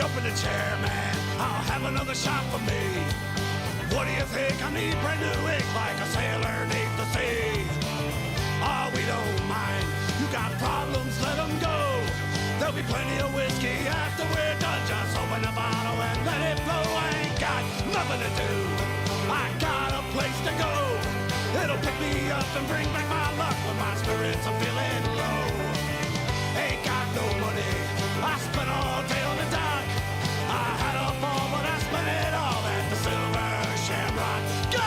up in the chair, man. I'll have another shot for me. What do you think? I need brand new ink like a sailor neath the sea. Oh, we don't mind. You got problems, let them go. There'll be plenty of whiskey after we're done. Just open the bottle and let it flow. I ain't got nothing to do. I got a place to go. It'll pick me up and bring back my luck when my spirits are feeling low. Ain't got no money. I spent all day on the dock. I had a ball, but I spent it all at the Silver Shamrock. Go!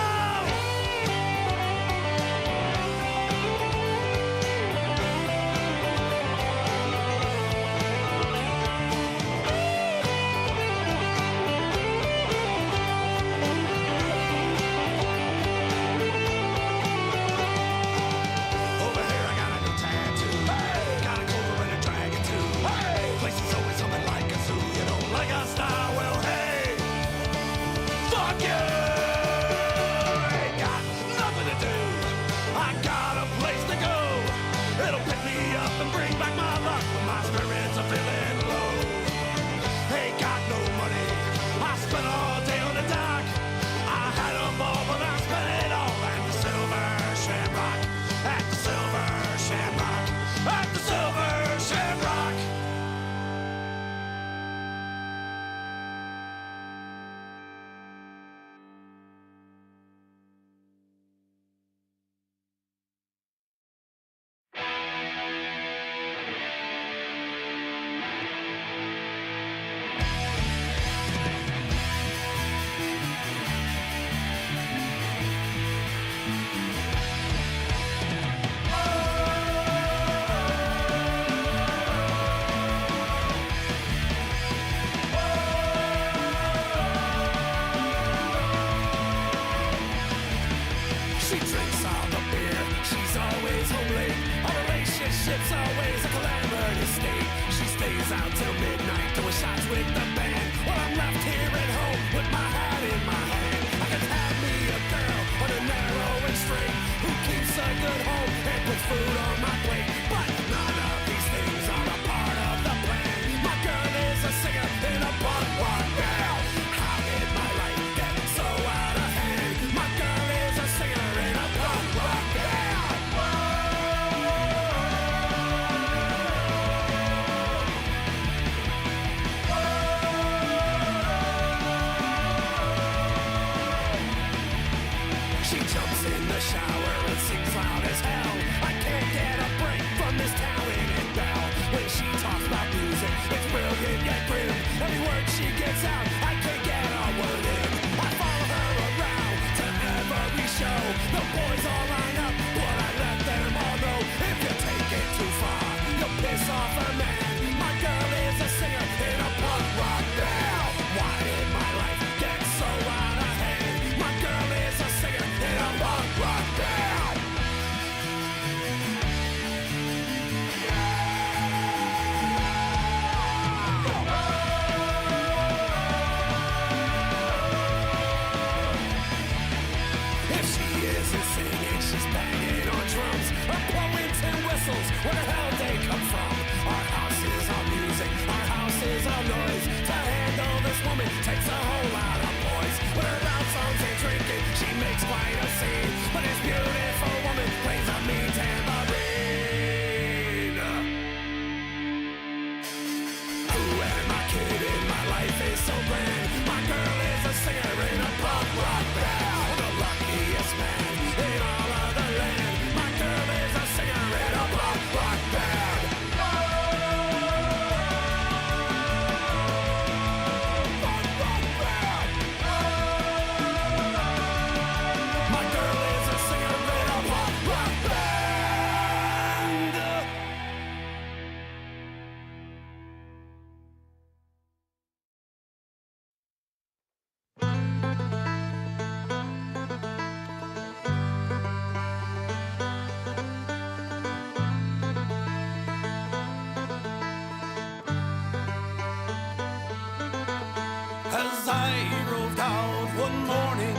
As I roved out one morning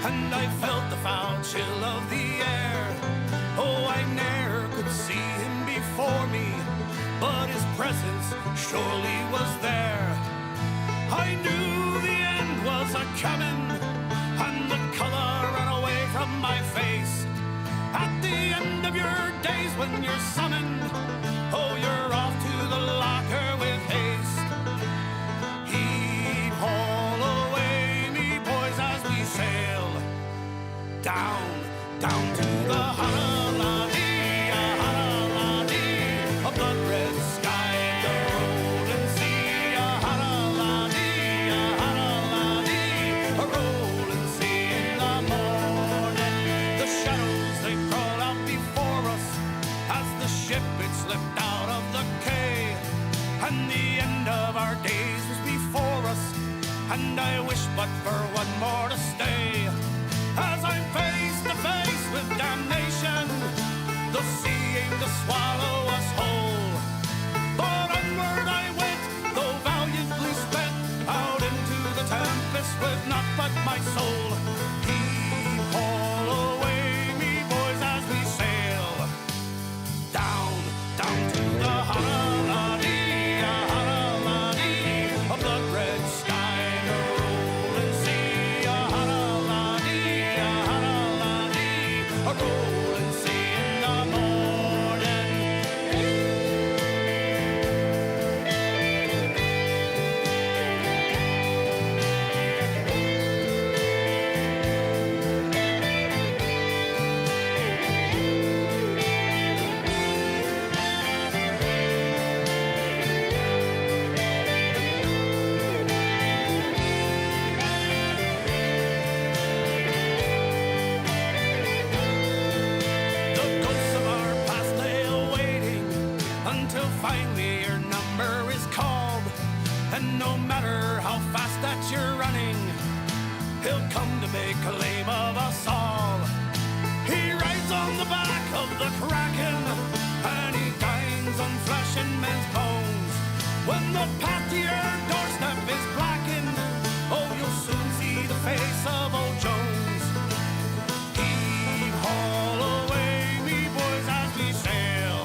and I felt the foul chill of the air. Oh, I ne'er could see him before me, but his presence surely was there. I knew the end was a-coming, and the color ran away from my face. At the end of your days when you're summoned, oh, you're off to the locker with haste. Heave haul away, me boys, as we sail down, down to the Honolulu, a blood-red sky, the rolling sea, a rolling sea in the morning. The shadows, they crawled out before us as the ship, it slipped out of the quay. And the end of our days was before us, and I wish but for one more to stay. As I'm face to face with damnation, the sea aimed to swallow us whole. But onward I went, though valiantly spent, out into the tempest with naught but my soul. Heave haul away, me boys, as we sail down, down to the Honolulu, a blood-red sky, the rolling sea, a rolling sea in the morning. The ghosts of our past lay awaiting until finally your number is called. And no matter how fast that you're running, he'll come to make a lame of us all. He rides on the back of the Kraken, and he dines on flesh and men's bones. When the path to your doorstep is blackened, oh, you'll soon see the face of old Jones. Heave haul away, me boys, as we sail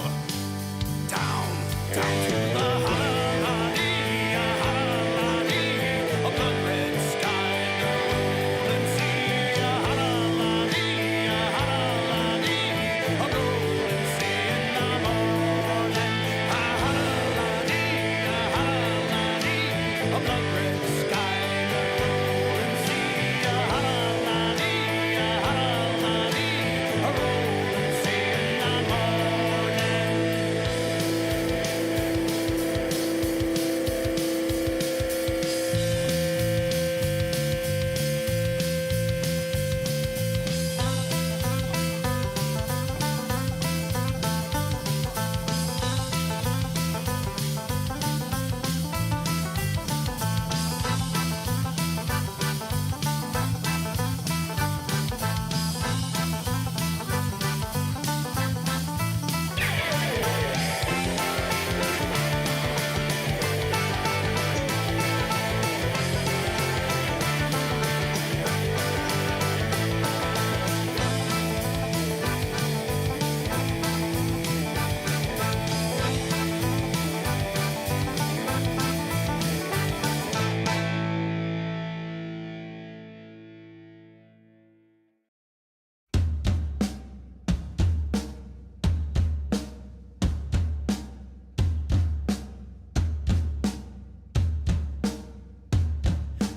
down, down to the Honolulu, a blood-red sky, the rolling sea, a rolling sea in the morning. A blood-red sky, the rolling sea, a rolling sea in the morning.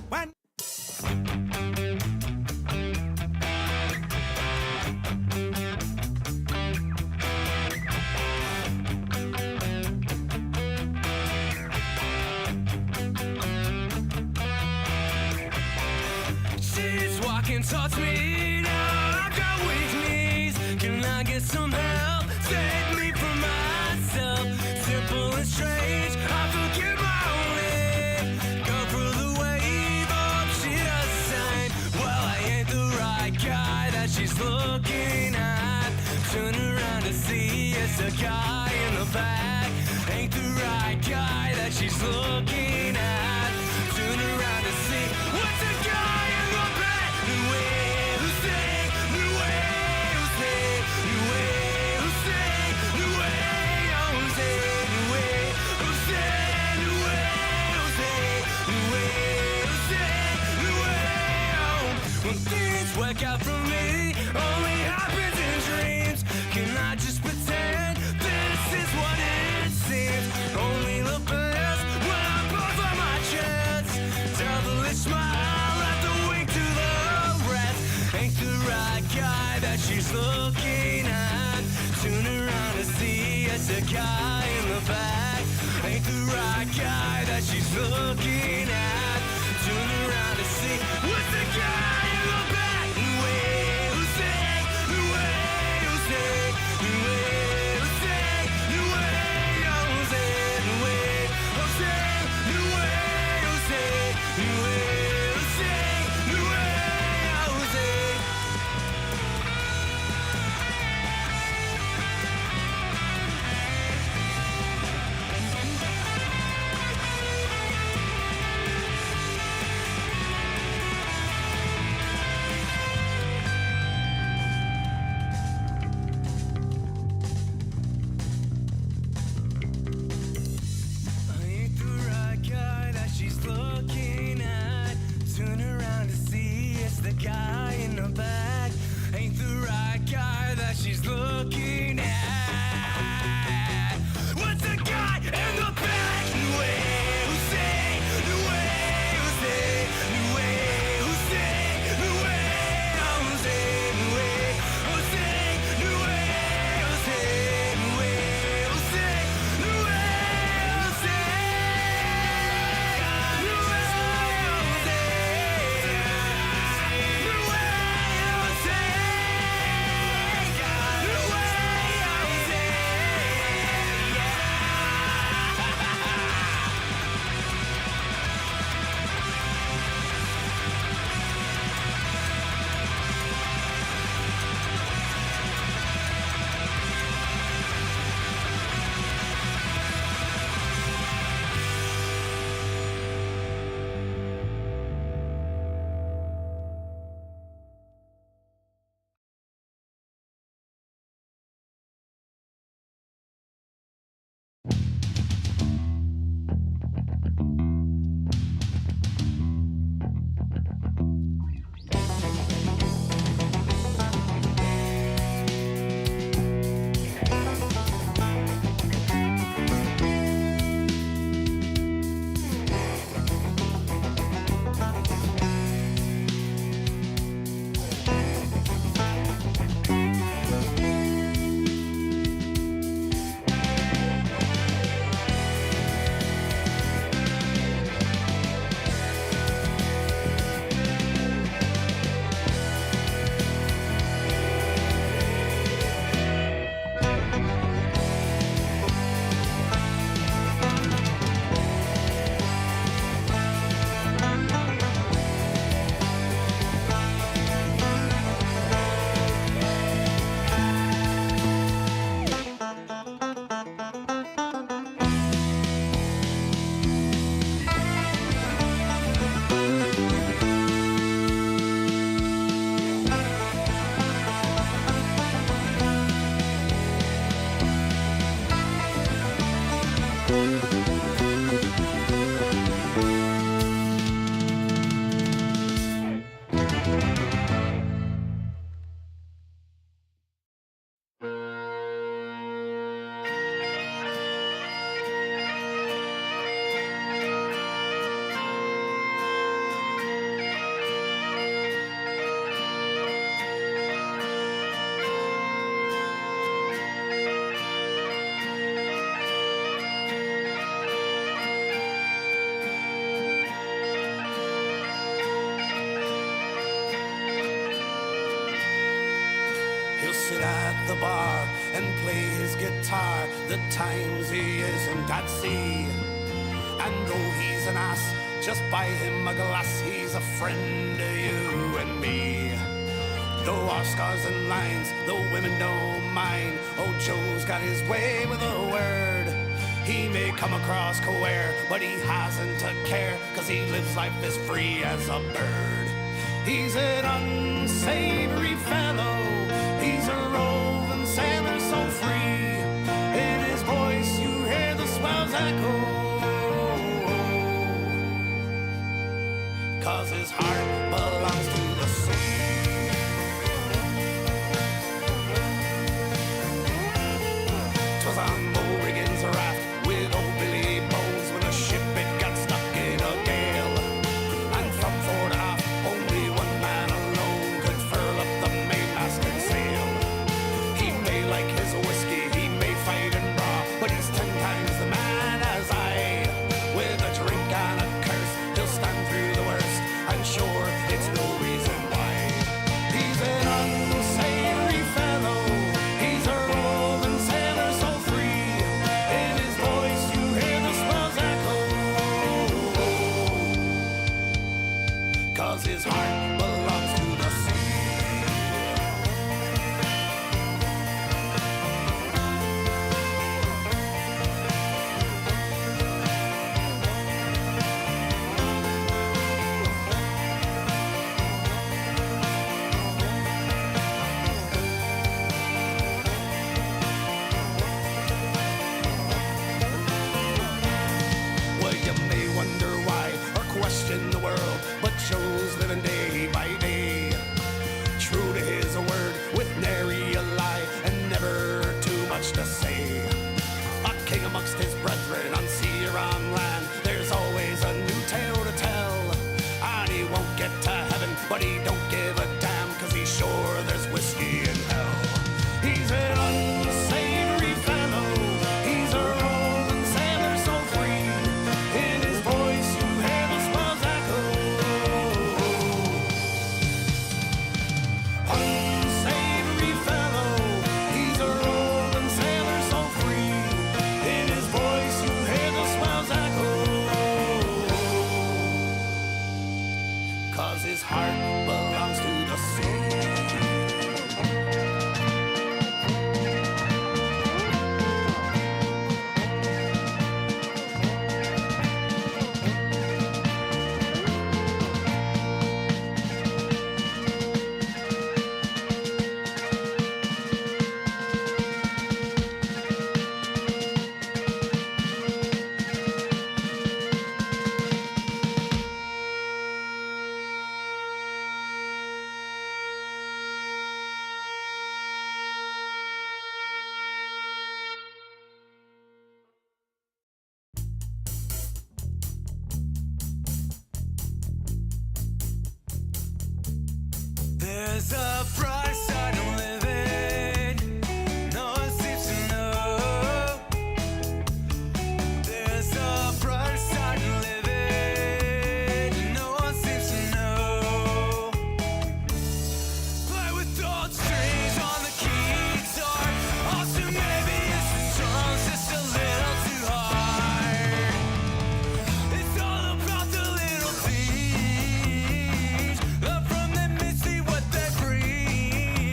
When she's walking towards me now, I've got weak knees. Can I get some help? Save me from myself. Simple and strange, I forget my own name. Go through the wave, oh, she does the same. Well, I ain't the right guy that she's looking at. Turn around to see it's the guy in the back. Ain't the right guy that she's looking at. Turn around to see what's the guy in the back. New way to sing, new way to sing, new way to sing, new way to sing, new way to sing, new way to sing, new way she's looking at. Turn around to see it's the guy in the back. Ain't the right guy that she's looking at. Turn around to see what's the guy in the back. The way you say, the way you say, the way you say, the way you say, the way you say, the way you say, the way you say, the way you say. I ain't the right guy that she's looking at. Turn around to see it's the guy in the back. Ain't the right guy that she's looking at. What's the guy in the back? The way you say, the way you say, the way you say, the way you say, the way you say, the way you say, the way you say, the way you say, the way you sit at the bar and play his guitar the times he isn't at sea. And though he's an ass, just buy him a glass, he's a friend to you and me. Though our scars and lines, though women don't mind, old Joe's got his way with a word. He may come across queer, but he hasn't a care, 'cause he lives life as free as a bird. He's an unsavory fellow, he's a roving sailor so free. In his voice you hear the swells echo, 'cause his heart belongs to the sea. 'Twas on O'Regan's raft with old Billy Bones when the ship it got stuck in a gale. And from fore to aft only one man alone could furl up the mainmast and sail. his brethren on sea or on land. There's always a new tale to tell. And he won't get to heaven, but he don't give a damn, 'cause he's sure there's whiskey in hell. He's an unsavory fellow. He's a rolling sailor so free. In his voice you hear the swells echo. Unsavory fellow. He's a rolling sailor so free. In his voice you hear the swells echo. 'Cause his heart belongs to the sea. There's a bright side to living, no one seems to know. There's a bright side to living, no one seems to know. Play with those strings on the guitar, also maybe it's the drums just a little too hard. It's all about the little things, love from them, see what they bring.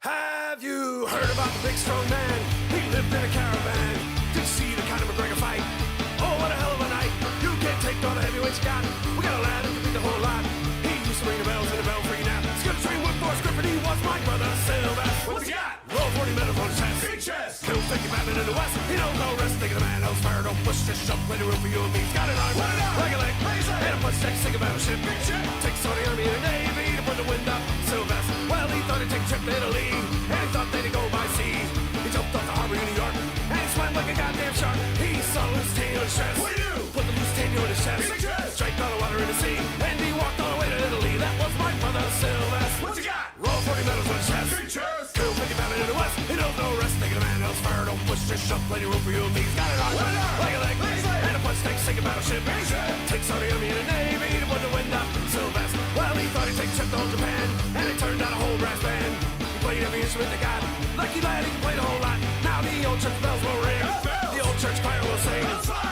Have you heard about the big strong man? He lived in a caravan. Did you see the kind of McGregor fight? Oh, what a hell of a night. You can't take all the heavyweights you got. We got a lad who can beat the whole lot. He used to ring the bells in the belfry now. He's gonna train with Forrest Griffin. He was my brother Sylvester. What's he got? Roll 40 medals on his chest. Big chest. Kill 50 Batman in the West. He knows no rest. Thinking the man knows fire. Don't push this shove. Plenty room for you and me. He's got it on. Put it on. Like a leg. And a punch neck. Sing a battleship. Big chest. Takes on the army and the navy to put the wind up. Sylvester. Well, he thought he'd take a trip to Italy. And he thought they'd go by sea. He jumped off the harbor in New York. And he swam like a goddamn shark. He saw a loose tail in his chest. What do you do? Put the loose tail in his chest. Straight all the water in the sea. And he walked all the way to Italy. That was my brother Sylvester. What's he got? Roll 40 medals on his chest. Big chest. Kill 50 Batman in the West. He knows no rest. Thinking the man knows fire. Don't push this shove. Plenty room for you and me. He's got it on. Like a leg. And a punch neck. Sing a battleship. Big chest. Takes on the army and the navy to put the wind up. Sylvester. Well, he thought he'd take a trip to old Japan. And it turned out a whole brass band. He played every instrument they got. Lucky lad, he can play the whole lot. Now the old church bells will ring. The old church choir will sing.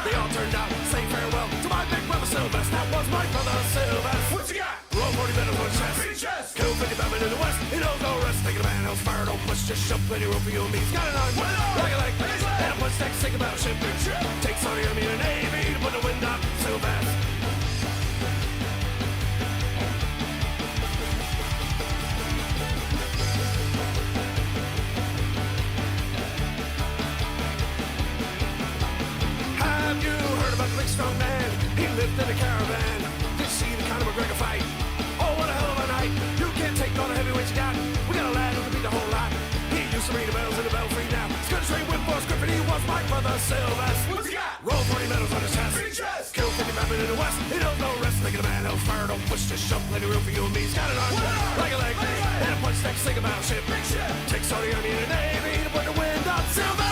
They all turned out to say farewell to my big brother Sylvester. That was my brother Sylvester. What's he got? Roll 40 medals on his chest. Big chest. Kill 50 Batman in the West. He knows no rest. Thinking the man knows fire. Don't push, just shove. Plenty room for you and me. He's got it on. Like a leg. And a punch neck. Sing a battleship. Big chest. Takes on the army and the navy to put the wind up. Sylvester. Have you heard about the big strong man? He lived in a caravan. Did you see the kind of McGregor fight? Oh, what a hell of a night. You can't take all the heavyweights you got. We got a lad who can beat the whole lot. He used to ring the bells in the belfry now. He's gonna train with Forrest Griffin. He was my brother Sylvester. What's he got? Roll 40 medals on his chest. Big chest. Kill 50 Batman in the West. He knows no rest. Thinking the man knows fire. Don't push this shove. Plenty room for you and me. He's got it on. Like a leg. And a punch neck. Sing a battleship. Big ship. Takes on the army and the navy to put the wind up. Sylvester.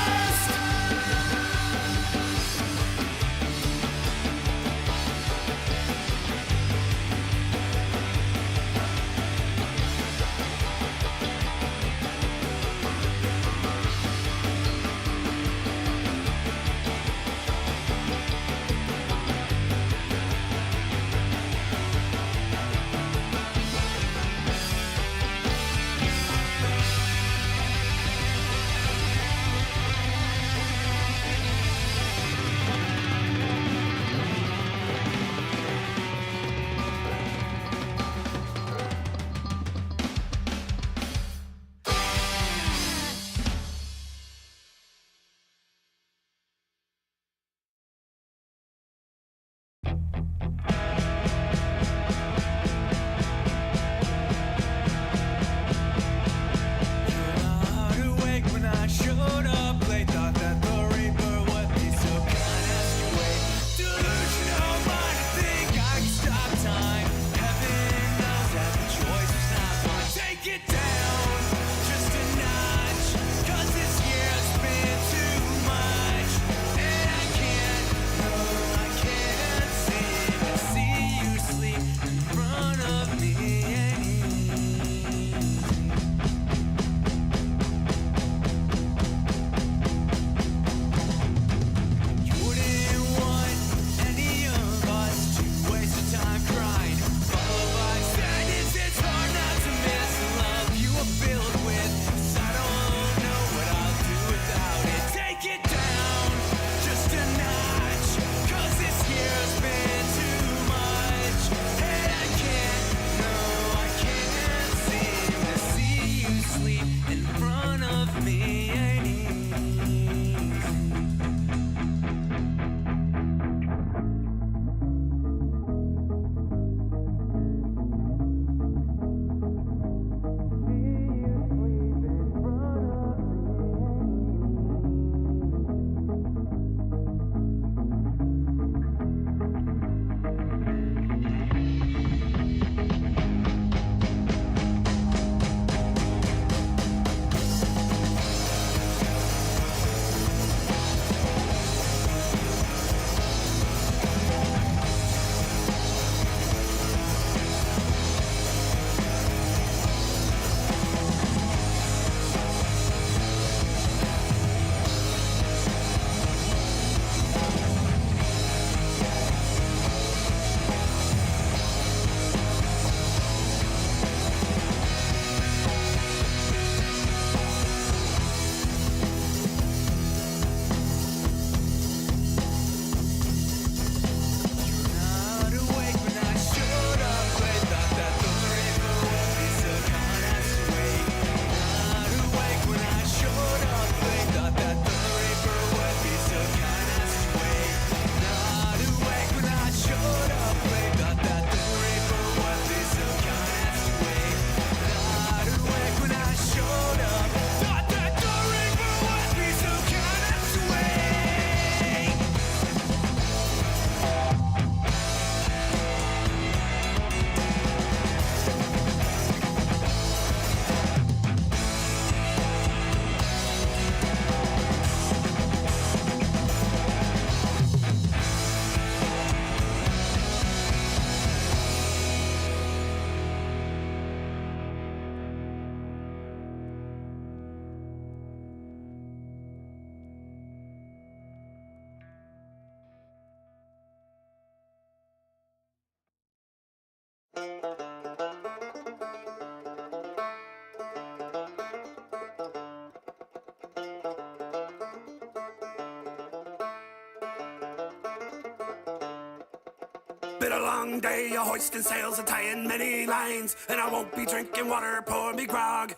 been a long day, a hoisting sails and tying many lines, and I won't be drinking water, pour me grog.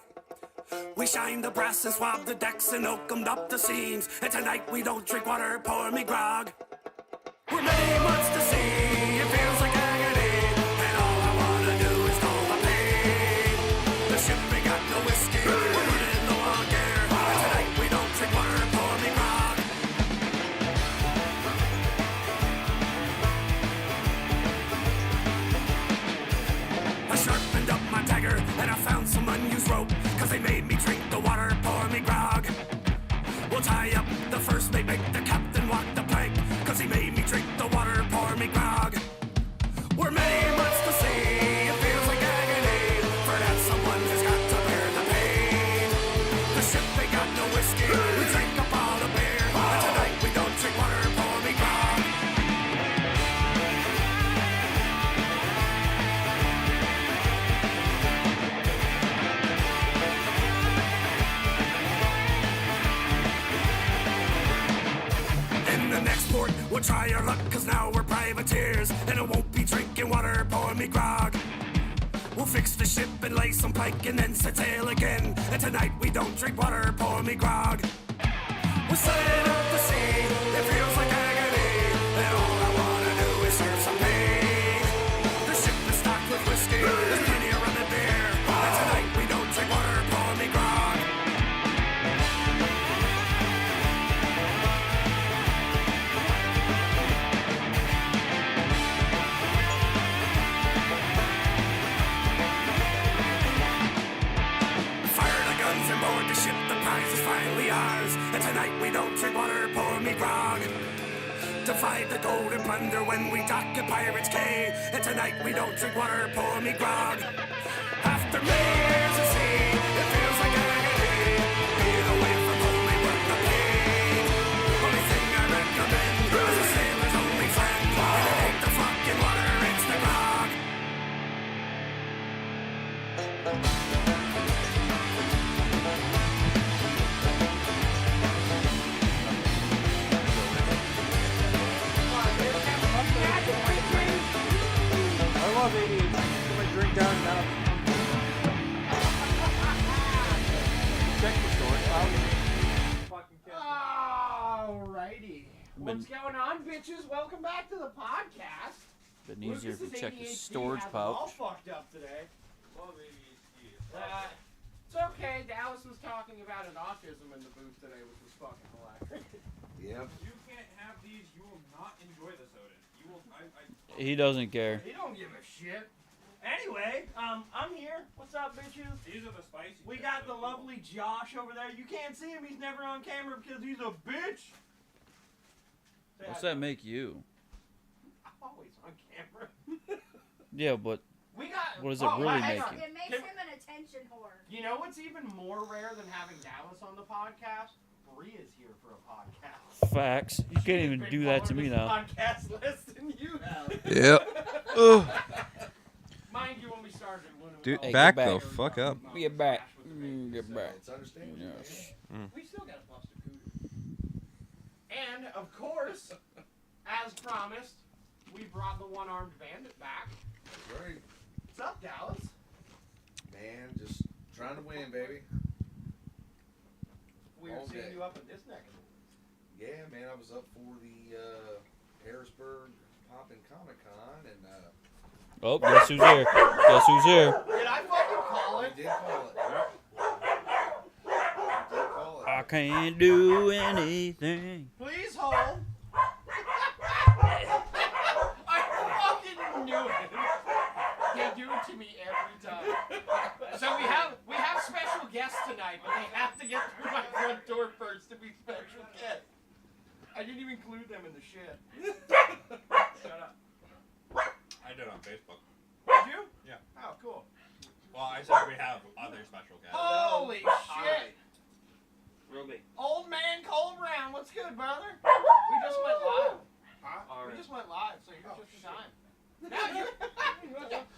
We shined the brass and swabbed the decks and oakumed up the seams, and tonight we don't drink water, pour me grog. We're many months to sea, it feels like agony, and all I wanna do is call the pain. The ship ain't got no whiskey, we're running low on gear, and tonight we don't drink water, pour me grog. I sharpened up my dagger and I found some unused rope, cause they made me drink the water, pour me grog. We'll tie up the first mate, make the captain walk the plank, cause he made me drink the water, pour me grog. We're many months to sea, it feels like agony, for that someone has got to bear the pain. The ship ain't got no whiskey, we drink up all the beer, and tonight we don't drink water, pour me grog. In the next port, we'll try our luck, cause now we're privateers, and it won't be drinking water, pour me grog. We'll fix the ship and lay some pike and then set sail again, and tonight we don't drink water, pour me grog. We're sailing up the sea, it feels like agony, and all I wanna do is serve some pain. The ship is stocked with whiskey, there's plenty of rum and beer, and tonight we don't drink water, pour me grog. Fire the guns and board the ship, the prize is finally ours, and tonight we don't drink water, pour me grog. Divide the gold and plunder when we dock at Pirates Cay, and tonight we don't drink water, pour me grog. After many years of sea, it feels like agony, being away from home ain't worth the pain. Only thing I recommend is a sailor's only friend, and it ain't the fucking water, it's the grog. I love ADHD. Put my drink down now. Check the store. Fucking Alrighty. What's going on, bitches? Welcome back to the podcast. Been easier if you Lucas's check his ADHD storage has us all pouch. fucked up today. It's okay. Dallas was talking about an autism in the booth today, which was fucking hilarious. Yep. You can't have these. You will not enjoy the soda. You will. He doesn't care. He don't give a shit. Anyway, I'm here. What's up, bitches? These are the spicy. We chips, got so the lovely Josh over there. You can't see him. He's never on camera because he's a bitch. Say What's hi. that make you? I'm always on camera. Yeah, but We got. What does it really hang make on. you? It makes Can- him an attention whore. You know what's even more rare than having Dallas on the podcast? Bria's here for a podcast. facts. You can't even do that to me now. Podcast less than you have. Yep. Ugh. Mind you, when we started, when we Dude, all- back get the back. fuck up. Get back. With the baby. Get back. It's understandable. Yes. We still got a busted cooter. And of course, as promised, we brought the one-armed bandit back. That's right. What's up, Dallas? Man, just trying to win, baby. Weird All seeing day. you up in this neck of the woods. Yeah, man, I was up for the Harrisburg Poppin' Comic Con, and Oh, guess who's here? Guess who's here? Did I fucking call we it? did call it. We did call it. I can't do anything. Please hold. I fucking knew it. They do it to me every time. So we have special guests tonight, but they have to get through my front door first to be special guests. I didn't even include them in the shit. Shut up. I did on Facebook. Did you? Yeah. Oh, cool. Well, I said we have other special guests. Holy shit. Ruby. Old man Cole Brown, what's good, brother? We just went live. Huh? We just went live, so you're just in time. Now you.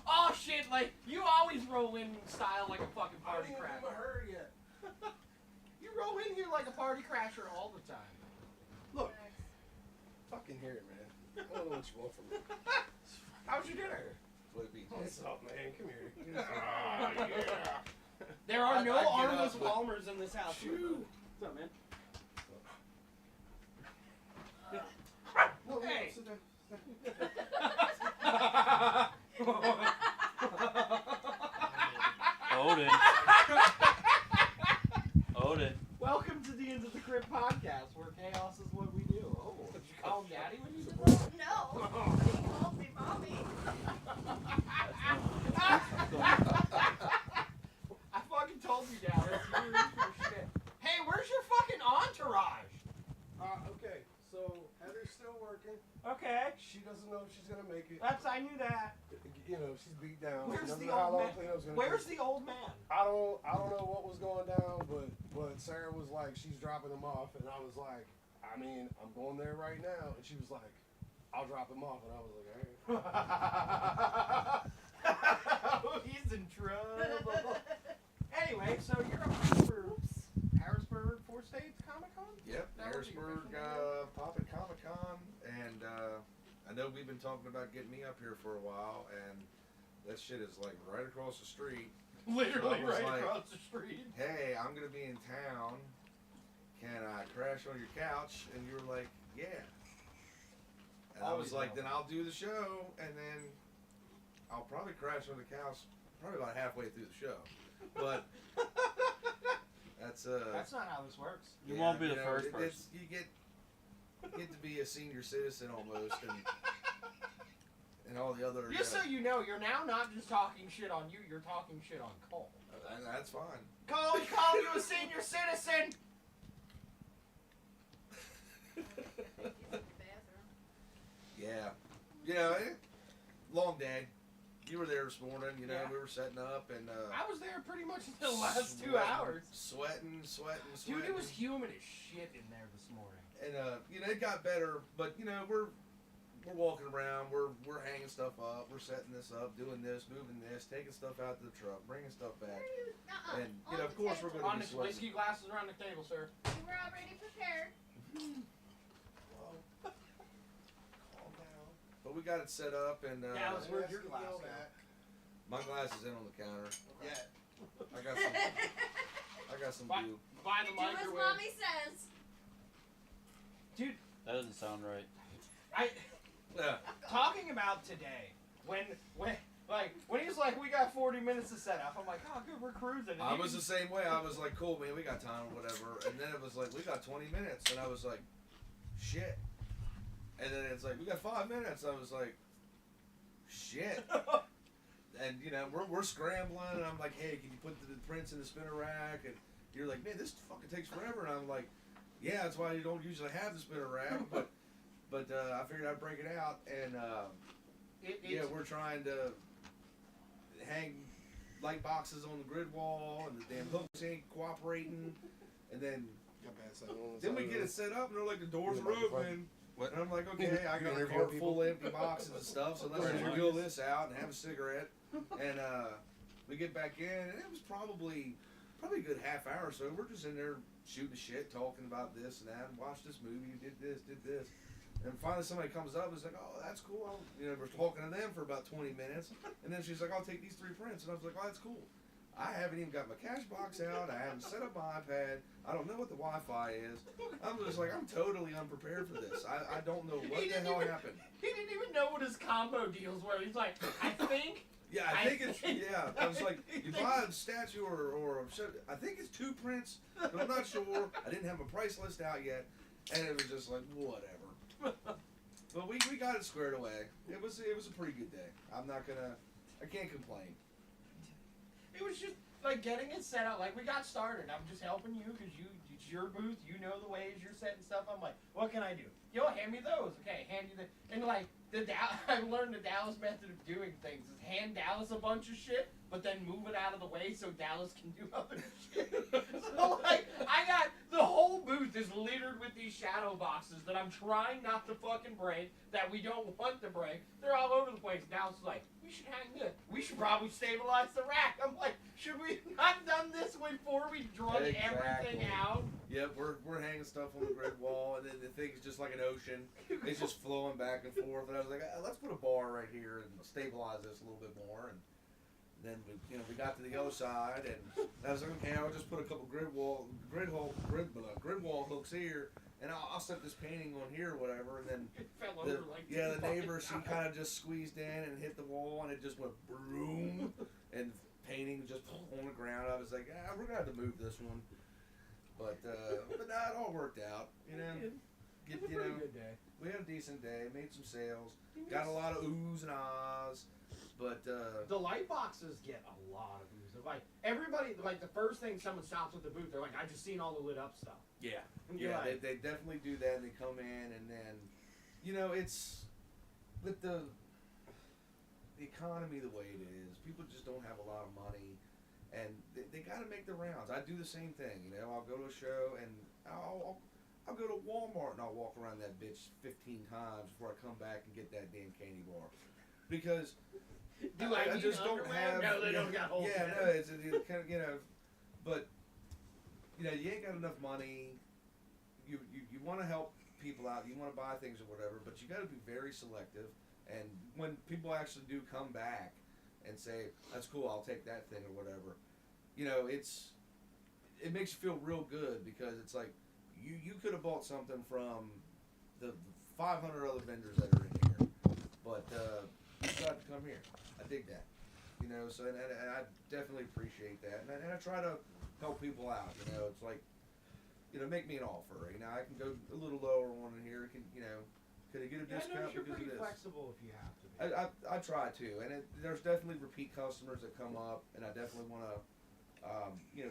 Oh shit! Like you always roll in style like a fucking party crasher. hurry yet. You roll in here like a party crasher all the time. Look, fucking hear it, man. I don't know what you want from me. How's your dinner? Flippy. What's up, man? Come here. There are no I get armless up, but- Palmers in this house. Shoo. What's up, man? No, Hey. sit down. Odin. Odin. Welcome to the End of the Crypt podcast, where chaos is what we do. Oh, did you call him daddy when you did that? No. He called me mommy. I fucking told you, Dallas. You were in for shit. Hey, where's your fucking entourage? Okay, so Heather's still working. Okay. She doesn't know if she's gonna make it. I knew that. You know, she's beat down. Where's Doesn't the know how old long man? Cleano's gonna Where's take. the old man? I don't know what was going down, but Sarah was like, she's dropping him off, and I was like, I mean, I'm going there right now, and she was like, I'll drop him off, and I was like, Oh, he's in trouble. Anyway, so you're up for Harrisburg 4 States Comic Con? Yep, That was your Harrisburg official Poppin' Comic Con, and I know we've been talking about getting me up here for a while, and that shit is like right across the street. Literally So I was right like, across the street. Hey, I'm gonna be in town. Can I crash on your couch? And you were like, yeah. And I was Always like, will. then I'll do the show, and then I'll probably crash on the couch probably about halfway through the show. But that's That's not how this works. You yeah, won't be the know, first it's- person. You get to be a senior citizen almost, and all the other. Just so you know, you're now not just talking shit on you, you're talking shit on Cole. and that's fine. Cole, we call you a senior citizen! Yeah, you know, long day. You were there this morning. You know, Yeah. we were setting up and. I was there pretty much the last 2 sweating, hours. Sweating. Dude, it was humid as shit in there this morning. And you know, it got better, but you know, we're walking around, we're hanging stuff up, we're setting this up, doing this, moving this, taking stuff out to the truck, bringing stuff back, and you know, of course, we're On going to the be sweating. whiskey glasses around the table, sir. We were already prepared. Whoa. Calm down. But we got it set up, and Dallas, where's your Asking glass all at? that. my glass is in on the counter. Yeah. I got some By, blue. by the Do as microwave. mommy says. Dude, That doesn't sound right. talking about today, when he's like, we got 40 minutes to set up, I'm like, oh, good, we're cruising. And I he was the same way. I was like, cool, man, we got time or whatever. And then it was like, we got 20 minutes. And I was like, shit. And then it's like, we got 5 minutes. I was like, shit. And, you know, we're scrambling. And I'm like, hey, can you put the prints in the spinner rack? And you're like, man, this fucking takes forever. And I'm like, yeah, that's why you don't usually have the spinner rack. But I figured I'd break it out. And, yeah, we're trying to hang light boxes on the grid wall, and the damn hooks ain't cooperating. And then we get it set up, and they're like, the doors are open. And I'm like, okay, I got a Interview cart people. full of empty boxes and stuff, so let's just grill this out and have a cigarette. And we get back in, and it was probably a good half hour or so. We're just in there shooting the shit, talking about this and that, and watched this movie, did this. And finally somebody comes up and is like, oh, that's cool. You know, we're talking to them for about 20 minutes. And then she's like, I'll take these 3 prints. And I was like, oh, that's cool. I haven't even got my cash box out. I haven't set up my iPad. I don't know what the Wi-Fi is. I'm just like, I'm totally unprepared for this. I don't know what the hell happened. He didn't even know what his combo deals were. He's like, I think. Yeah, I think it's, yeah. I was like, you buy a statue or I think it's 2 prints, but I'm not sure. I didn't have my price list out yet. And it was just like, whatever. But we got it squared away. It was a pretty good day. I can't complain. It was just like getting it set up. Like we got started. I'm just helping you because it's your booth. You know the ways you're setting stuff. I'm like, what can I do? Yo, hand me those. Okay, hand you the and like I learned the Dallas method of doing things is hand Dallas a bunch of shit, but then move it out of the way so Dallas can do other shit. So like I got The whole booth is littered with these shadow boxes that I'm trying not to fucking break, that we don't want to break. They're all over the place. Now it's like, we should hang this. We should probably stabilize the rack. I'm like, should we not done this before we drug everything out? Yep, we're hanging stuff on the grid wall, and then the thing's just like an ocean. It's just flowing back and forth. And I was like, let's put a bar right here and stabilize this a little bit more. And then we got to the other side, and I was like, okay, I'll just put a couple grid wall hooks here, and I'll set this painting on here or whatever. And then It fell over like the two neighbor, she fucking kind of just squeezed in and hit the wall, and it just went boom, and painting just on the ground. I was like, we're gonna have to move this one, but nah, it all worked out. It's a pretty good day. We had a decent day, made some sales, got a lot of oohs and ahs, but The light boxes get a lot of views. Like everybody, like the first thing someone stops at the booth, they're like, "I just seen all the lit up stuff." yeah, And you're yeah, like, they definitely do that. And they come in, and then it's with the economy the way it is. People just don't have a lot of money, and they got to make the rounds. I do the same thing. I'll go to a show, and I'll go to Walmart and I'll walk around that bitch 15 times before I come back and get that damn candy bar. Because I need just don't underwear? have. No, they don't got holes Yeah, in no, it. it's kind of but you ain't got enough money. You want to help people out. You want to buy things or whatever, but you got to be very selective. And when people actually do come back and say, "That's cool, I'll take that thing" or whatever, it makes you feel real good, because it's like you could have bought something from the 500 other vendors that are in here, but you decided to come here. I dig that. So and I definitely appreciate that, and I try to help people out. It's like, make me an offer. I can go a little lower on in here. Could I get a discount you're because pretty of this? flexible if you have to be. I try to, and there's definitely repeat customers that come up, and I definitely want to,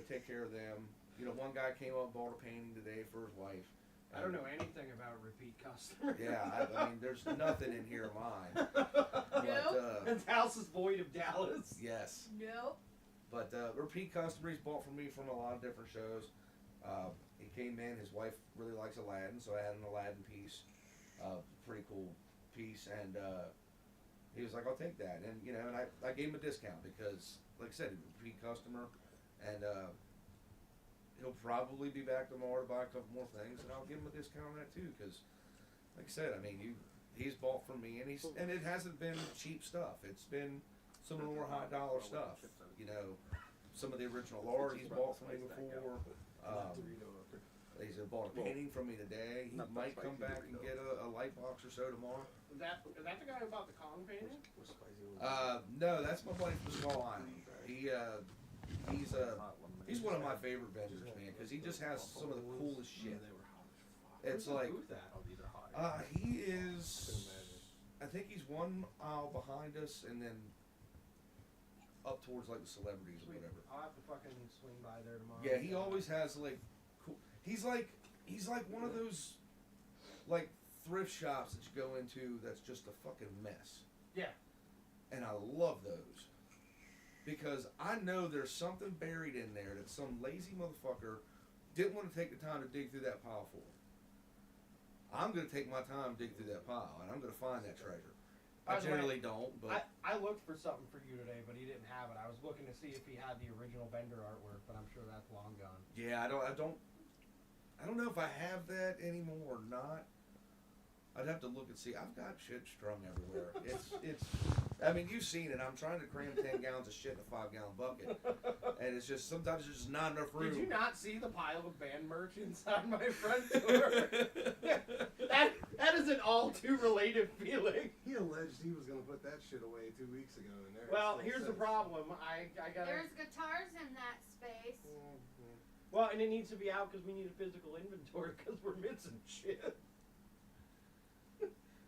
take care of them. One guy came up and bought a painting today for his wife. I don't know anything about repeat customers. Yeah, I mean, there's nothing in here of mine. Nope. His house is void of Dallas. Yes, Nope. but repeat customers bought from me from a lot of different shows. He came in. His wife really likes Aladdin, so I had an Aladdin piece. Pretty cool piece, and he was like, "I'll take that," and and I gave him a discount because, like I said, he's a repeat customer, and he'll probably be back tomorrow to buy a couple more things, and I'll give him a discount on that too, because, like I said, I mean, he's bought from me, and it hasn't been cheap stuff. It's been some of the more high dollar stuff. Some of the original art he's bought from me before. He's bought a painting from me today. He might come back and get a light box or so tomorrow. Is that the guy who bought the Kong painting? No, that's my buddy from Small Island. He's one of my favorite vendors, man, because he just has some of the coolest shit. It's like he is. I think he's 1 aisle behind us, and then up towards like the celebrities or whatever. I'll have to fucking swing by there tomorrow. Yeah, he always has like cool. He's like one of those like thrift shops that you go into that's just a fucking mess. Yeah. And I love those, because I know there's something buried in there that some lazy motherfucker didn't want to take the time to dig through that pile for. I'm gonna take my time to dig through that pile, and I'm gonna find that treasure. I generally don't, but I looked for something for you today, but he didn't have it. I was looking to see if he had the original vendor artwork, but I'm sure that's long gone. yeah, I don't know if I have that anymore or not. I'd have to look and see. I've got shit strung everywhere. It's. I mean, you've seen it. I'm trying to cram 10 gallons of shit in a 5-gallon bucket, and it's just sometimes there's just not enough room. Did you not see the pile of band merch inside my front door? that is an all too related feeling. He alleged he was going to put that shit away 2 weeks ago. And there it Well, still here's the sits. problem. I got There's guitars in that space. Well, and it needs to be out because we need a physical inventory because we're missing shit.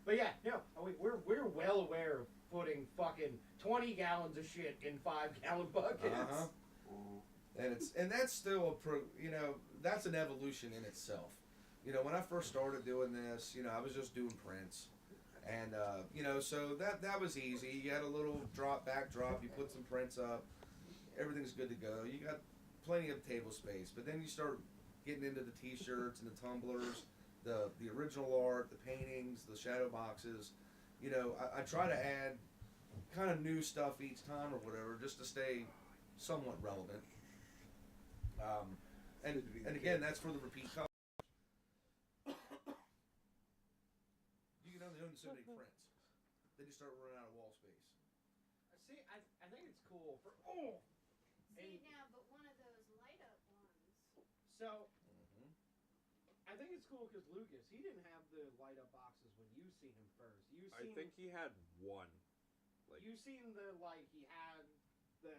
But yeah, no, we're well aware of putting fucking 20 gallons of shit in 5-gallon buckets. And that's still that's an evolution in itself. When I first started doing this, I was just doing prints, and so that was easy. You had a little backdrop, you put some prints up, everything's good to go. You got plenty of table space, but then you start getting into the T-shirts and the tumblers, the original art, the paintings, the shadow boxes. You know, I try to add kind of new stuff each time or whatever, just to stay somewhat relevant. And again, that's for the repeat customer. You can only own so many prints. Then you start running out of wall space. See, I think it's cool for See now, but one of those light up ones. So Mm-hmm. I think it's cool because Lucas, he didn't have the light up boxes when you seen him first. I think he had one. You seen the he had the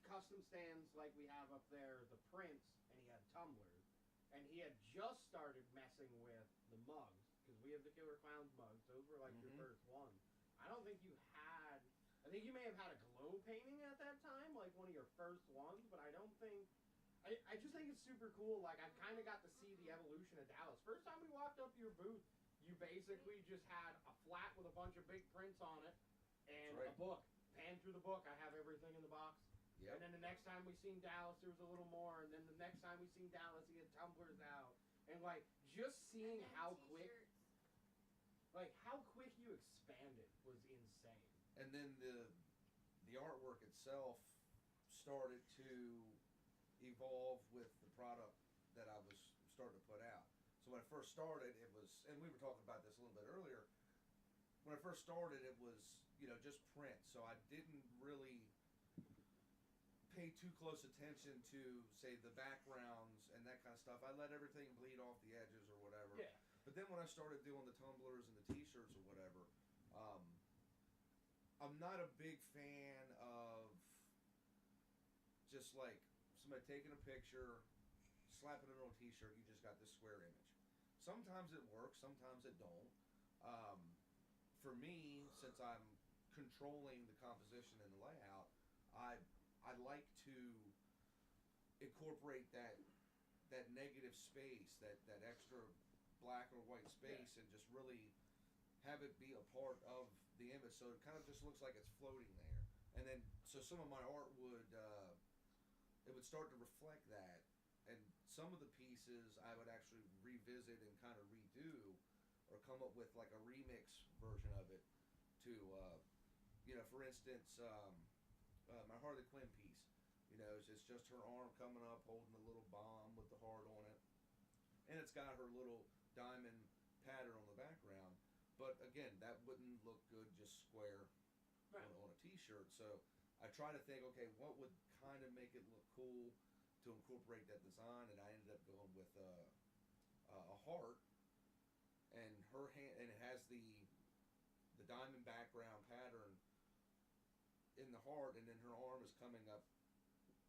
custom stands like we have up there, the prints, and he had tumblers, and he had just started messing with the mugs because we have the Killer Clowns mugs. Those were like your first one. I don't think you had. I think you may have had a glow painting at that time, like one of your first ones, but I don't think. I just think it's super cool. Like, I kind of got to see the evolution of Dallas. First time we walked up to your booth, you basically just had a flat with a bunch of big prints on it and a book. Pan through the book, I have everything in the box. Yep. And then the next time we seen Dallas, there was a little more. And then the next time we seen Dallas, he had tumblers out. And, like, just seeing how quick you expanded was insane. And then the artwork itself started to evolve with the product that I was starting to put out. So when I first started, it was, and we were talking about this a little bit earlier, when I first started, it was, just print. So I didn't really pay too close attention to, say, the backgrounds and that kind of stuff. I let everything bleed off the edges or whatever. Yeah. But then when I started doing the tumblers and the T-shirts or whatever, I'm not a big fan of just like somebody taking a picture, slapping it on a T-shirt. You just got this square image. Sometimes it works, sometimes it don't. For me, since I'm controlling the composition and the layout, I like to incorporate that negative space, that extra black or white space, and just really have it be a part of the image, so it kind of just looks like it's floating there. And then, so some of my art would start to reflect that, and some of the pieces I would actually revisit and kind of redo, or come up with like a remix version of it to, for instance, my Harley Quinn piece, it's just her arm coming up holding a little bomb with the heart on it, and it's got her little diamond pattern on the background. But again, that wouldn't look good just square on a T-shirt. So I try to think, okay, what would kind of make it look cool to incorporate that design, and I ended up going with a heart, and her hand, and it has the diamond background pattern in the heart, and then her arm is coming up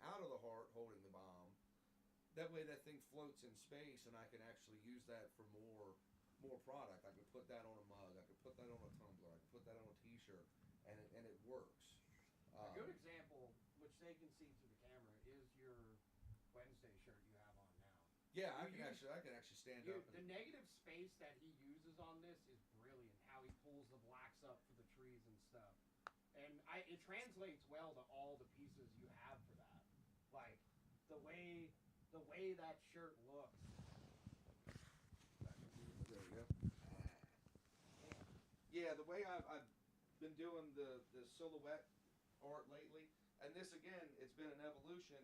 out of the heart holding the bomb. That way that thing floats in space, and I can actually use that for more product. I could put that on a mug, I could put that on a tumbler, I could put that on a T-shirt, and it works. A good example, which they can see through the camera, is your Wednesday shirt you have on now. Yeah, I can actually stand up. The negative space that he uses on this is brilliant. How he pulls the blacks up for the trees and stuff, and it translates well to all the pieces you have for that. Like the way that shirt looks. There we go. Yeah, the way I've been doing the silhouette art lately, and this again, it's been an evolution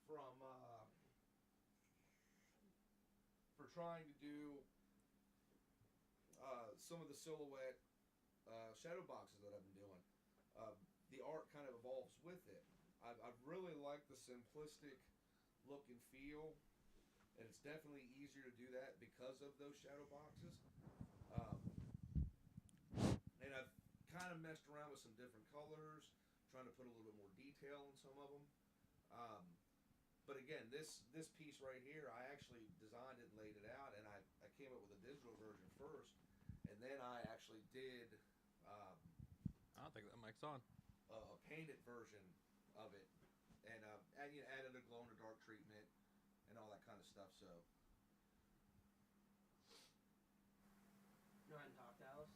from for trying to do some of the silhouette shadow boxes that I've been doing. The art kind of evolves with it. I've really liked the simplistic look and feel, and it's definitely easier to do that because of those shadow boxes. And I've kind of messed around with some different colors, trying to put a little bit more detail in some of them. But again, this piece right here, I actually designed it and laid it out, and I came up with a digital version first, and then I actually did I don't think that mic's on. A painted version of it, and added a glow in the dark treatment and all that kind of stuff. So Go ahead and talk, Dallas.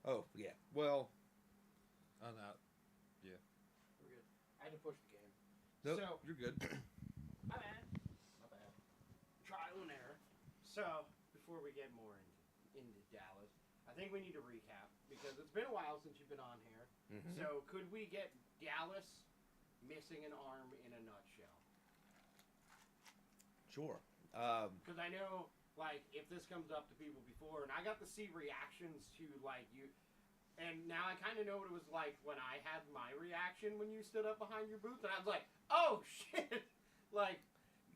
oh yeah, well, On that. Yeah. We're good. I had to push the game. nope, So you're good. my bad. So, before we get more into Dallas, I think we need to recap because it's been a while since you've been on here. Mhm. So, could we get Dallas missing an arm in a nutshell? Sure. Because I know, like, if this comes up to people before, and I got to see reactions to, like, you. And now I kind of know what it was like when I had my reaction when you stood up behind your booth, and I was like, "Oh shit!" Like,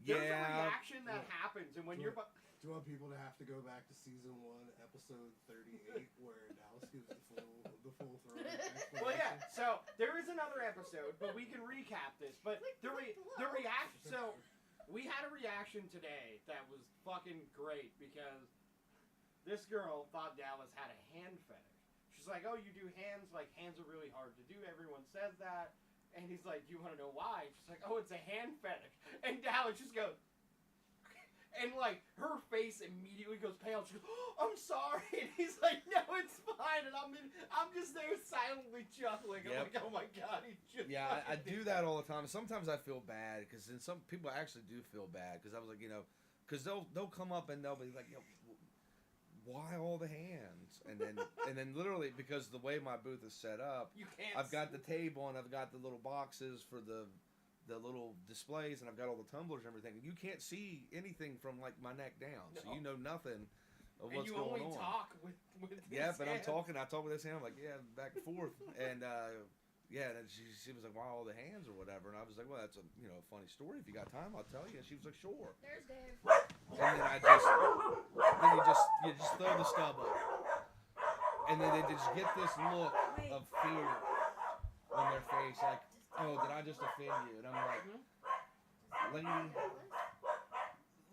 there's a reaction that happens, and when you're. Do you want people to have to go back to season 1, episode 38, where Dallas gives the full throw? Well, yeah. So there is another episode, but we can recap this. But the reaction. So we had a reaction today that was fucking great because this girl thought Dallas had a hand fetish. She's like, "Oh, you do hands? Like hands are really hard to do. Everyone says that." And he's like, "Do you want to know why?" She's like, "Oh, it's a hand fetish." And Dallas just goes. And, like, her face immediately goes pale. She goes, "Oh, I'm sorry." And he's like, "No, it's fine." And I'm just there silently chuckling. I'm like, "Oh, my God, he just..." Yeah, I do that all the time. Sometimes I feel bad, because then some people actually do feel bad, because I was like, because they'll come up and they'll be like, why all the hands? And then literally, because the way my booth is set up, You can't I've got the table and I've got the little boxes for the little displays, and I've got all the tumblers and everything. You can't see anything from like my neck down, so you know nothing of what's going on. And you only talk with Yeah, his but hands. I talk with this hand. I'm like, yeah, back and forth, and yeah, and she was like, "Wow, all the hands or whatever," and I was like, "Well, that's a funny story. If you got time, I'll tell you." And she was like, "Sure." There's Dave. And then you just throw the stub up, and then they just get this look of fear on their face, like, "Oh, did I just offend you?" And I'm like, "Lady,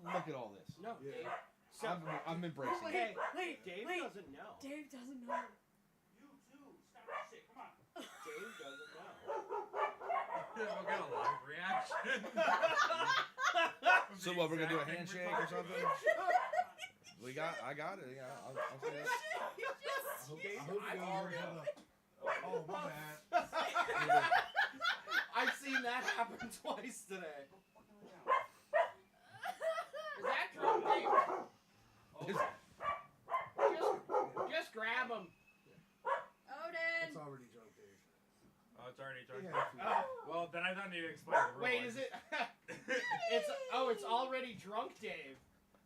look at all this." No, Yeah. Dave. So, I'm embracing it. hey, Dave doesn't know. Dave doesn't know. You too. Stop that shit. Come on. Dave doesn't know. We'll get a live reaction. So what? We're gonna do a handshake or something? I got it. Yeah, I'll say that. I hope you guys oh, my bad. I've seen that happen twice today. Is that drunk, Dave? Just grab him. Odin. It's already drunk, Dave. Oh, it's already drunk. Yeah. Well, then I don't need to explain the rules. Wait, is it? It's already drunk, Dave.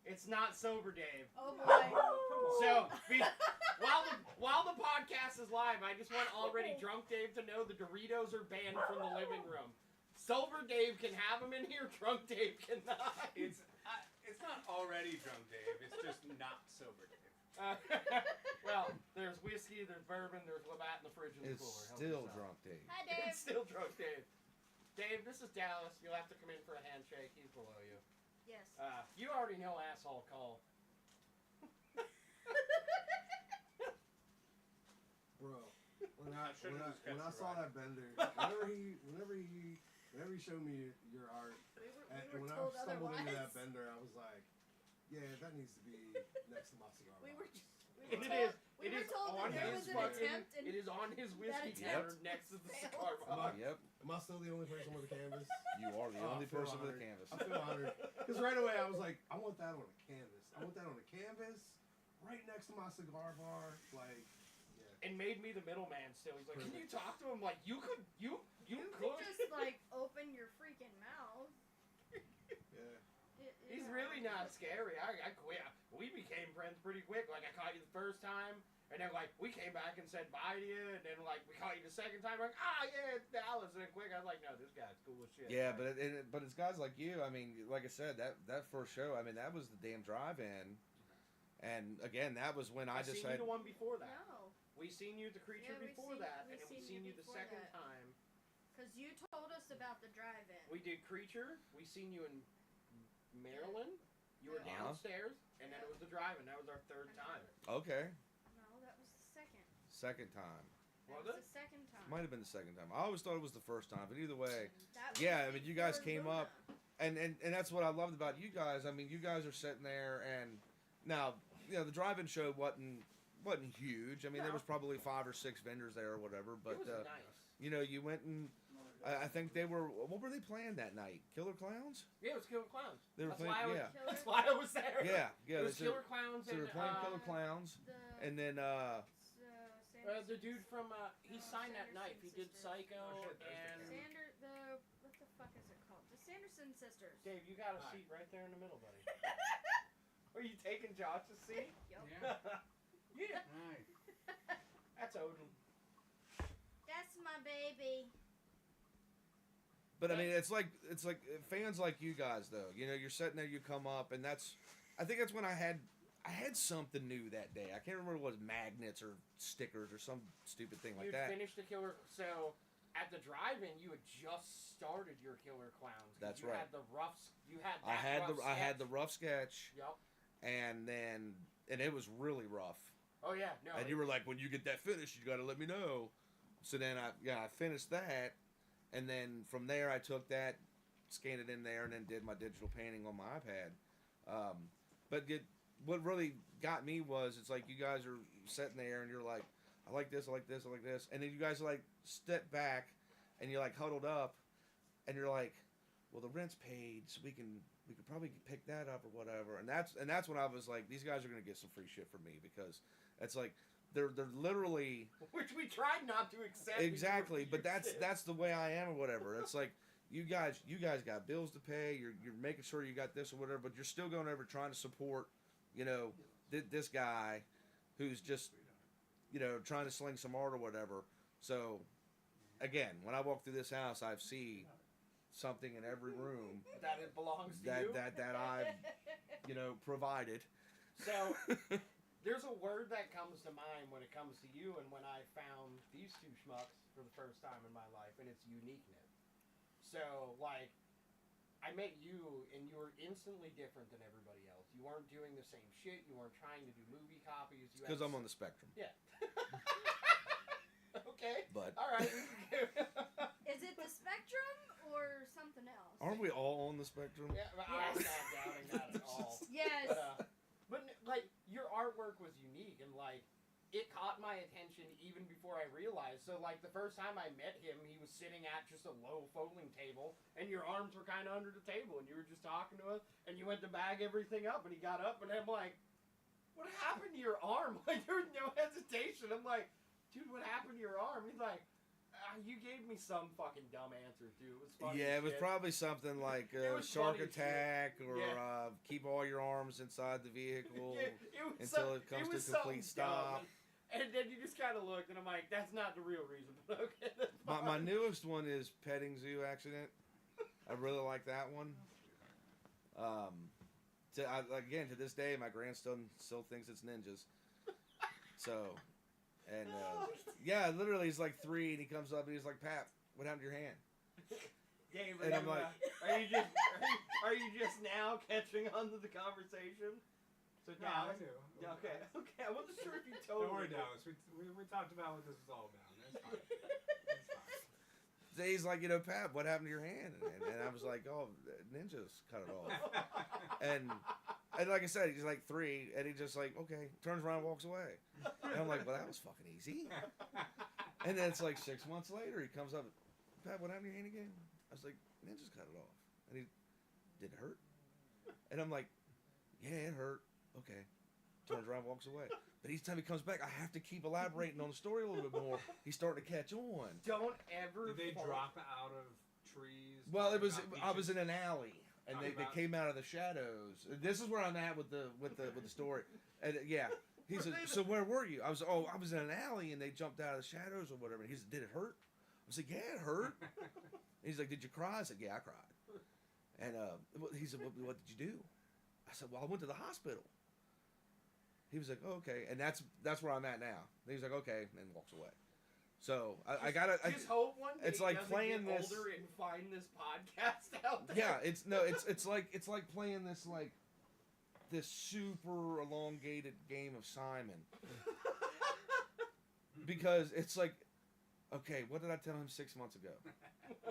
It's not sober, Dave. Oh boy. So, while the podcast is live, I just want already drunk Dave to know the Doritos are banned from the living room. Sober Dave can have them in here. Drunk Dave cannot. It's not already drunk, Dave. It's just not sober, Dave. Well, there's whiskey, there's bourbon, there's Labatt in the fridge and the It's cooler. Help still yourself. drunk, Dave. Hi, Dave. It's still drunk Dave. Dave, this is Dallas. You'll have to come in for a handshake. He's below you. Yes. You already know asshole call. Bro, when I Should've saw that bender, whenever he showed me your art, We and were when I told stumbled into otherwise. that bender, I was like, yeah, that needs to be next to my cigar We box. were told on that there his was an fucking. attempt and It is on his whiskey attempt counter next to the failed. cigar box. Yep, Am I still the only person with a canvas? you are the Oh, only I feel person with a honored. canvas. I feel honored. Because right away I was like, I want that on a canvas. I want that on a canvas right next to my cigar bar. Like, yeah. And made me the middleman still. He's like, can you talk to him? Like, you could. you could just like open your freaking mouth. Yeah. He's really not scary. I quit. We became friends pretty quick. Like, I caught you the first time, and then, like, we came back and said bye to you, and then, like, we caught you the second time. Like, yeah, it's Dallas. And then quick, I was like, no, this guy's cool as shit. Yeah, but it's guys like you. I mean, like I said, that first show. I mean, that was the damn drive-in, and again, that was when I seen decided. you the one before that. No, We seen you at the Creature Yeah, before that, and then we seen you the before second that. time. because you told us about the drive-in. We did Creature. We seen you in Maryland. You were Yeah. downstairs, and then it was the drive-in. That was our third time. Okay, No, that was the second. second time. That Was was it? the second time. Might have been the second time. I always thought it was the first time, but either way, That was yeah. I mean, you guys before came up, Luna. and that's what I loved about you guys. I mean, you guys are sitting there, and now the drive-in show wasn't huge. I mean, there No. was probably 5 or 6 vendors there or whatever, but it was nice. you went and I think they were. What were they playing that night? Killer Clowns. Yeah, it was Killer Clowns. They were That's playing. why I was, Yeah. That's why I was there. Yeah. It was they Killer Clowns So they were and playing Killer Clowns, and then the dude from he signed that night. He did Psycho and. What the fuck is it called? The Sanderson sisters. Dave, you got a seat right there in the middle, buddy. Are you taking Josh's seat? Yup. Yeah. Yeah. Nice. That's Odin. That's my baby. But I mean, it's like fans like you guys though. You know, you're sitting there, you come up, and I think that's when I had something new that day. I can't remember what it was, magnets or stickers or some stupid thing like You'd that. finished the Killer. So at the drive-in, you had just started your Killer Clowns. That's you right. Had the rough. You had. That I had sketch. the rough sketch, Yep. and it was really rough. Oh yeah, no. And you were like, when you get that finished, you got to let me know. So then I finished that, and then from there I took that, scanned it in there, and then did my digital painting on my iPad. What really got me was it's like you guys are sitting there and you're like, I like this, I like this, I like this, and then you guys like step back, and you're like huddled up, and you're like, well, the rent's paid, so we could probably pick that up or whatever. And that's when I was like, these guys are gonna get some free shit from me, because it's like they're literally, which we tried not to accept. exactly, but that's the way I am or whatever. It's like you guys got bills to pay, you're making sure you got this or whatever, but you're still going over trying to support, you know, this guy who's just, you know, trying to sling some art or whatever. So again, when I walk through this house, I see something in every room that it belongs to you. that I've, you know, provided. So there's a word that comes to mind when it comes to you, and when I found these two schmucks for the first time in my life, and it's uniqueness. So like, I met you, and you were instantly different than everybody else. You weren't doing the same shit. You weren't trying to do movie copies. Because I'm on the spectrum. Yeah. Okay. But all right. Is it the spectrum or something else? Aren't we all on the spectrum? Yeah, but Yes. I'm not doubting that at all. Yes. But like, your artwork was unique, and like, it caught my attention even before I realized. So like, the first time I met him, he was sitting at just a low folding table, and your arms were kind of under the table, and you were just talking to us, and you went to bag everything up, and he got up, and I'm like, what happened to your arm? Like, there was no hesitation. I'm like, dude, what happened to your arm? He's like, you gave me some fucking dumb answer, dude. It was funny. Yeah, as it was shit. probably something like It was shark funny as attack shit. or Yeah. keep all your arms inside the vehicle Yeah, it was until it comes was to a complete something stop. dumb. And then you just kind of looked, and I'm like, that's not the real reason. But okay, that's My fine. newest one is petting zoo accident. I really like that one. Again, to this day, my grandson still thinks it's ninjas. So, and yeah, literally, he's like 3, and he comes up and he's like, "Pap, what happened to your hand?" Dave, and I'm like, are you just now catching on to the conversation? So No, I Dallas, do. okay, I wasn't sure if you told Don't worry, me. Dallas. We talked about what this was all about. It's fine. It's fine. So he's like, you know, "Pap, what happened to your hand?" And I was like, "Oh, ninjas cut it off." And like I said, he's like 3, and he just like, okay, turns around and walks away. And I'm like, well, that was fucking easy. And then it's like 6 months later, he comes up, "Pat, what happened to your hand again?" I was like, "Ninjas cut it off." And he, "Did it hurt?" And I'm like, "Yeah, it hurt." Okay. Turns around, walks away. But each time he comes back, I have to keep elaborating on the story a little bit more. He's starting to catch on. Don't ever. Did they fall- out of trees? Well, it was. About I was beaches? in an alley, and they came out of the shadows. This is where I'm at with the story. And yeah, he said, "So where were you?" I was in an alley, and they jumped out of the shadows or whatever. And he said, "Did it hurt?" I was like, "Yeah, it hurt." And he's like, "Did you cry?" I said, "Yeah, I cried." And he said, "What did you do?" I said, "Well, I went to the hospital." He was like, "Oh, okay," and that's where I'm at now. And he was like, "Okay," and walks away. So I gotta. Just hope one day it's like he doesn't playing get this- older and find this podcast out there. Yeah, it's like playing this super elongated game of Simon. Because it's like, okay, what did I tell him 6 months ago?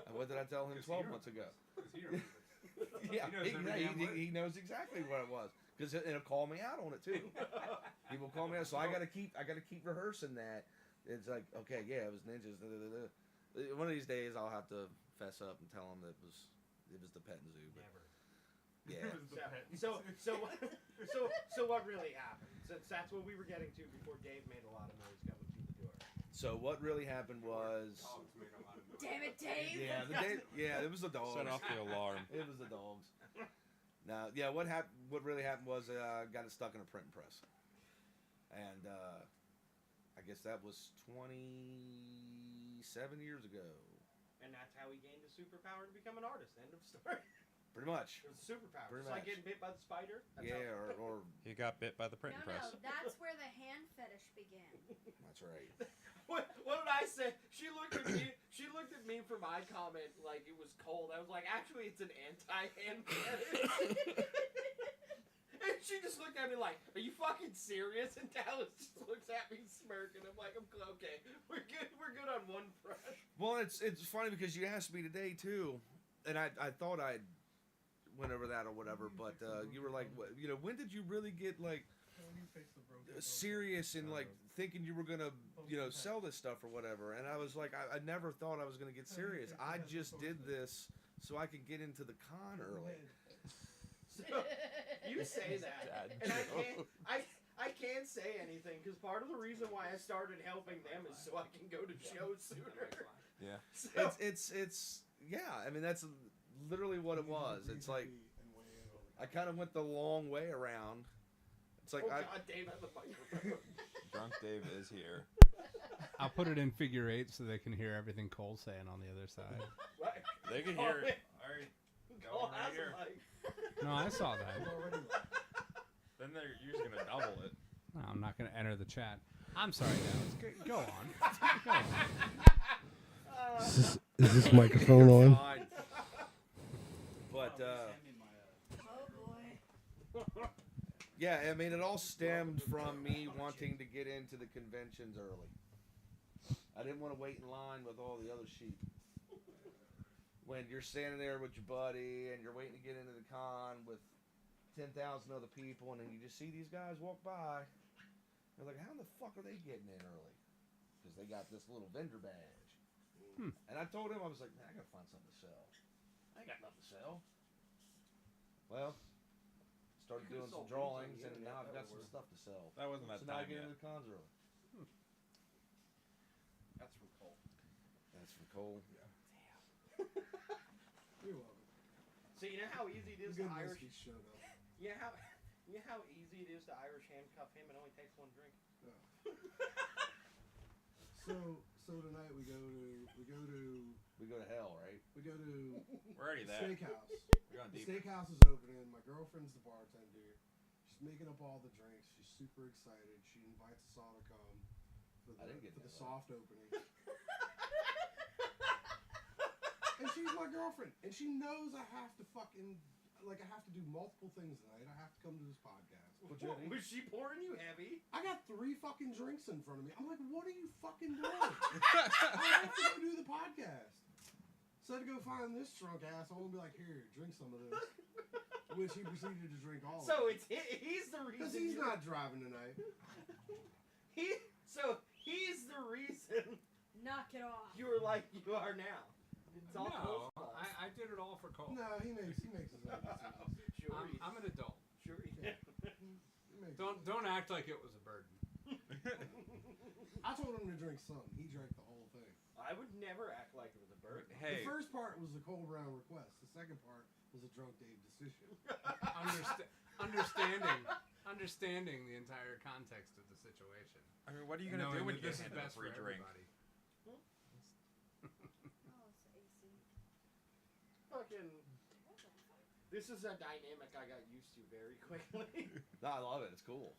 And what did I tell him 12 months ago? Yeah, He knows every damn word. he knows exactly what it was. Because he'll call me out on it too. He will call me out. So I gotta keep rehearsing that. It's like, okay, yeah, it was ninjas. Da, da, da, da. One of these days, I'll have to fess up and tell him that it was the petting zoo. But Never. yeah. So what really happened? Since that's what we were getting to before Dave made a lot of noise coming through the door. So what really happened was. Dogs made a lot of noise. Damn it, Dave! Yeah, it was the dogs. Set off the alarm. It was the dogs. Now, yeah, what really happened was got it stuck in a printing press, and I guess that was 27 years ago. And that's how he gained the superpower to become an artist. End of story. Pretty much. It was a superpower. Pretty It's like much. getting bit by the spider. That's Yeah, how- or He got bit by the printing No, press. that's where the hand fetish began. that's right. What did I say? She looked at me. She looked at me for my comment like it was cold. I was like, actually, it's an anti-hand fetish. And she just looked at me like, "Are you fucking serious?" And Dallas just looks at me smirking. I'm like, okay, we're good. We're good on one front. Well, it's funny because you asked me today too, and I thought I'd went over that or whatever, but you were like, when did you really get like serious and like thinking you were gonna sell this stuff or whatever? And I was like, I never thought I was gonna get serious. I just did this so I could get into the con early. So you say that, and I can't say anything because part of the reason why I started helping them is so I can go to shows sooner. Yeah. So, It's yeah. I mean, that's literally what it was. It's like I kind of went the long way around. It's like oh God, Dave has a microphone. Drunk Dave is here. I'll put it in figure 8 so they can hear everything Cole's saying on the other side. Right. They can hear it. All right. Cole Going right has here. a mic. No, I saw that. Then you're just gonna double it. No, I'm not going to enter the chat. I'm sorry, Dallas. Go on. Go on. Is this microphone on? fine. But Oh boy. yeah, I mean, it all stemmed from me wanting to get into the conventions early. I didn't want to wait in line with all the other sheep. When you're standing there with your buddy and you're waiting to get into the con with 10,000 other people, and then you just see these guys walk by. You're like, how the fuck are they getting in early? Because they got this little vendor badge. And I told him, I was like, man, I gotta find something to sell. I ain't got nothing to sell. Well, started You could've doing some sold drawings, things on the and now I've internet, got some that stuff to sell. That wasn't that So now I time get yet. into the cons early. That's from Cole. That's from Cole. You're welcome. So you know how easy it is to Good Irish. whiskey showed up. You know how easy it is to Irish handcuff him. It only takes one drink. So tonight we go to hell, right? We're We're already the there. steakhouse. We're going The deep. steakhouse is opening. My girlfriend's the bartender. She's making up all the drinks. She's super excited. She invites us all to come for I didn't get the that. soft opening. And she's my girlfriend, and she knows I have to do multiple things tonight. I have to come to this podcast. Was she pouring you heavy? I got 3 fucking drinks in front of me. I'm like, what are you fucking doing? I have to go do the podcast. So I had to go find this drunk asshole and be like, here, drink some of this. Which he proceeded to drink all So of it. he's the reason. Because he's not driving tonight. He's the reason Knock it off. you were like you are now. It's all Cole's No, fault. I did it all for Cole. No, he makes his own decisions. Sure, I'm an adult. sure. He makes Don't act like it was a burden. I told him to drink some. He drank the whole thing. I would never act like it was a burden. Hey, The first part was the Cole Brown request. The second part was a drunk Dave decision. Understanding the entire context of the situation. I mean, what are you gonna do Knowing when that you this get is handed a best for free drink? everybody. Oh, it's AC. Fucking. This is a dynamic I got used to very quickly. No, I love it. It's cool.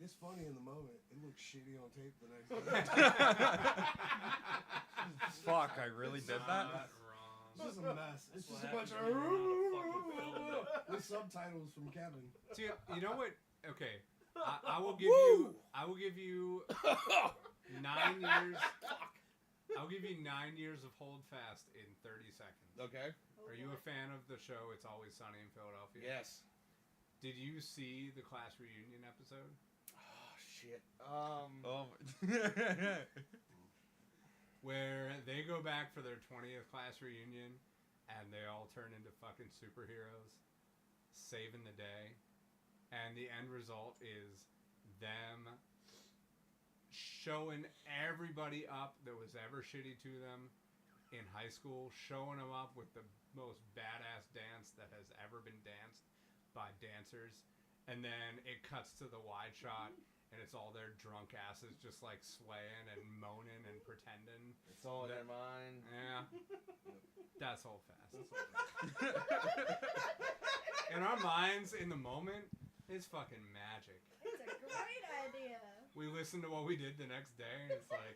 It's funny in the moment. It looks shitty on tape the next day. Fuck, I really did that? Not wrong. It's just a mess. It's just a what bunch of happens when you don't fucking film it. with subtitles from Kevin. See, you know what? Okay, I will give you. I will give you 9 years. I'll give you 9 years of hold fast in 30 seconds. Okay. Are you a fan of the show It's Always Sunny in Philadelphia? Yes. Did you see the class reunion episode? Oh shit. Oh. where they go back for their 20th class reunion and they all turn into fucking superheroes, saving the day. And the end result is them showing everybody up that was ever shitty to them in high school, showing them up with the most badass dance that has ever been danced by dancers. And then it cuts to the wide shot, and it's all their drunk asses just like swaying and moaning and pretending. It's all in their mind. Yeah. That's Hold Fast. In our minds, in the moment, it's fucking magic. It's a great idea. We listen to what we did the next day, and it's like,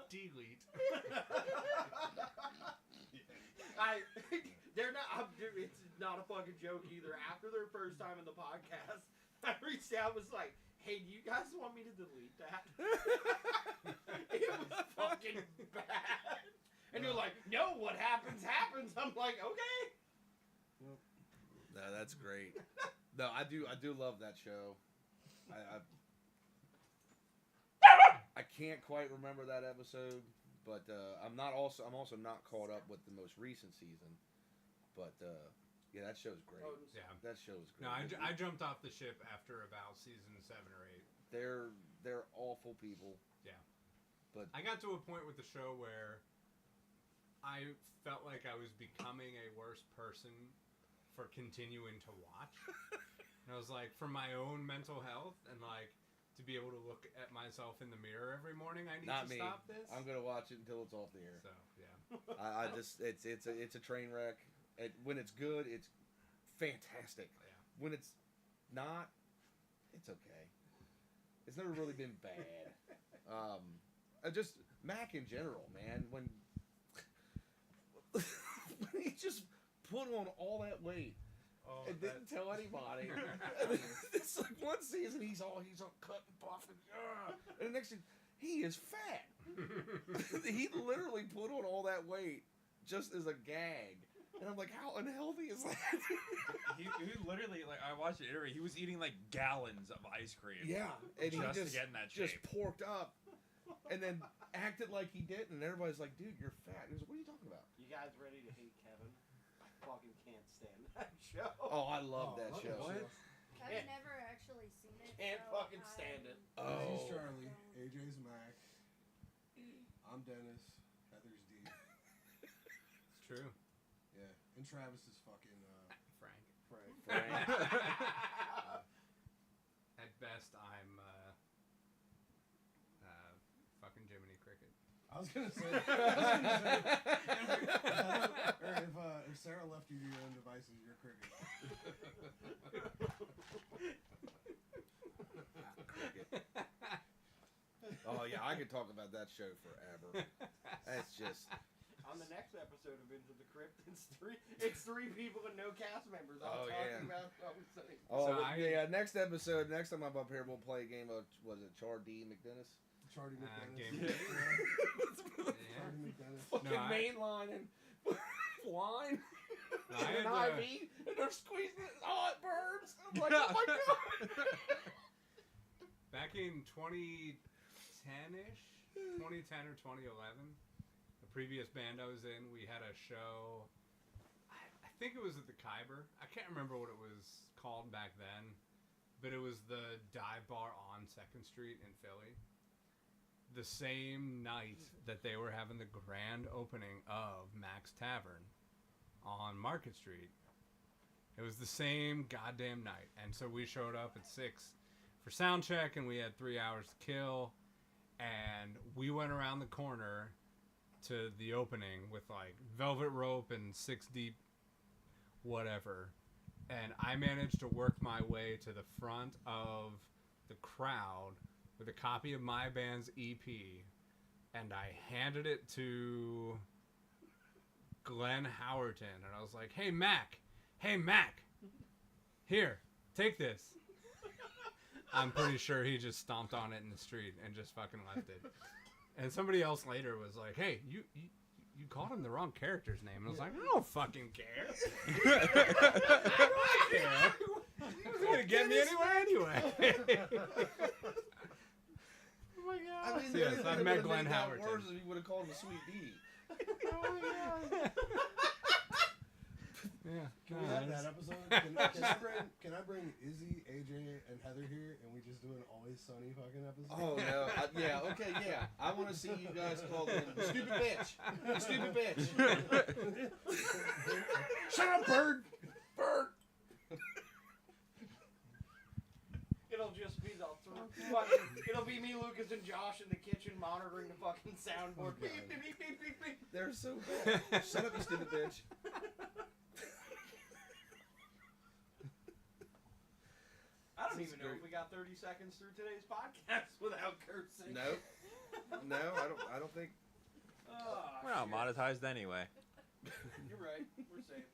delete. They're not. It's not a fucking joke either. After their first time in the podcast, I reached out, was like, "Hey, do you guys want me to delete that?" It was fucking bad. And you're like, "No, what happens happens." I'm like, "Okay." No, that's great. No, I do love that show. I can't quite remember that episode, but I'm also not caught up with the most recent season. But yeah, that show's great. Yeah. That show's great. No, I jumped off the ship after about season 7 or 8. They're awful people. Yeah. But I got to a point with the show where I felt like I was becoming a worse person for continuing to watch. And I was like, for my own mental health and like to be able to look at myself in the mirror every morning, I need not to me. stop this. I'm gonna watch it until it's off the air. So yeah. I just it's a train wreck. When it's good, it's fantastic. Yeah. When it's not, it's okay. It's never really been bad. Just Mac in general, man. When he just put on all that weight and didn't tell anybody. It's like one season he's all cut and buff and the next season he is fat. He literally put on all that weight just as a gag. And I'm like, how unhealthy is that? he literally, like, I watched it. He was eating like gallons of ice cream. Yeah, and he to just get in that shape. just porked up, and then acted like he didn't. And everybody's like, dude, you're fat. He was like, what are you talking about? You guys ready to hate Kevin? I fucking can't stand that show. Oh, I love that love show. that I've Yeah. never actually seen it. Can't so fucking stand it. Oh. He's Charlie. AJ's Mac. I'm Dennis. Heather's D. It's true. Yeah. And Travis is fucking Frank. Frank. At best, I'm fucking Jiminy Cricket. I was gonna say. Or if Sarah left you to your own devices, you're Cricket. Oh yeah, I could talk about that show forever. That's just. On the next episode of Into the Crypt, it's three people and no cast members. Oh, yeah. About what we're saying. Oh So yeah, next time I'm up here, we'll play a game of Char-D McDennis. Charlie McDennis. Game. Charlie Yeah. McDennis. Fucking No, main line and line. No, I and had, an IV, and they're squeezing it. Oh, it burns. I'm like, oh my god. Back in 2010-ish, 2010 or 2011, the previous band I was in, we had a show, I think it was at the Khyber. I can't remember what it was called back then, but it was the dive bar on 2nd Street in Philly. The same night that they were having the grand opening of Mac's Tavern on Market Street. It was the same goddamn night. And so we showed up at 6 for sound check, and we had 3 hours to kill. And we went around the corner to the opening with like velvet rope and 6 deep whatever. And I managed to work my way to the front of the crowd with a copy of my band's EP, and I handed it to Glenn Howerton, and I was like, hey Mac, here, take this. I'm pretty sure he just stomped on it in the street and just fucking left it. And somebody else later was like, hey, you called him the wrong character's name. And I was like, I don't fucking care. I don't care. He was going to get me anywhere anyway. Oh my god. I mean, Yes, I'm probably met would have Glenn made that Howerton. worse if you would have called him Sweet D. Yeah. Can we have that episode? Can I bring Izzy, AJ, and Heather here, and we just do an Always Sunny fucking episode? Oh no! Yeah, okay, yeah. I want to see you guys call him the stupid bitch. The stupid bitch. Shut up, bird. Bird. It'll just be the fucking. It'll be me, Lucas, and Josh in the kitchen monitoring the fucking soundboard. Oh, Beep, beep, beep, beep, beep, beep. They're so bad. Shut up, you stupid bitch. I don't even know if we got 30 seconds through today's podcast without cursing. No, I don't think. Oh, We're not shit. monetized anyway. You're right. We're safe.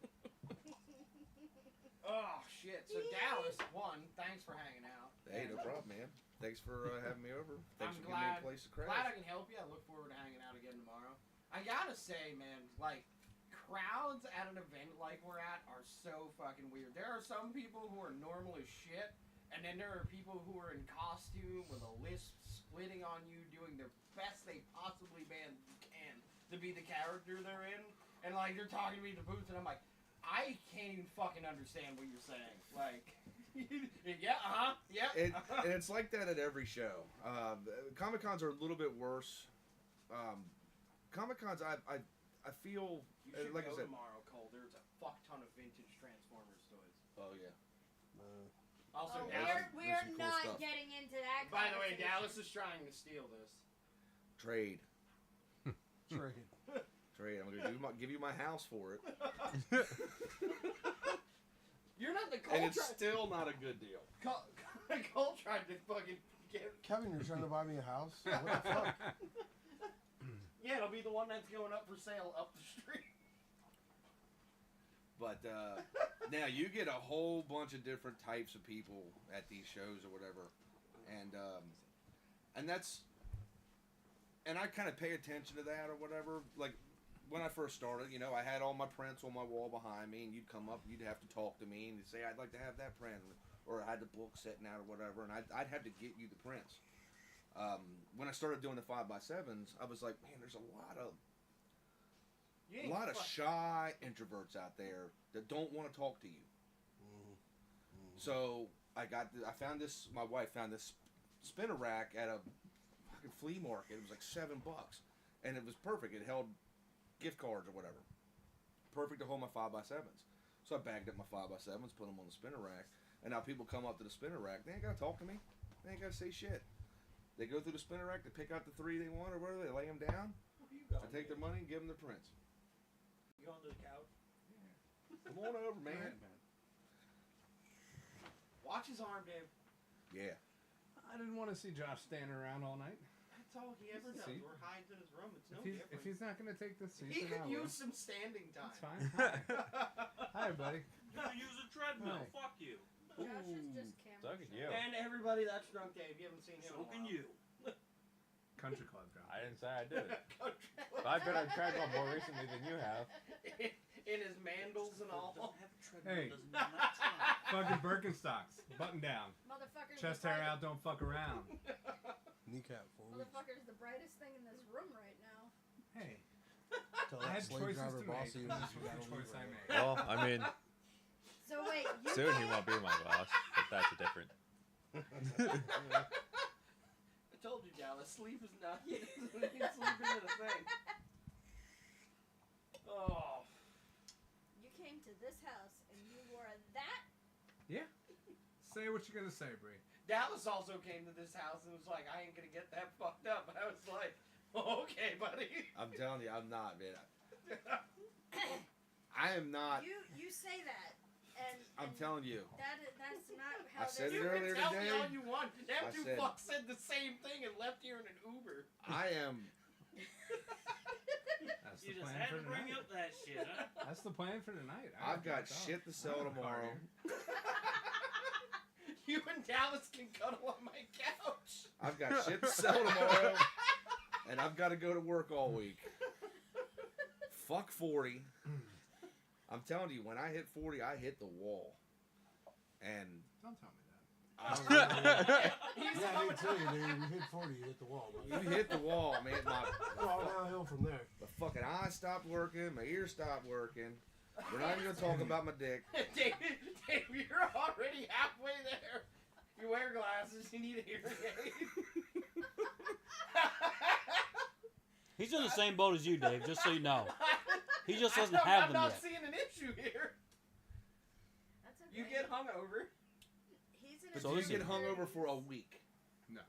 Oh shit! So Dallas, one. Thanks for hanging out. Hey, no problem, man. Thanks for having me over. Thanks I'm for giving me glad- a place to crash. Glad I can help you. I look forward to hanging out again tomorrow. I gotta say, man, like crowds at an event like we're at are so fucking weird. There are some people who are normal as shit, and then there are people who are in costume with a lisp, splitting on you, doing their best they possibly can to be the character they're in, and like they're talking to me in the booth, and I'm like, I can't even fucking understand what you're saying. Like, yeah, yeah. And it's like that at every show. Comic Cons are a little bit worse. Comic Cons, I feel You should like I go said. tomorrow, Cole. There's a fuck ton of vintage Transformers toys. Oh yeah. Also, Oh, Dallas. we're there's some cool not stuff. getting into that. By the way, conversation. Dallas is trying to steal this. Trade. Trade. I'm gonna give you my house for it, You're not the and Cole. it's still not a good deal. Cole tried to fucking get. Kevin, you're trying to buy me a house? What the fuck? Yeah, it'll be the one that's going up for sale up the street. But now you get a whole bunch of different types of people at these shows or whatever, and that's, and I kind of pay attention to that or whatever. Like when I first started, you know, I had all my prints on my wall behind me, and you'd come up, you'd have to talk to me and say, "I'd like to have that print," or I had the book sitting out or whatever, and I'd have to get you the prints. When I started doing the 5x7s, I was like, man, there's a lot of shy introverts out there that don't want to talk to you. So I found this. My wife found this spinner rack at a fucking flea market. It was like $7, and it was perfect. It held gift cards or whatever. Perfect to hold my 5x7s. So I bagged up my 5x7s, put them on the spinner rack, and now people come up to the spinner rack. They ain't gotta talk to me. They ain't gotta say shit. They go through the spinner rack, they pick out the 3 they want or whatever. They lay them down. I take their money and give them their prints. You going to the couch? Come on over, man. Watch his arm, Dave. Yeah. I didn't want to see Josh standing around all night. That's all he ever does. See? We're hiding in his room. It's no If different. he's not going to take the seat, He then I could will. use some standing time. That's fine. Hi. Hi, buddy. Use a treadmill. Right. Fuck you. Josh is just camera. So can you. And everybody, that's Drunk Dave. You haven't seen him. So can you. Country club job. I didn't say I did it. But I've been on treadmill more recently than you have. In his mandals and all. Hey, fucking Birkenstocks, button down, Motherfucker's chest the hair bright- out, don't fuck around. Kneecap forward. Motherfucker's the brightest thing in this room right now. Hey, Tell I that had slave choices driver to boss make. you This just was the gotta choice leave I right made. Well, I mean, So wait, you soon he came- won't be my boss, but that's a different. I told you, Dallas. Sleep is not. He can sleep into the thing. Oh. You came to this house and you wore that. Say what you're gonna say, Bree. Dallas also came to this house and was like, I ain't gonna get that fucked up. I was like, oh, okay, buddy. I'm telling you, I'm not, man. I am not. You say that, and I'm telling you. that's not how. I said this it earlier Tell today. me all you want. Them I two said- fucks said the same thing and left here in an Uber. I am. That's You the just plan had for to bring tonight. up that shit, huh? That's the plan for tonight. I've got shit to sell tomorrow. You and Dallas can cuddle on my couch. I've got shit to sell tomorrow, and I've got to go to work all week. Fuck 40. I'm telling you, when I hit 40, I hit the wall. And Don't tell me that. He said that ain't too, dude. You hit 40, you hit the wall. Buddy. You hit the wall, man. All downhill from there. My fucking eyes stopped working. My ears stopped working. We're not even gonna talk about my dick. Dave, you're already halfway there. You wear glasses, you need a hearing aid. He's in the same boat as you, Dave, just so you know. He just doesn't have I'm them not yet. seeing an issue here. That's okay. You get hungover. He's in But a So you is get he. hungover for a week. No.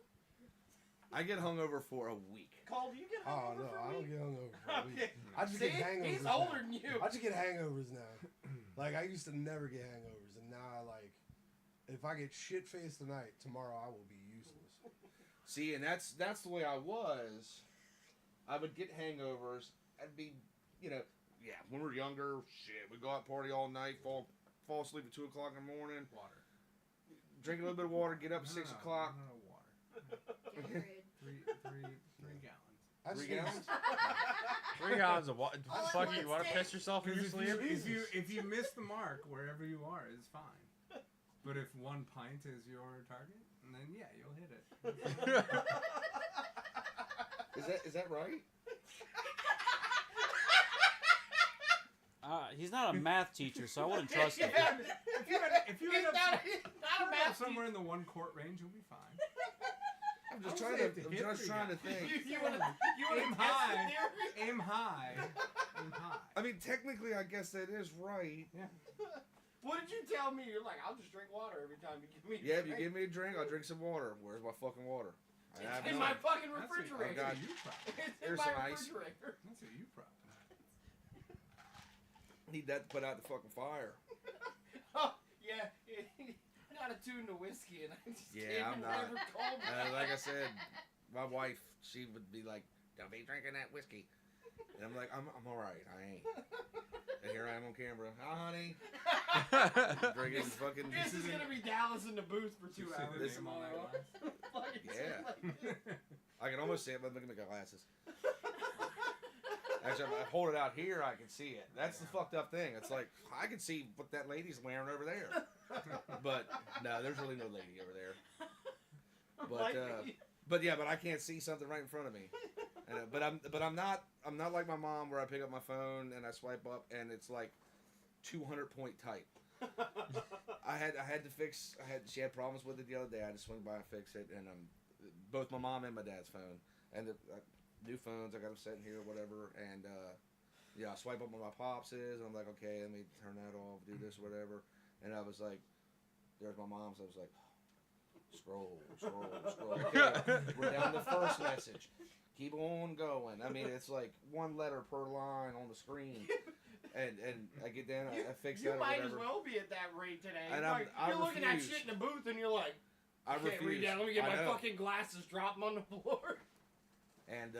I get hungover for a week. Cole, do you get Oh, hungover no, for I a don't week? get hungover for a week. Okay. I just See, get hangovers. he's now. older than you. I just get hangovers now. Like, I used to never get hangovers, and now I, like, if I get shit-faced tonight, tomorrow I will be useless. See, and that's the way I was. I would get hangovers. I'd be, you know, yeah, when we were younger, shit, we'd go out party all night, fall asleep at 2 o'clock in the morning, Water. drink a little bit of water, get up at 6 o'clock. No, water. Gatorade. Three gallons. I 3 just gallons? 3 gallons of water. Oh, Fuck let's you want to take- piss yourself in your Because sleep? if you miss the mark wherever you are, it's fine. But if 1 pint is your target, then yeah, you'll hit it. Is that right? He's not a math teacher, so I wouldn't trust him. If you He's end up, not if a you end up math somewhere in the 1 quart range, you'll be fine. I'm I just would trying say to. if I'm you hit just 3 trying to gallons. think. You wanna Aim test high. the theory? Aim high. Aim high. I mean, technically, I guess that is right. What did you tell me? You're like, I'll just drink water every time you give me a Yeah, if you drink. give me a drink, I'll drink some water. Where's my fucking water? I have It's in none. my fucking That's refrigerator. got- a you problem. It's in Here's my some ice. refrigerator. That's a you problem. Need that to put out the fucking fire. Oh, yeah. Not attuned to whiskey, and I just Yeah, can't I'm not. never called Like I said, my wife, she would be like, "Don't be drinking that whiskey," and I'm like, "I'm all right. I ain't." And here I am on camera. Hi, honey. Drinking fucking. This is gonna be Dallas in the booth for 2 You see hours the name on tomorrow. that Fucking Yeah. like- I can almost see it, but look at my glasses. Actually, if I hold it out here, I can see it. That's the fucked up thing. It's like I can see what that lady's wearing over there, but no, there's really no lady over there. But yeah, but I can't see something right in front of me. And, but I'm not like my mom where I pick up my phone and I swipe up and it's like 200-point type. I had to fix. She had problems with it the other day. I had to swing by and fix it, and both my mom and my dad's phone and the new phones. I got them sitting here or whatever, and yeah, I swipe up where my pops is, and I'm like, okay, let me turn that off, do this, whatever. And I was like, there's my mom's. I was like, scroll. Okay, we're down to the first message. Keep on going. I mean, it's like 1 letter per line on the screen. And I get down, I fix that You or might whatever. as well be at that rate today. And Like, I you're looking at refuse. shit in the booth and you're like, I can't read refuse. that. Let me get I my know. fucking glasses, drop them on the floor. And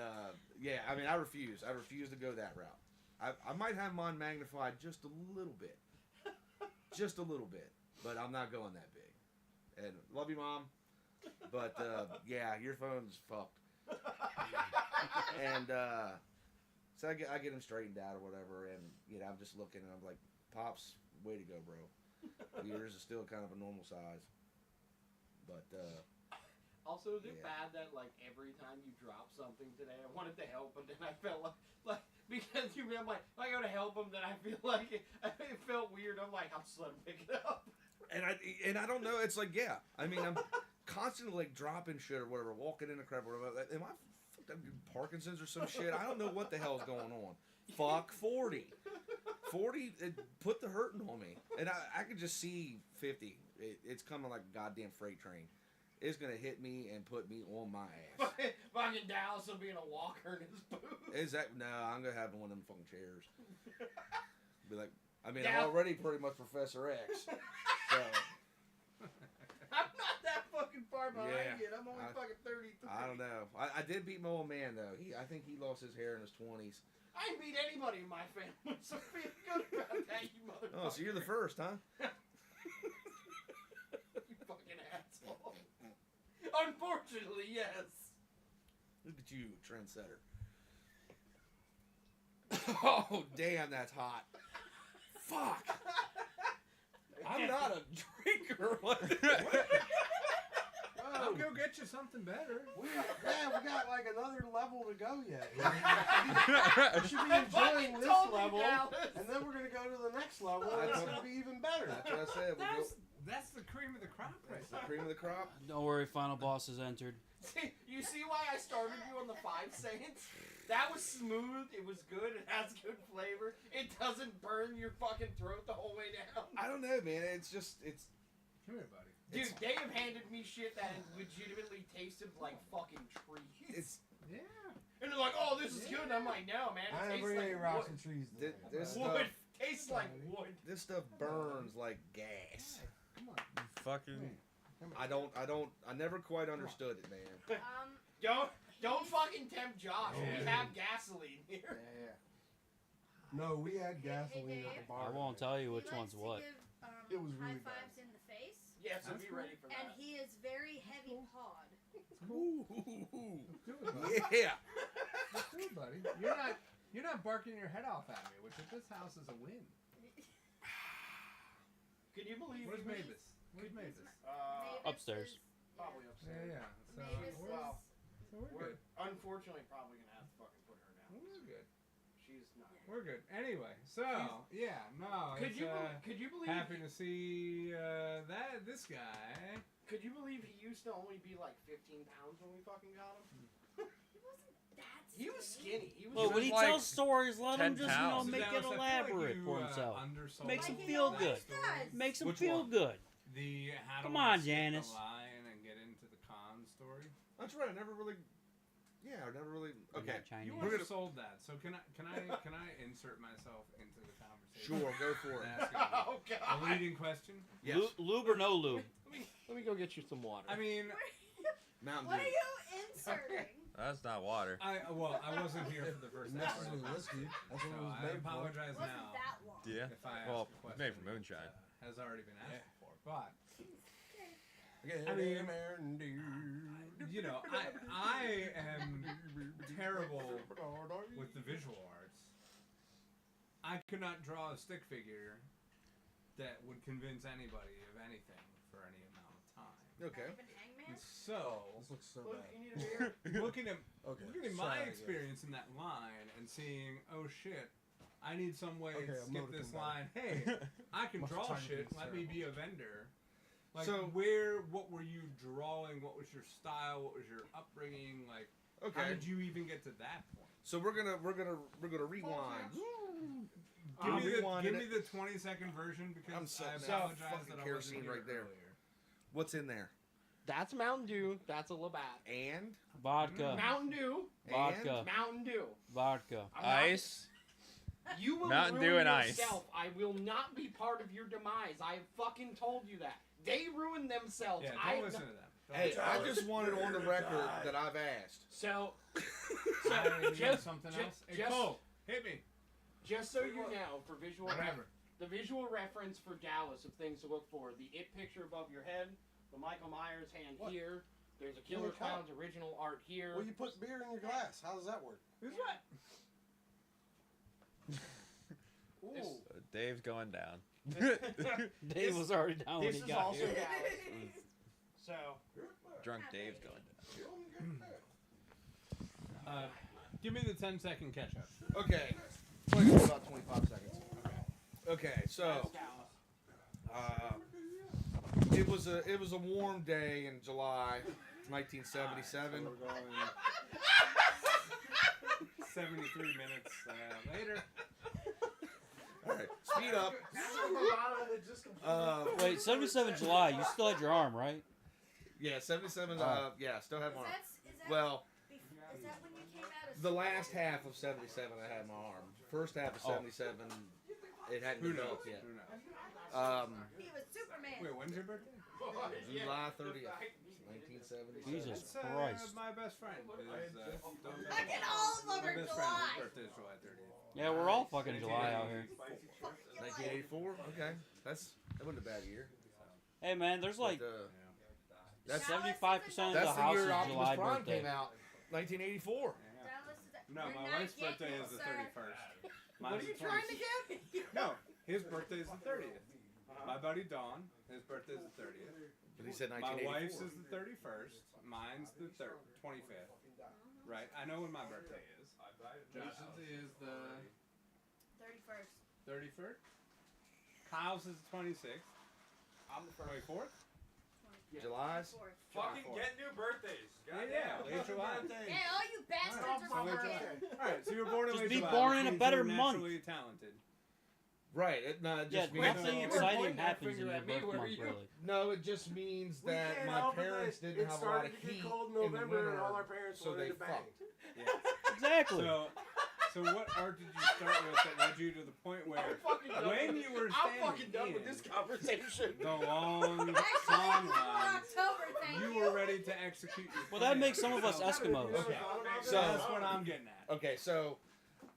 yeah, I mean, I refuse. I refuse to go that route. I might have mine magnified just a little bit, but I'm not going that big. And love you, Mom, but yeah, your phone's fucked. And so I get them straightened out or whatever, and you know, I'm just looking and I'm like, Pops, way to go, bro. Yours is still kind of a normal size, but Also, is it Yeah. bad that like every time you drop something today, I wanted to help, but then I felt like because I'm like, if I go to help him, then I feel like it felt weird. I'm like, I'll just let him pick it up. And I don't know. It's like, yeah. I mean, I'm constantly like dropping shit or whatever, walking in the crap or whatever. Am I fucked up, Parkinson's or some shit? I don't know what the hell's going on. Fuck 40. 40, it put the hurting on me. And I could just see 50. It's coming like a goddamn freight train. It's going to hit me and put me on my ass. Fucking Dallas will be in a walker in his booth. Is that, no, I'm going to have one of them fucking chairs. Be like, I mean, Dal- I'm already pretty much Professor X. So, I'm not that fucking far behind Yeah. yet. I'm only fucking 33. I don't know. I did beat my old man, though. I think he lost his hair in his 20s. I ain't beat anybody in my family, so feel good about that, you motherfucker. Oh, so you're the first, huh? You fucking asshole. Unfortunately, yes. Look at you, trendsetter. Oh, damn, that's hot. Fuck. I'm not a drinker. What? go get you something better. We got like another level to go yet. We should be enjoying this level, and then we're gonna go to the next level, and it's gonna be even better. That's what I said. That's the cream of the crop, right? That's the cream of the crop. Don't worry, final boss has entered. See, you see why I started you on the 5 Saints? That was smooth. It was good. It has good flavor. It doesn't burn your fucking throat the whole way down. I don't know, man. It's just Come here, buddy. Dude, they have handed me shit that legitimately tasted like fucking trees. It's Yeah. And they're like, oh, this is good. And I'm like, no, man. I It ain't tastes bringing any like rocks wood. and trees. This Today. stuff. Wood. Tastes like wood. This stuff burns like gas. Come on. Fucking. I never quite understood it, man. Don't fucking tempt Josh. We Yeah. have gasoline here. No, we had gasoline at the bar. I won't tell you He which likes one's to what. Give, It was really high fives in the face, Yeah, so be ready for and that. he is very heavy pawed. Ooh. Do it, buddy. Yeah. Do it, buddy. You're not barking your head off at me, which at this house is a win. Can you believe Where's he- Mavis? Where's Mavis? Mavis Upstairs. is- Probably Yeah, upstairs. yeah. So Mavis we're, well, so we're We're good. unfortunately probably gonna have to fucking put her down. We're good. She's not. We're good. Anyway, so yeah, no. Could it's, you could you believe happy to see this guy. could you believe he used to only be like 15 pounds when we fucking got him? He wasn't that skinny. He was skinny. He was. Well, when he like tells stories, let him 10 just, pounds. make Dallas, it I feel elaborate like for you, himself. undersold Makes him Like he feel always good. does. Makes him Which feel one? good. The how to Come on, skip Janice. the line and get into the con story. That's right. I never really. Okay. Not Chinese. You We're gonna- undersold that. So can I insert myself into the conversation? Sure, go for it. And ask Oh a god. leading question. Yes. Lube or no lube? Let me go get you some water. I mean, Mountain What are Dew. you inserting? That's not water. I wasn't here for the first It messes part. with whiskey. That's So what it was I made for. apologize It wasn't now that long. Yeah. if I ask Well, a it's question made from that, moonshine. has already been asked before, but I mean, Mountain Dew. you know, I am terrible with the visual arts. I could not draw a stick figure that would convince anybody of anything for any amount of time. Okay. Not even Hangman? And so, This looks so Look, bad. you need a beer. looking at Okay. my sorry, experience in that line and seeing, oh shit, I need some way Okay, to I'm skip noticing this that. line. Hey, I can Must draw try to shit. be Let me terrible. be a vendor. Like, So- what were you drawing? What was your style? What was your upbringing? Like, how Okay. did you even get to that point? So we're gonna rewind. Give me the 20-second version because I'm so- I so apologize fucking that I kerosene wasn't here right there. earlier. What's in there? That's Mountain Dew. That's a Labatt. And Vodka. Mountain Dew. Vodka. Mountain Dew. Vodka. I'm not- Ice. You will Mountain ruin Dew and ice. yourself. I will not be part of your demise. I fucking told you that. They ruined themselves. Yeah, I don't listen to them. Don't hey, listen. I just wanted on the record that I've asked. So, I need just- something ju- else. Hey, just- Cole, hit me. just so you know, for visual Whatever. the visual reference for Dallas of things to look for: the It picture above your head, the Michael Myers hand What? here. There's a Killer Well, how- Clown's original art here. Well, you put beer in your glass. How does that work? Who's right? Ooh. Dave's going down. Dave was already down when This he is got also here. Dallas. So, Drunk Dave's going down. Give me the 10-second catch-up. Okay. It's only gonna be about 25 seconds. Okay, so it was a warm day in July 1977. We're going 73 minutes later. All right, speed up. Wait, 77 July, you still had your arm, right? Yeah, 77. Yeah, still have my arm. Is that Well, is that when you came out of the last half of 77, I had my arm. First half of 77, it hadn't Who knows? developed yet. Who knows? He was Superman. Wait, when's your birthday? July 30th, 1977. Jesus It's Christ. my best friend. Look at all of them My are best July. friend's birthday is July 30th. Yeah, we're all fucking July out here. 1984. Okay, that wasn't a bad year. Hey man, there's like But, that's 75% of the that's the house year is Optimus July Prime birthday. came out. 1984. Dallas is No, you're my not wife's yet birthday yet, is the sir. 31st. what are you trying to get? No, his birthday is the 30th. My buddy Don, his birthday is the 30th. But he said My 1984. wife's is the 31st. Mine's the 25th. Right. I know when my birthday is. Justin's is the 31st. 31st. Kyle's is the 26th. I'm the first. 24th. July's? 24th. Fucking July get new birthdays. Yeah, late July. Hey, all you bastards are So late July. fucking. Alright, so you were born in Just late be July, born which in a means better you're month. naturally talented. Right. It just Yeah, means nothing You're exciting pointing that happens in finger your at me, birth were month, you? really. No, it just means We that can't my help it parents that didn't it have a lot started of to get heat cold in in the November, winter, and all our parents so wanted they to bang. fucked. Yeah. Exactly. So what art did you start with that led you to the point where fucking done when with you were I'm standing fucking done with in this conversation. the long Actually, timeline, October, thank you you. were ready to execute your Well, that plan. makes some of us So- Eskimos. Okay. So So- that's what I'm getting at. Okay, so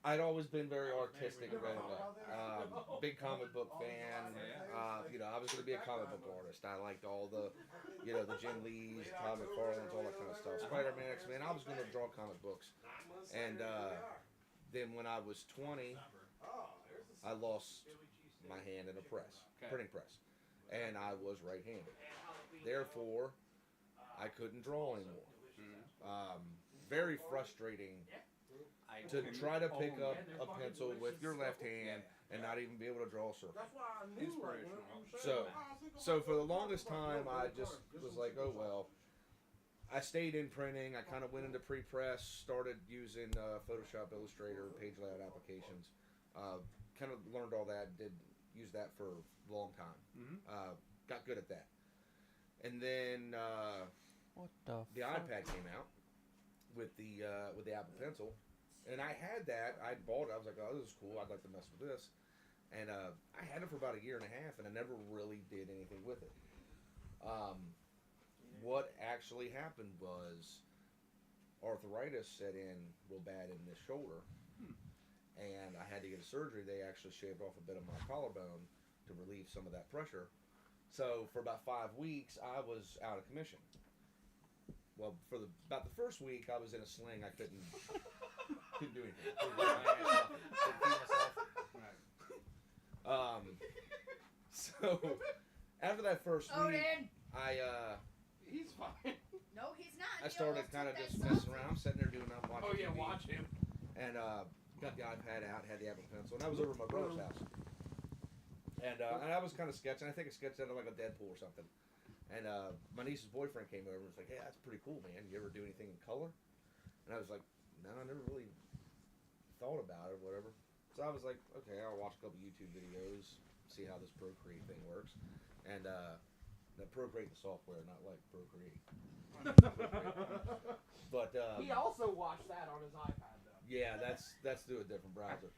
I'd always been very artistic growing up. Big comic book fan. I was going to be a comic book artist. I liked all the Jim Lees, Todd McFarlane's, all that kind of stuff. Spider-Man, X-Men. I was going to draw comic books. And then when I was 20, I lost my hand in a printing press. And I was right-handed. Therefore, I couldn't draw anymore. Very frustrating to try to pick up a pencil with your left hand and not even be able to draw a circle. That's why I knew. So for the longest time, I just was like, oh well. I stayed in printing. I kind of went into pre-press, started using Photoshop, Illustrator, page layout applications. Kind of learned all that. Use that for a long time. Got good at that. And then What the iPad came out with the Apple Pencil, and I had that. I bought it. I was like, oh, this is cool. I'd like to mess with this. And I had it for about a year and a half, and I never really did anything with it. What actually happened was arthritis set in real bad in this shoulder, and I had to get a surgery. They actually shaved off a bit of my collarbone to relieve some of that pressure. So for about 5 weeks, I was out of commission. Well, for about the first week, I was in a sling. I couldn't do anything. Couldn't feed myself. So after that first week, Odin. He's fine. No, he's not. I He started almost kind of took just that messing sausage. around. I'm sitting there doing nothing, watching Oh yeah, TV, watch him. and got the iPad out, had the Apple Pencil, and I was over at my brother's house. And I was kind of sketching. I think I sketched out of like a Deadpool or something. And my niece's boyfriend came over and was like, "Hey, that's pretty cool, man. You ever do anything in color?" And I was like, "No, I never really thought about it or whatever." So I was like, "Okay, I'll watch a couple YouTube videos, see how this Procreate thing works." And that Procreate the software, not like Procreate. But He also watched that on his iPad though. yeah, that's through a different browser.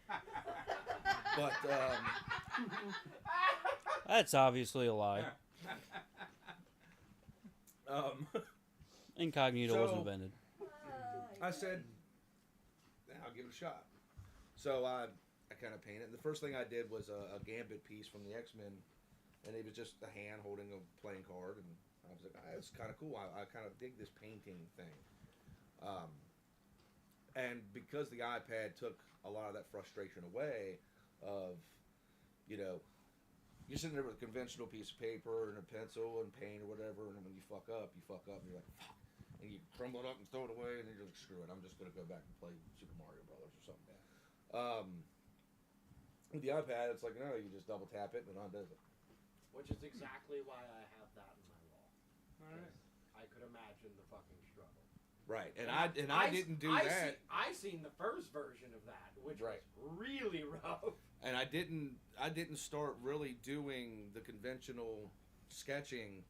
But That's obviously a lie. Incognito wasn't So- invented. I said, "Yeah, I'll give it a shot." So I kind of painted. The first thing I did was a Gambit piece from the X-Men, and it was just a hand holding a playing card, and I was like, "That's kind of cool. I kind of dig this painting thing." And because the iPad took a lot of that frustration away, of you're sitting there with a conventional piece of paper and a pencil and paint or whatever, and when you fuck up, and you're like, "Fuck." And you crumble it up and throw it away, and you're like, "Screw it, I'm just going to go back and play Super Mario Brothers or something." With the iPad, it's like, no, you just double tap it and it undoes it. Which is exactly why I have that in my wall. Alright. I could imagine the fucking struggle. Right, and I didn't do that. I seen the first version of that, which Right. was really rough. And I didn't start really doing the conventional sketching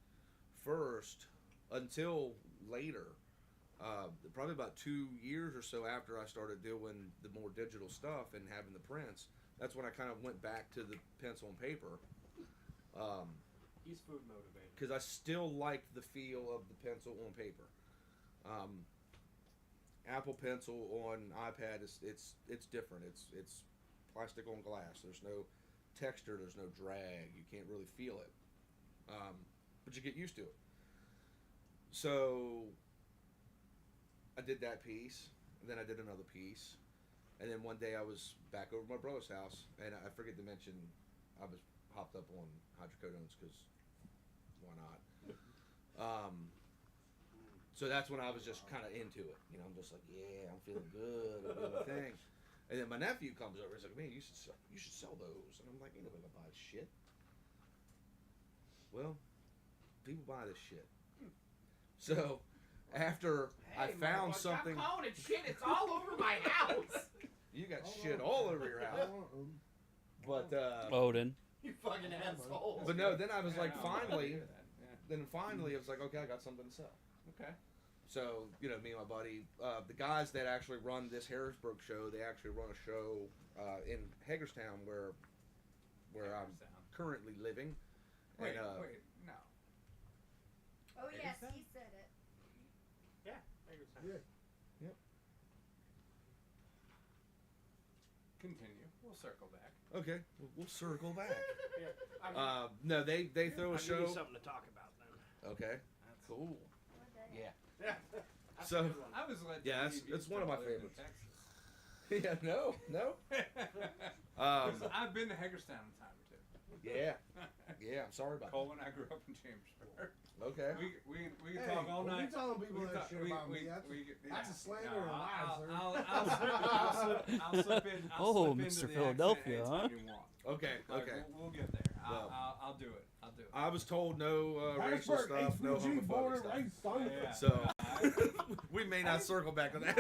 first until later. Probably about 2 years or so after I started doing the more digital stuff and having the prints. That's when I kind of went back to the pencil and paper. He's food motivated. Because I still liked the feel of the pencil on paper. Apple Pencil on iPad it's different. It's plastic on glass. There's no texture. There's no drag. You can't really feel it, but you get used to it. So I did that piece, and then I did another piece, and then one day I was back over at my brother's house, and I forget to mention I was hopped up on hydrocodones because why not? So that's when I was just kind of into it. You know, I'm just like, yeah, I'm feeling good. I'm doing the thing. And then my nephew comes over. He's like, man, you should sell those. And I'm like, you know, gonna buy this shit. Well, people buy this shit. So after I found something, I'm calling it shit. It's all over my house. You got shit all over your house. But Odin. You fucking asshole. But no, then I was like, finally, I was like, okay, I got something to sell. Okay. So, you know, me and my buddy, the guys that actually run this Harrisburg show, they actually run a show in Hagerstown where I'm currently living. Wait, and, wait, no. Oh yes, that? he said it. Yeah. Yeah. Yep. Continue. We'll circle back. Okay, we'll circle back. Yeah. No, they throw a I'll show. give you something to talk about then. Okay, cool. What the Yeah. Yeah. So, I was led to yeah, believe it's you one of my still live in favorites. Texas. Yeah, no. 'Cause I've been to Hagerstown a time or two. Yeah, I'm sorry about Cole and I grew up in Chambersburg. that. Okay. We can Hey, talk all when night. you telling people We that talk- shit we- about we- me, that's yeah. a slander No, and a lie, sir. I'll slip in. I'll Oh, slip into Mr. the Philadelphia, accent huh? anytime you want. Okay, Like, okay. We'll get there. Well. I'll do it. I'll do it. I was told no racial Harrisburg, stuff, no HBG, born homophobic and stuff. raised, son. Yeah. So I- we may not circle back to that.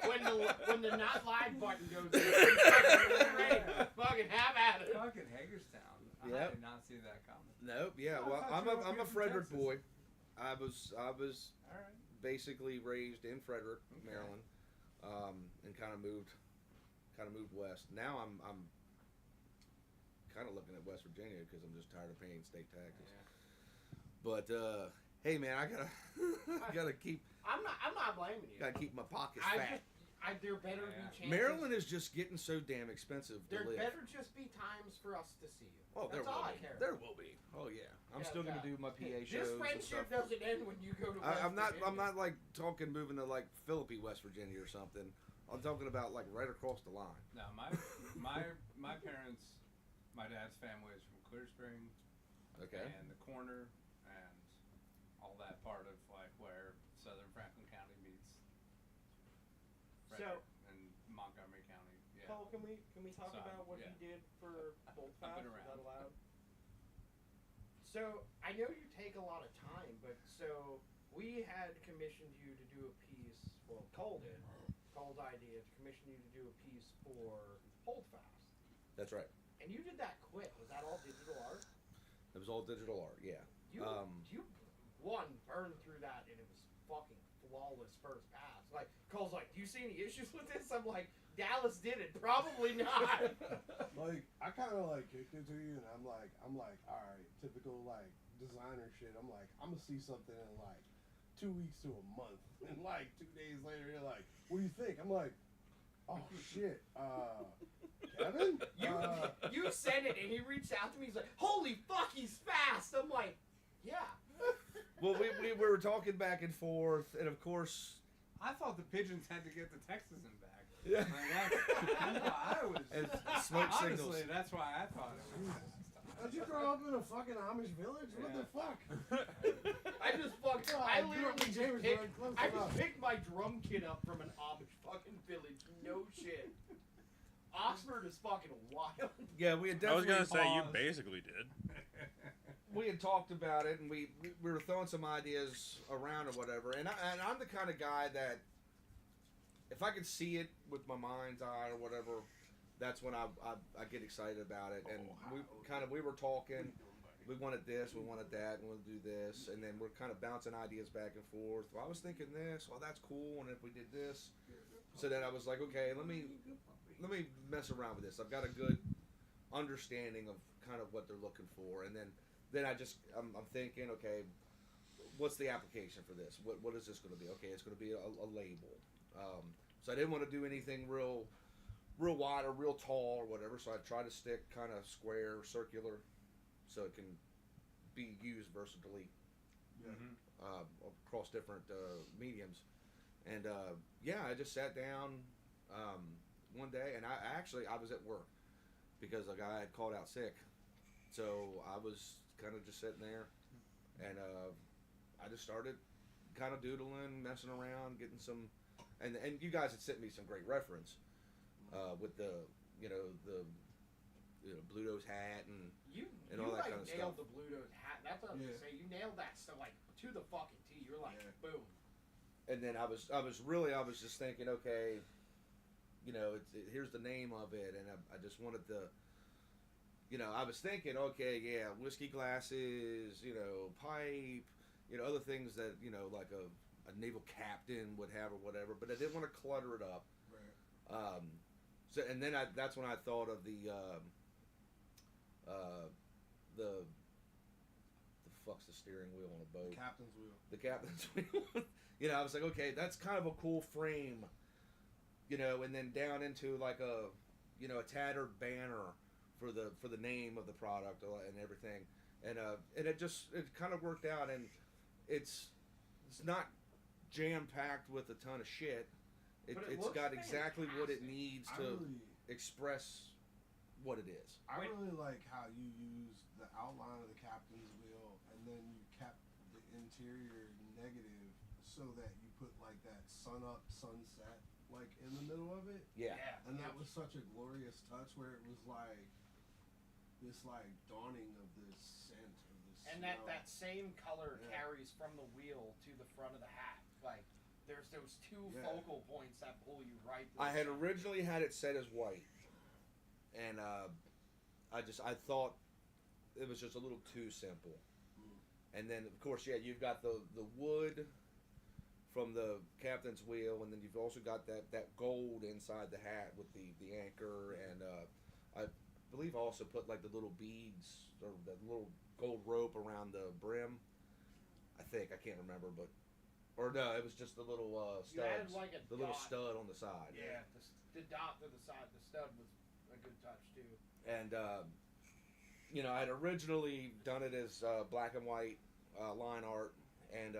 When the not live button goes in, fucking have at it. Fucking Hagerstown. I Yep. did not see that coming. Nope. Yeah. Oh, I Well, thought I'm you were a up here from Frederick Texas. boy. I was All right. basically raised in Frederick, Okay. Maryland, and kind of moved west. Now I'm kind of looking at West Virginia because I'm just tired of paying state taxes. Yeah. But hey, man, I gotta keep I'm not blaming you. my pockets I fat. just, there better be chances. Maryland is just getting so damn expensive to There live. better just be times for us to see you. Oh, That's there all will I be. care. There will be. Oh yeah, I'm Yeah, still gonna yeah. do my PA This shows and friendship stuff. doesn't end when you go to West I'm not Virginia. like talking moving to like Philippi, West Virginia or something. I'm talking about like right across the line. No, my parents, my dad's family is from Clear Spring Okay. and the corner and all that part of like where Southern Franklin County meets Frederick and Montgomery County. Yeah. Paul, can we talk So, about what yeah. you did for Bolt I've Fest? been Is that around. allowed? So I know you take a lot of time, but so we had commissioned you to do a piece. Well, Cole did. Cole's idea to commission you to do a piece for Holdfast, That's right. and you did that quick. Was that all digital art? It was all digital art. Yeah. You burned through that, and it was fucking flawless first pass. Like Cole's like, "Do you see any issues with this?" I'm like, "Dallas did it. Probably not." Like, I kind of like kicked it to you, and I'm like, all right, typical like designer shit. I'm like, I'm gonna see something in like 2 weeks to a month, and like 2 days later, you're like, what do you think? I'm like, oh shit, Kevin? You said it, and he reached out to me. He's like, "Holy fuck, he's fast." I'm like, "Yeah." Well, we were talking back and forth, and of course, I thought the pigeons had to get the Texans back. yeah. Like, I was. And smoke signals. Honestly, that's why I thought it was. Did you grow up in a fucking Amish village? What the fuck? I just fucked. Oh, I I grew up in literally Jamestown, picked. close I enough. just picked my drum kit up from an Amish fucking village. No shit. Oxford is fucking wild. Yeah, we had I was definitely. gonna say you paused. basically did. We had talked about it, and we were throwing some ideas around or whatever. And I'm the kind of guy that if I could see it with my mind's eye or whatever, that's when I get excited about it. And we were talking. We wanted this, we wanted that, we wanted to do this, and then we're kind of bouncing ideas back and forth. Well, I was thinking this. Well, that's cool. And if we did this, so then I was like, okay, let me mess around with this. I've got a good understanding of kind of what they're looking for, and then I'm thinking, okay, what's the application for this? What is this going to be? Okay, it's going to be a label. So I didn't want to do anything real wide or real tall or whatever. So I tried to stick kind of square, circular, so it can be used versatilely across different mediums. And yeah, I just sat down one day, and I was at work because a guy had called out sick. So I was kind of just sitting there, And I just started kind of doodling, messing around, getting some, and you guys had sent me some great reference with the Bluto's hat and all that kind of stuff. nailed the Bluto's hat. That's what I was gonna say. You nailed that stuff like to the fucking T. You're like boom. And then I was just thinking, okay, here's the name of it, and I just wanted the. I was thinking, okay, yeah, whiskey glasses, pipe, other things that, like a naval captain would have or whatever, but I didn't want to clutter it up. Right. And then that's when I thought of the fuck's the steering wheel on a boat? Captain's wheel. The captain's wheel. I was like, okay, that's kind of a cool frame, and then down into like a tattered banner for the name of the product and everything, and it kind of worked out, and it's not jam packed with a ton of shit. It's got exactly what it needs to express what it is. I really like how you used the outline of the captain's wheel, and then you kept the interior negative so that you put like that sun up, sunset like in the middle of it. Yeah. And that was such a glorious touch where it was like this like dawning of this scent of this And smell. that same color carries from the wheel to the front of the hat. Like there's those two focal points that pull you right through. I had originally had it set as white, and I thought it was just a little too simple. And then of course, you've got the wood from the captain's wheel, and then you've also got that gold inside the hat with the anchor, and I believe I also put like the little beads or the little gold rope around the brim. I can't remember, but no, it was just the little studs. You added like the little stud on the side. Yeah, the dot to the side, the stud was a good touch too. And I'd originally done it as black and white line art, and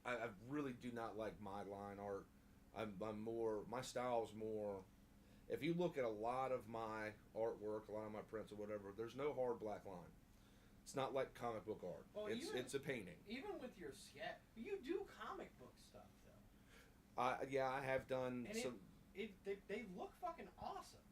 I really do not like my line art. I'm more, my style is more. If you look at a lot of my artwork, a lot of my prints or whatever, there's no hard black line. It's not like comic book art. Well, it's a painting. Even with your sketch, you do comic book stuff though. I have done and some. They look fucking awesome.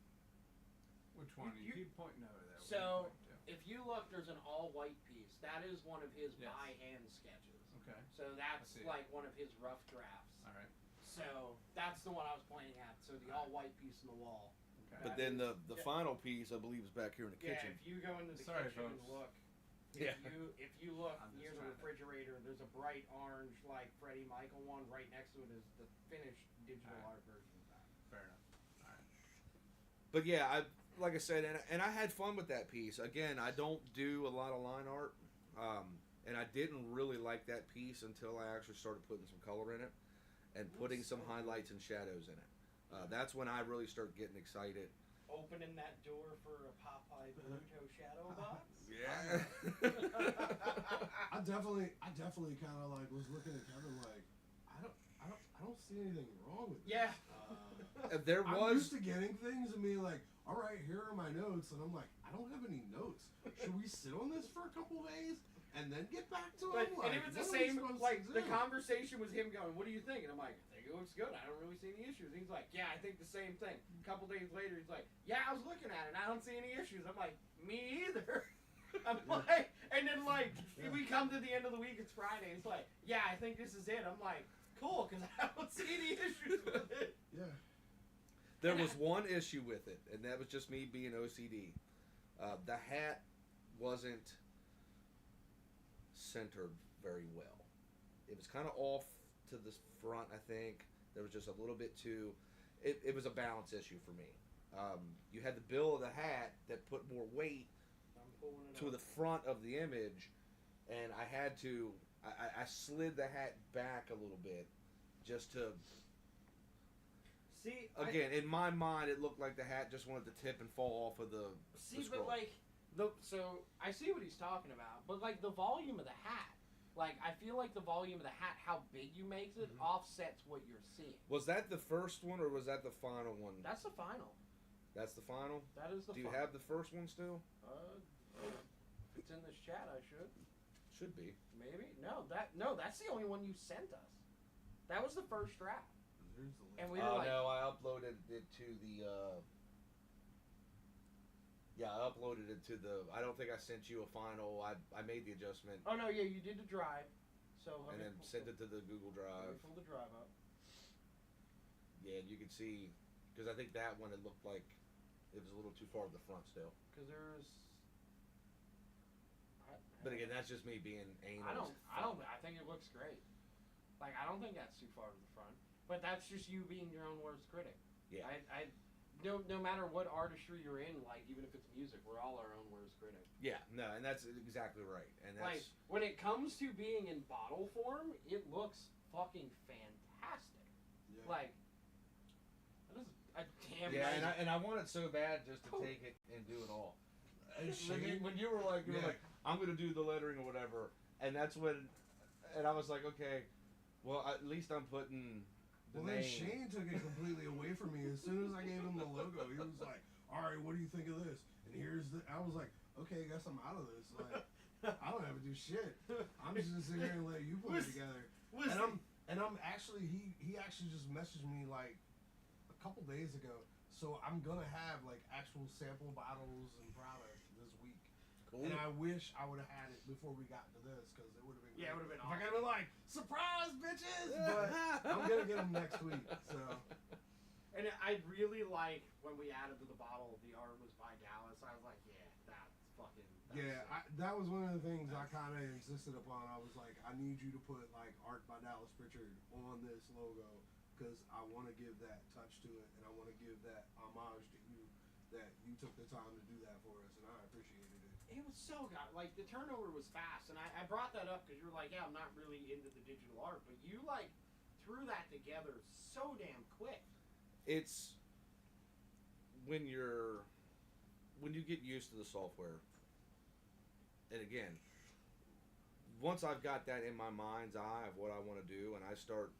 Which one? You keep pointing over there. So if you look, there's an all white piece. That is one of his Yes. by hand sketches. Okay. So that's see. like one of his rough drafts. All right. So that's the one I was pointing at. So the all white piece in the wall. Okay. But then the final piece, I believe, is back here in the Yeah, kitchen. if you go into the Sorry, kitchen folks. and look, Yeah. if you look I'm just near the trying to- refrigerator, there's a bright orange like Freddie Michael one. Right next to it is the finished digital Alright. art version of that. Fair enough. All right. But yeah, like I said, and I had fun with that piece. Again, I don't do a lot of line art, and I didn't really like that piece until I actually started putting some color in it and putting some highlights and shadows in it. That's when I really started getting excited. Opening that door for a Popeye Bluto shadow box. Yeah. I definitely kind of like was looking at Kevin like I don't see anything wrong with this. Yeah. There I'm was. used to getting things and being like, all right, here are my notes, and I'm like, I don't have any notes. Should we sit on this for a couple days and then get back to But, him? and Like, it was the what are we same, supposed like, to the do? conversation was him going, what do you think? And I'm like, I think it looks good. I don't really see any issues. And he's like, yeah, I think the same thing. A couple days later, he's like, yeah, I was looking at it, and I don't see any issues. I'm like, me either. I'm like, and then, like, we come to the end of the week, it's Friday. It's like, yeah, I think this is it. I'm like, cool, because I don't see any issues with it. Yeah. There was one issue with it, and that was just me being OCD. The hat wasn't centered very well. It was kind of off to the front, I think. There was just a little bit too... It was a balance issue for me. You had the bill of the hat that put more weight I'm pulling it to up. the front of the image, and I had to... I slid the hat back a little bit just to... See, Again, in my mind, it looked like the hat just wanted to tip and fall off of the See, scroll. but like so I see what he's talking about, but like the volume of the hat, like I feel like the volume of the hat, how big you makes it, offsets what you're seeing. Was that the first one, or was that the final one? That's the final. That's the final? That is the Do you final. have the first one still? If it's in this chat, I should. Should be. Maybe no. That's the only one you sent us. That was the first draft. There's the link. And we were like, no, I uploaded it to the. Yeah, I uploaded it to the. I don't think I sent you a final. I made the adjustment oh no, yeah, you did the drive. So and then sent it to the Google Let Drive. me pull the drive up. Yeah, and you can see because I think that one it looked like it was a little too far to the front still. Because there's. But again, that's just me being anal. I think it looks great. Like, I don't think that's too far to the front. But that's just you being your own worst critic. Yeah. No matter what artistry you're in, like, even if it's music, we're all our own worst critic. Yeah, no, and that's exactly right. And Like, that's when it comes to being in bottle form, it looks fucking fantastic. Yeah. Like, that is a damn yeah, nice. and I wanted so bad just to Cool. take it and do it all. And Shane, When you were like, Yeah. I'm gonna do the lettering or whatever, and that's when, and I was like, okay, well at least I'm putting the well, then name. Shane took it completely away from me. As soon as I gave him the logo, he was like, "All right, what do you think of this?" And here's the. I was like, "Okay, I guess I'm out of this. Like, I don't have to do shit. I'm just gonna sit here and let you put it together." And I'm actually he actually just messaged me like a couple days ago. So I'm gonna have like actual sample bottles and product this week. Cool. And I wish I would have had it before we got to this because it would have been. Yeah, it great. would have been If I could have been like, surprise, bitches! But I'm gonna get them next week. So And I really like when we added to the bottle, the art was by Dallas. I was like, yeah, that's fucking. That's yeah, sick. that was one of the things I kind of insisted upon. I was like, I need you to put like art by Dallas Pritchard on this logo because I want to give that touch to it and I want to give that homage to you that you took the time to do that for us and I appreciated it. It was so good. Like, the turnover was fast. And I brought that up because you were like, yeah, I'm not really into the digital art. But you, like, threw that together so damn quick. It's when you get used to the software, and again, once I've got that in my mind's eye of what I want to do, and I start,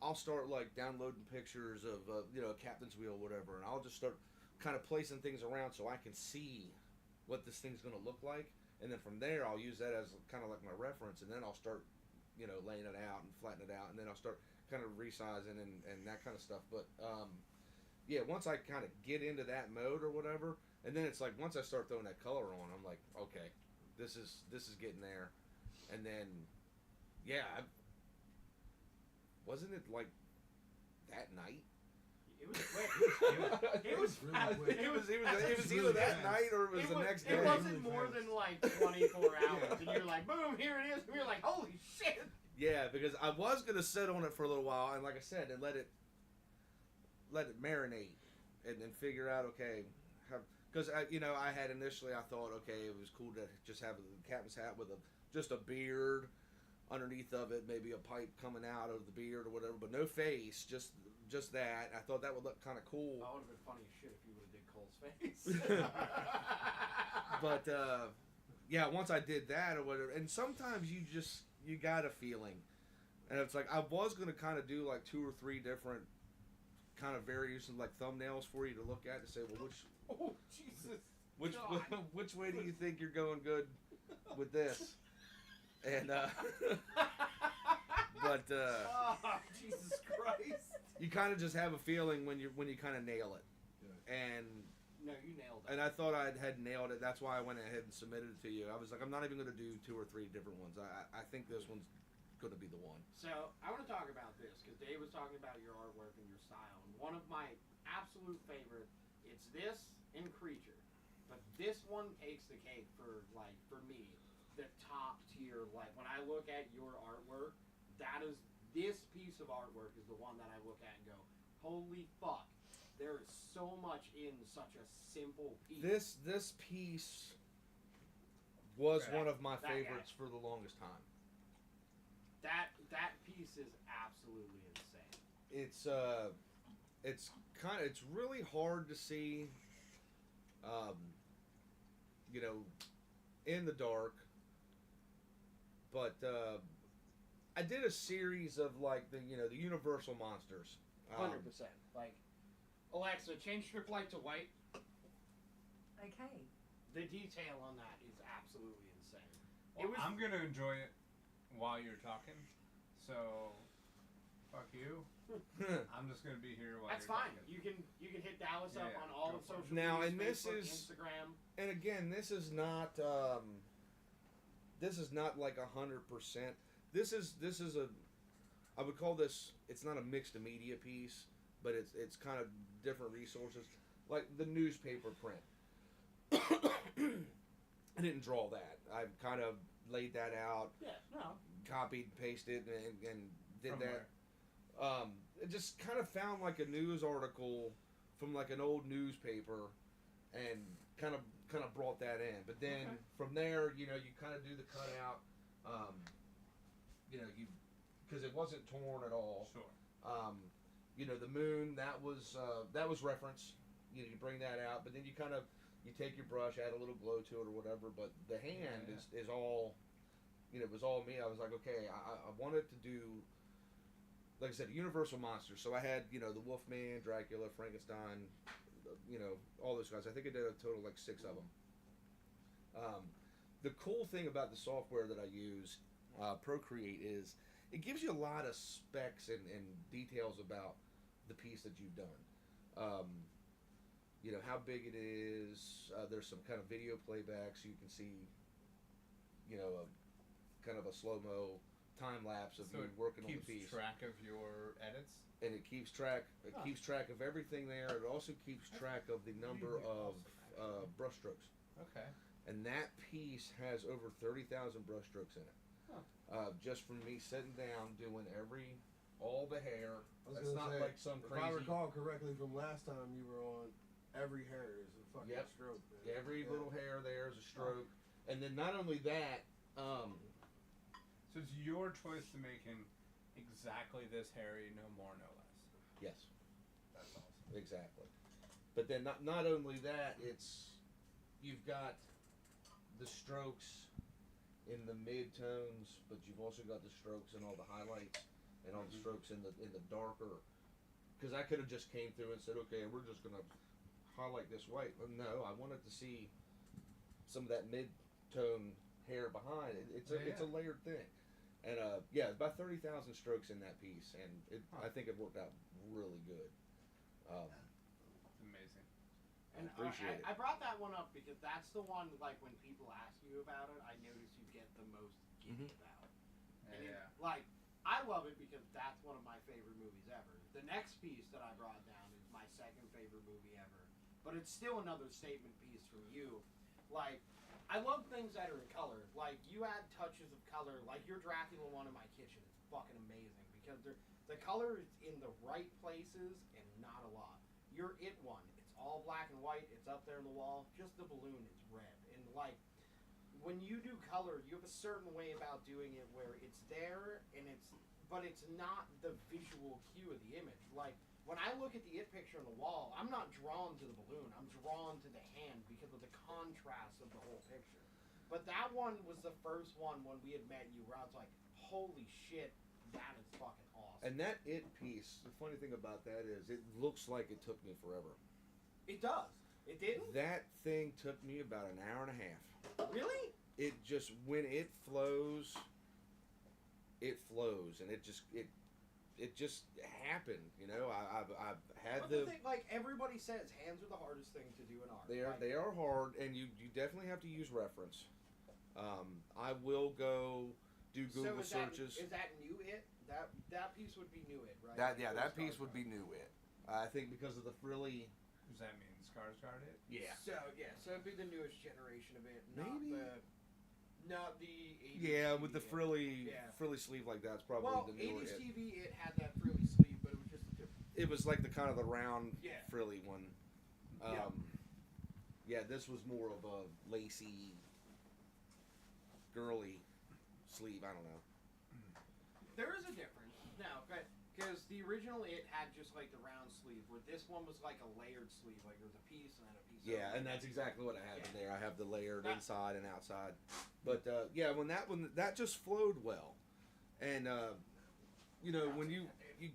I'll start like downloading pictures of a captain's wheel or whatever, and I'll just start kind of placing things around so I can see what this thing's going to look like, and then from there I'll use that as kind of like my reference, and then I'll start laying it out and flatten it out, and then I'll start kind of resizing and that kind of stuff. But yeah, once I kind of get into that mode or whatever, and then it's like once I start throwing that color on, I'm like, okay, this is getting there. And then yeah, wasn't it like that night? It was quick. It was really fast. quick. It was really either that fast. night or it was the next day. It wasn't Really more fast. than like 24 hours. And you're like, boom, here it is. And we were like, holy shit. Yeah, because I was gonna sit on it for a little while, and like I said, and let it marinate, and then figure out because I had initially I thought okay, it was cool to just have a captain's hat with just a beard underneath of it, maybe a pipe coming out of the beard or whatever, but no face, just that. I thought that would look kind of cool. That would have been funny as shit if you would have did Cole's face. But yeah, once I did that or whatever, and sometimes you got a feeling, and it's like I was gonna kind of do like 2 or 3 different kind of variations, like thumbnails for you to look at to say, well, Oh, Jesus. which God. which way do you think you're going good with this? And but Oh, Jesus Christ. you kind of just have a feeling when you kind of nail it, and. No, you nailed it. And I thought I had nailed it. That's why I went ahead and submitted it to you. I was like, I'm not even going to do 2 or 3 different ones. I think this one's going to be the one. So, I want to talk about this, because Dave was talking about your artwork and your style. And one of my absolute favorite, it's this and Creature. But this one takes the cake for me, the top tier. Like, when I look at your artwork, this piece of artwork is the one that I look at and go, holy fuck. There is so much in such a simple piece. This piece was Right. one of my That favorites guy. for the longest time. That piece is absolutely insane. It's really hard to see, in the dark. But I did a series of like the Universal monsters. 100%. Like, Alexa, change strip light to white. Okay. The detail on that is absolutely insane. Well, I'm gonna enjoy it while you're talking. So, fuck you. I'm just gonna be here while That's you're fine. talking. You can hit Dallas up Yeah, on all go of for it. social Now, media, and this Facebook, is- Instagram. And again, this is not like 100%. This is a, I would call this, it's not a mixed media piece, but it's kind of different resources, like the newspaper print. I didn't draw that. I kind of laid that out, Yeah, no. copied, pasted, and did From that. It just kind of found like a news article from like an old newspaper, and kind of brought that in. But then from there, you kind of do the cutout. Because it wasn't torn at all. Sure. The moon, that was reference. You bring that out, but then you take your brush, add a little glow to it or whatever. But the hand is all, it was all me. I was like, okay, I wanted to do, like I said, Universal monsters. So I had, the Wolfman, Dracula, Frankenstein, all those guys. I think I did a total like 6 of them. The cool thing about the software that I use, Procreate, is it gives you a lot of specs and details about the piece that you've done. How big it is. There's some kind of video playback, so you can see, kind of a slow-mo time lapse of So you it working on the keeps piece. track of your edits. And it keeps track. It keeps track of everything there. It also keeps track of the number of brush strokes. Okay. And that piece has over 30,000 brush strokes in it. Just from me sitting down doing all the hair. I was It's gonna not say, like some if I crazy. recall correctly from last time you were on, every hair is a fucking Yep. stroke. Man. Every little hair there is a stroke. And then not only that, So it's your choice to make him exactly this hairy, no more, no less. yes, That's awesome. exactly. But then not only that, you've got the strokes in the mid-tones, but you've also got the strokes in all the highlights and all the strokes in the darker. Because I could have just came through and said, okay, we're just gonna highlight this white. But no, I wanted to see some of that mid-tone hair behind it. It's a layered thing. And about 30,000 strokes in that piece, and I think it worked out really good. Amazing. And Appreciate it. I brought that one up because that's the one, like, when people ask you about it, I notice you get the most giddy about. And I love it because that's one of my favorite movies ever. The next piece that I brought down is my second favorite movie ever. But it's still another statement piece from you. Like, I love things that are in color. Like, you add touches of color. Like, your Dracula one in my kitchen is fucking amazing because the color is in the right places and not a lot. Your It one, it's all black and white. It's up there on the wall. Just the balloon is red. And, like, when you do color, you have a certain way about doing it where it's there but it's not the visual cue of the image. Like, when I look at the It picture on the wall, I'm not drawn to the balloon. I'm drawn to the hand because of the contrast of the whole picture. But that one was the first one when we had met you where I was like, holy shit, that is fucking awesome. And that It piece, the funny thing about that is it looks like it took me forever. It does. It didn't? That thing took me about an hour and a half. Really? It just, when it flows, and it just happened, I've had But the thing, like, everybody says hands are the hardest thing to do in art. they are hard, and you definitely have to use reference. I will go do Google searches. Is that new It? That piece would be new It, right? That piece would be new It. I think because of the frilly. Does that mean Skarsgård it? Yeah. So it'd be the newest generation of It, Maybe. not the 80s Yeah, TV with the It. frilly Yeah. frilly sleeve like that's probably Well, the newer 80s It. TV, it had that frilly sleeve, but it was just a different. It was like the kind of the round Yeah. frilly one. This was more of a lacy, girly sleeve. I don't know. There is a difference now, because the original It had just like the round sleeve, where this one was like a layered sleeve, like there was a piece and then a piece. Yeah, over and it. that's exactly what I have in there. I have the layered That- inside and outside. But when that just flowed well, and when you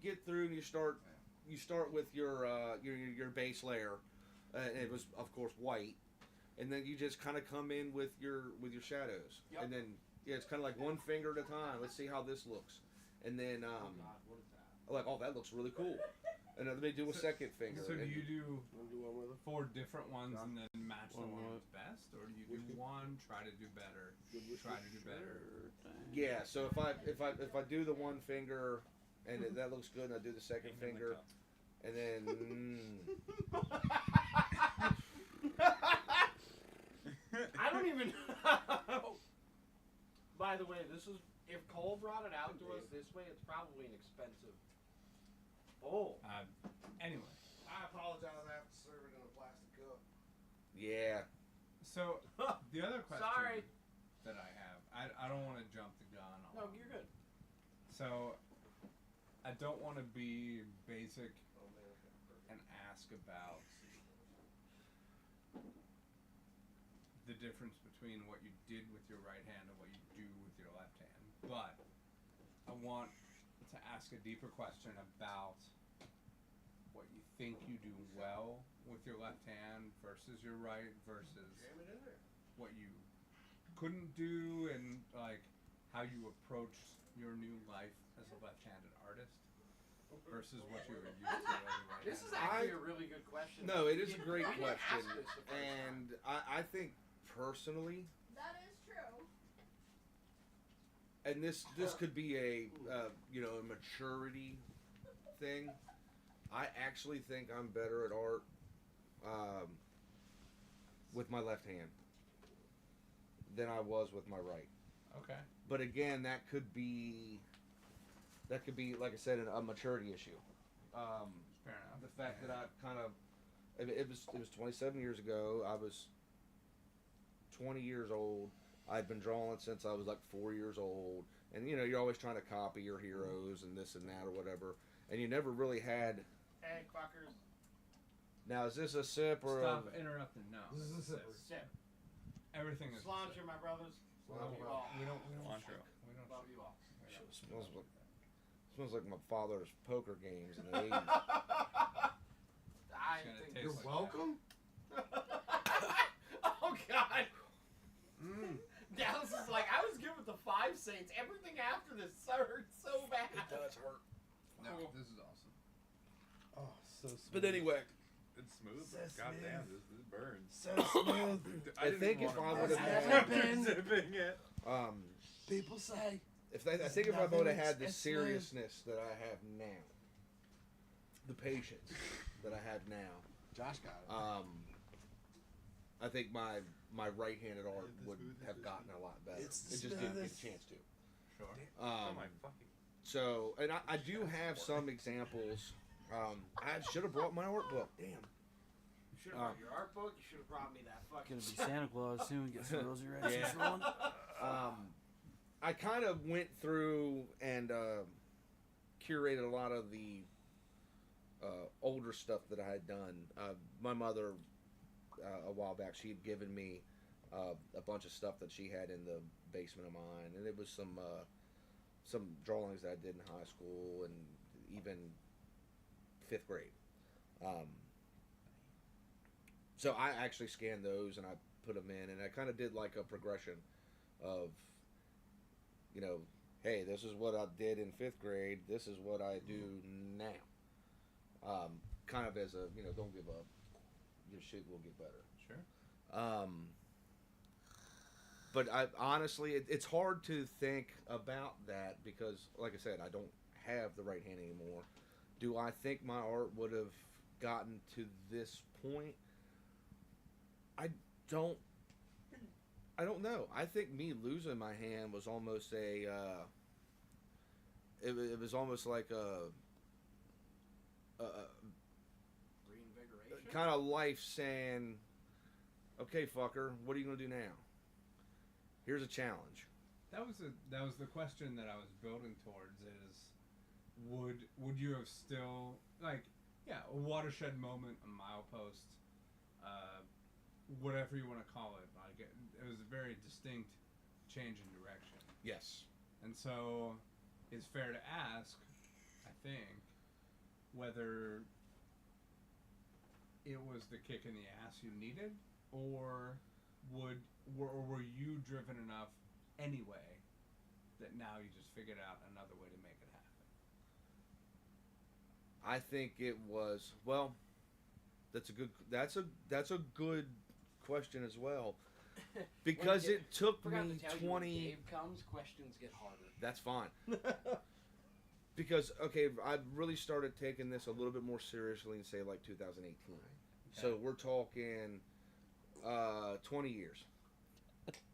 get through and you start with your base layer, and it was of course white, and then you just kind of come in with your shadows, Yep. and then Yeah, it's kind of like one finger at a time. Let's see how this looks. And then, Oh God, what is that? like, oh, that looks really cool. And then they do a second finger. So do and you do Wanna do one with it? 4 different ones and then match the One one more. that's best, or do you do one, try to do better, try to do better? Yeah, so if I do the one finger and that looks good, and I do the second finger, and then I don't even. By the way, this is if Cole brought it out to us this way, it's probably an expensive. Oh. Anyway, I apologize. I have to serve it in a plastic cup. yeah, so the other question Sorry. that I have, I don't want to jump the gun on. No, you're good. So I don't want to be basic and ask about the difference between what you did with your right hand and what you do with your left hand, but I want to ask a deeper question about what you think you do well with your left hand versus your right versus what you couldn't do, and like how you approached your new life as a left-handed artist versus what you were used to as a right-handed. This is actually a really good question. no, it is a We great didn't ask question, this the first and I think personally, That is true. and this could be a a maturity thing. I actually think I'm better at art with my left hand than I was with my right. Okay. But again, that could be like I said, a maturity issue. Fair enough. The fact that I kind of it was 27 years ago. I was 20 years old. I'd been drawing since I was like 4 years old, and you're always trying to copy your heroes and this and that or whatever, and you never really had. Hey, fuckers. Now, is this a sip or Stop interrupting. No. This is a sip. Sip. Everything is. Cilantro, my brothers. Love you all. We don't. Cilantro. We don't. Love you all. smells like my father's poker games in the 80s. I It's gonna think taste You're like welcome. Oh God. Dallas is like, I was good with the 5 Saints. Everything after this hurts so bad. It does hurt. No, this is awesome. Oh, so smooth. But anyway, It's smooth. So God damn, smooth. this burns. So smooth. I think if I would have Has had, been- zipping it. People say. I think if I would have had the It's smooth. seriousness that I have now, the patience that I have now, Josh got it. I think my right-handed art would have gotten a lot better. It It's the just didn't get a smoothest. chance to. Sure. Oh my fucking. So, and I do have some examples. I should have brought my art book. Damn. You should have brought your art book. You should have brought me that fucking. Gonna be Santa Claus soon. Get some rosy rags Yeah. rolling. I kind of went through and curated a lot of the older stuff that I had done. My mother, a while back, she had given me a bunch of stuff that she had in the basement of mine, and it was some drawings that I did in high school and even 5th grade. So I actually scanned those and I put them in, and I kind of did like a progression of, hey, this is what I did in 5th grade. This is what I do now. Kind of as a, don't give up. Your shit will get better. Sure. But I honestly, it's hard to think about that because, like I said, I don't have the right hand anymore. Do I think my art would have gotten to this point? I don't know. I think me losing my hand was almost a. It was almost like a Reinvigoration. kind of life saying, "Okay, fucker, what are you gonna do now? Here's a challenge." That was the question that I was building towards. Is would you have still a watershed moment, a milepost, whatever you want to call it. Like it was a very distinct change in direction. Yes. And so it's fair to ask, I think, whether it was the kick in the ass you needed, or were you driven enough anyway that now you just figured out another way to make it happen? I think it was, well, that's a good question as well, because When it took Forgot me to tell you, when 20. Dave comes, questions get harder. That's fine. Because okay, I really started taking this a little bit more seriously in say like 2018. So we're talking 20 years.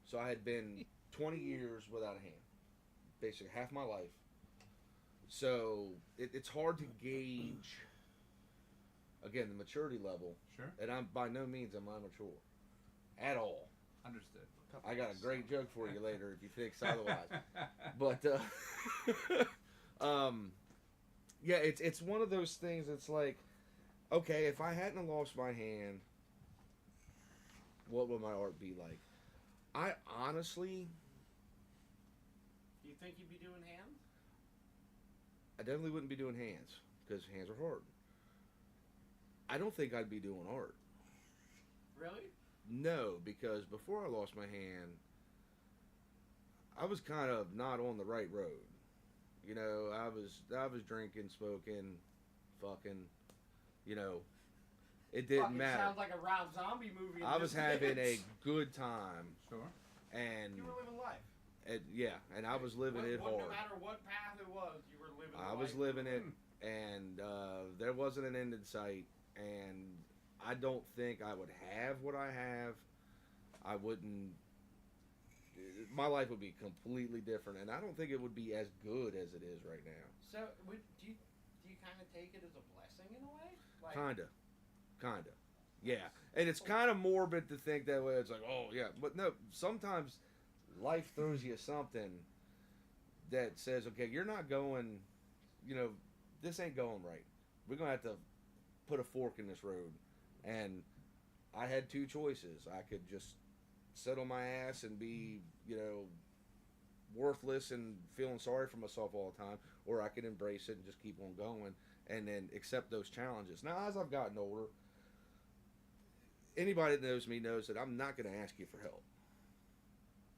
So I had been 20 years without a hand, basically half my life. So it's hard to gauge, again, the maturity level. Sure. And I'm by no means am I mature at all. Understood. I got a great joke for you later if you think otherwise. But yeah, it's one of those things. It's like, okay, if I hadn't lost my hand, what would my art be like? I honestly, Do you think you'd be doing hands? I definitely wouldn't be doing hands because hands are hard. I don't think I'd be doing art. Really? No, because before I lost my hand, I was kind of not on the right road. You know, I was drinking, smoking, fucking. You know, it didn't Fucking matter. sounds like a Rob Zombie movie. I was having a good time, Sure. and You were living life. yeah, and I was living it hard. No matter what path it was, you were living. I was living it, and there wasn't an end in sight. And I don't think I would have what I have. I wouldn't. My life would be completely different, and I don't think it would be as good as it is right now. So, do you kind of take it as a blessing in a way? Like, Kinda, yeah. And it's kind of morbid to think that way. It's like, oh yeah, but no. Sometimes life throws you something that says, okay, you're not going. You know, this ain't going right. We're gonna have to put a fork in this road. And I had two choices. I could just sit on my ass and be, you know, worthless and feeling sorry for myself all the time, or I could embrace it and just keep on going and then accept those challenges. Now, as I've gotten older, anybody that knows me knows that I'm not going to ask you for help.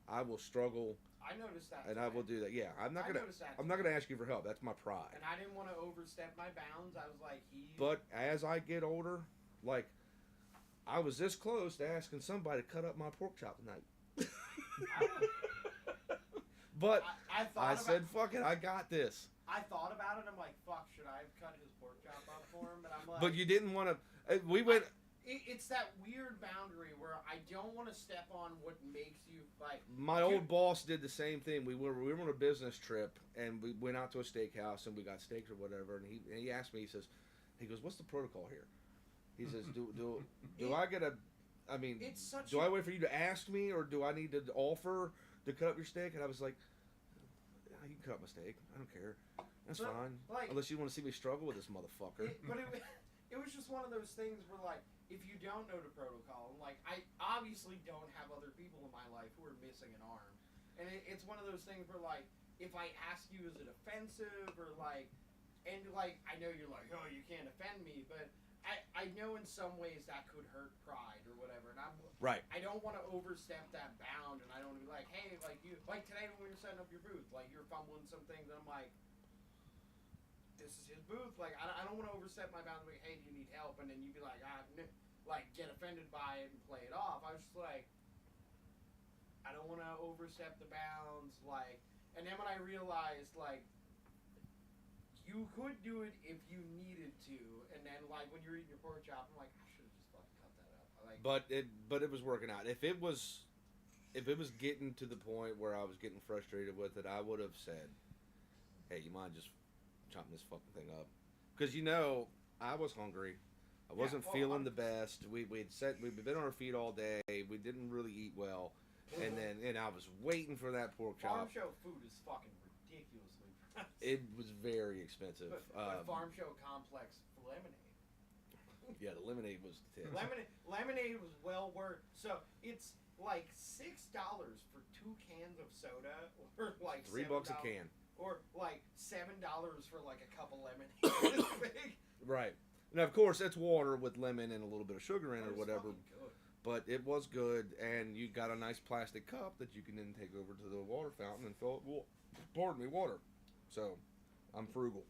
I will struggle. I noticed that. And I will do that. Yeah, I'm not gonna ask you for help. That's my pride. And I didn't want to overstep my bounds. I was like, But as I get older, like, I was this close to asking somebody to cut up my pork chop tonight. But I said, fuck it, I got this. I thought about it. I'm like, fuck, should I have cut his pork chop up for him? But I'm like, But you didn't want to. We went. It's that weird boundary where I don't want to step on what makes you like. My old boss did the same thing. We were on a business trip and we went out to a steakhouse and we got steaks or whatever. And he asked me. He goes, "What's the protocol here?" He says, "Do I get a? I mean, do I wait for you to ask me or do I need to offer to cut up your steak?" And I was like, "Yeah, you can cut my steak. I don't care. That's fine. Like, unless you want to see me struggle with this motherfucker." It was just one of those things where, like, if you don't know the protocol, like, I obviously don't have other people in my life who are missing an arm. And it's one of those things where, like, if I ask you, is it offensive? Or, like, and, like, I know you're like, oh, you can't offend me, but I know in some ways that could hurt pride or whatever. And Right. I don't want to overstep that bound, and I don't want to be like, hey, like today when we were setting up your booth, like, you're fumbling some things, and I'm like, this is his booth. Like, I don't want to overstep my bounds. Like, hey, do you need help? And then you'd be like, like, get offended by it and play it off. I was just like, I don't want to overstep the bounds. Like, and then when I realized, like, you could do it if you needed to. And then, like, when you're eating your pork chop, I'm like, I should have just fucking cut that up. Like, but it was working out. If it was getting to the point where I was getting frustrated with it, I would have said, hey, you mind just chopping this fucking thing up? Because, you know, I was hungry. I wasn't feeling the best. We'd been on our feet all day. We didn't really eat well. And I was waiting for that pork chop. Farm show food is fucking ridiculously priced. It was very expensive. But Farm Show Complex lemonade. Yeah, the lemonade was the tip. Lemonade was well worth. So it's like $6 for 2 cans of soda, or like $3 a can, or like $7 for like a cup of lemonade. Right. Now, of course, it's water with lemon and a little bit of sugar in it or whatever. but it was good, and you got a nice plastic cup that you can then take over to the water fountain and fill it. Pardon me, water. So, I'm frugal.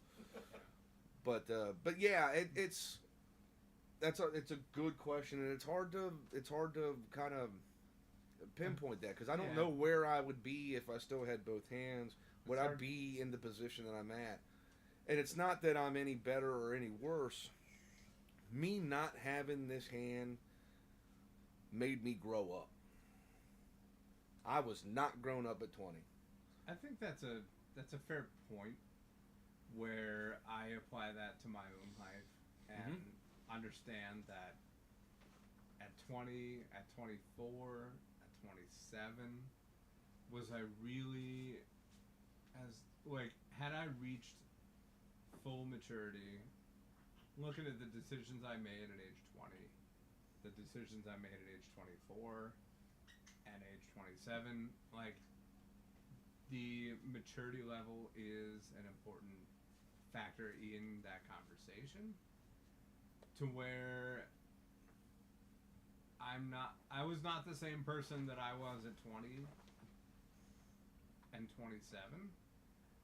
But yeah, it's a good question, and it's hard to kind of pinpoint that, because I don't know where I would be if I still had both hands. Would I be in the position that I'm at? And it's not that I'm any better or any worse. Me not having this hand made me grow up. I was not grown up at 20. I think that's a fair point, where I apply that to my own life and understand that at 20, at 24, at 27, was I really had I reached full maturity, looking at the decisions I made at age 20, the decisions I made at age 24 and age 27, the maturity level is an important factor in that conversation, to where I was not the same person that I was at 20 and 27,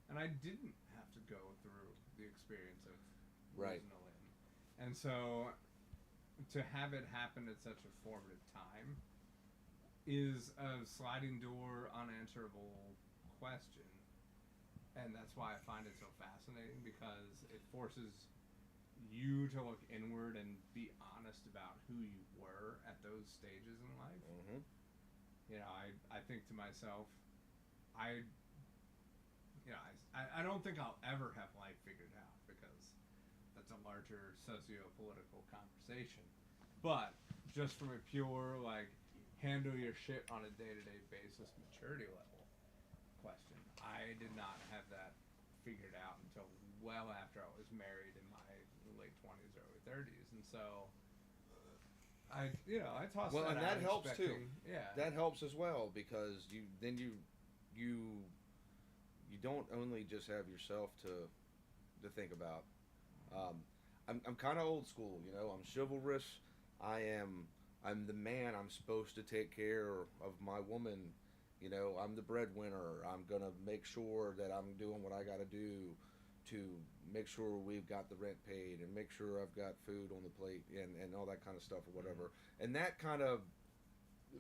and I didn't have to go through the experience of losing a limb. And so to have it happen at such a formative time is a sliding door, unanswerable question. And that's why I find it so fascinating, because it forces you to look inward and be honest about who you were at those stages in life. Mm-hmm. You know, I think to myself, I don't think I'll ever have life figured out, because that's a larger socio-political conversation. But just from a pure, handle your shit on a day-to-day basis maturity level question, I did not have that figured out until well after I was married in my late 20s, early 30s. And so I tossed that out. Well, and that helps too. Yeah. That helps as well, because you don't only just have yourself to think about. I'm kind of old school, I'm chivalrous. I'm the man. I'm supposed to take care of my woman. I'm the breadwinner. I'm gonna make sure that I'm doing what I gotta do to make sure we've got the rent paid, and make sure I've got food on the plate, and all that kind of stuff, or whatever. And that kind of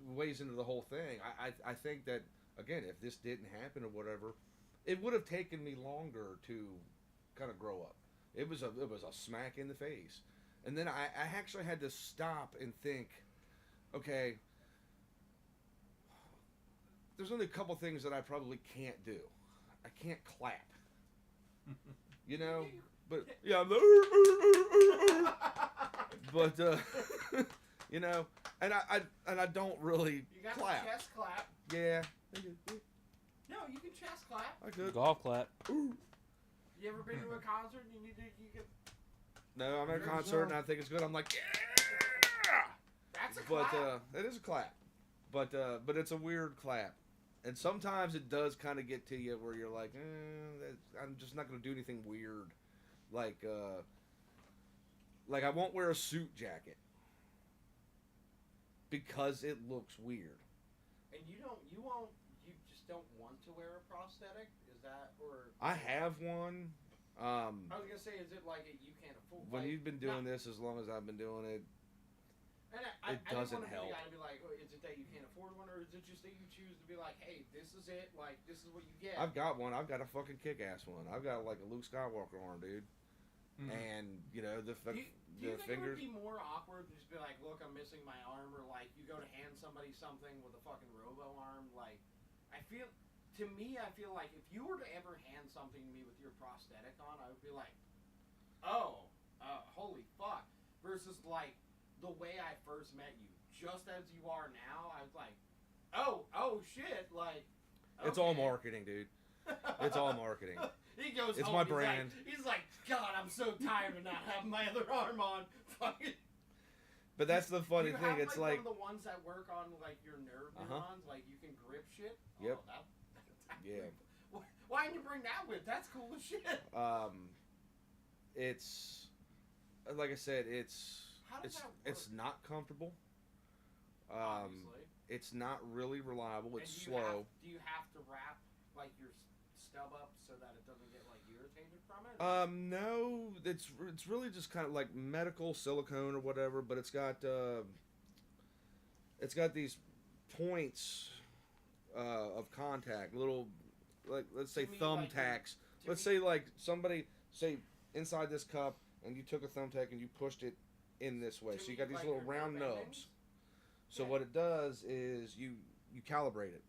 weighs into the whole thing. I think that, again, if this didn't happen or whatever, it would have taken me longer to kind of grow up. It was a smack in the face. And then I actually had to stop and think, okay, there's only a couple things that I probably can't do. I can't clap. But yeah, I'm the but and I don't really You got clap. the chest clap. Yeah. No, you can chest clap. I could. Golf clap. You ever been to a concert and you can... No, I'm at a There's concert and no- I think it's good. I'm like, yeah. That's a But clap. it is a clap. But it's a weird clap. And sometimes it does kind of get to you where you're like, I'm just not going to do anything weird. Like I won't wear a suit jacket because it looks weird. And you just don't want to wear a prosthetic? Is that, or... I have one. I was going to say, is it like you can't afford... When you've been doing this as long as I've been doing it, And it doesn't I help. didn't want to be the guy to be like, oh, is it that you can't afford one, or is it just that you choose to be like, hey, this is it, this is what you get? I've got one. I've got a fucking kick-ass one. I've got like a Luke Skywalker arm, dude. Mm-hmm. And Do you think fingers. it would be more awkward to just be like, look, I'm missing my arm, or you go to hand somebody something with a fucking robo arm? I feel like if you were to ever hand something to me with your prosthetic on, I would be like, holy fuck. Versus the way I first met you, just as you are now, I was like, oh shit, It's all marketing, dude. It's all marketing. He goes It's home, my he's brand. He's like, God, I'm so tired of not having my other arm on. Fucking. But that's the funny you thing. have, It's one of the ones that work on your nerve Uh-huh. neurons, you can grip shit. Yep. Oh, Yeah. Why didn't you bring that with? That's cool as shit. It's like I said, How does that work? it's not comfortable. Obviously. It's not really reliable. It's And slow. Do you have to wrap like your stub up so that it doesn't get like irritated from it? No, it's really just kind of like medical silicone or whatever, but it's got these points of contact, little, like, let's say To me, thumbtacks. Let's say like somebody say inside this cup, and you took a thumbtack and you pushed it in this way. To So you me, got these like little your round nerve nubs. endings? So Yeah. what it does is you calibrate it.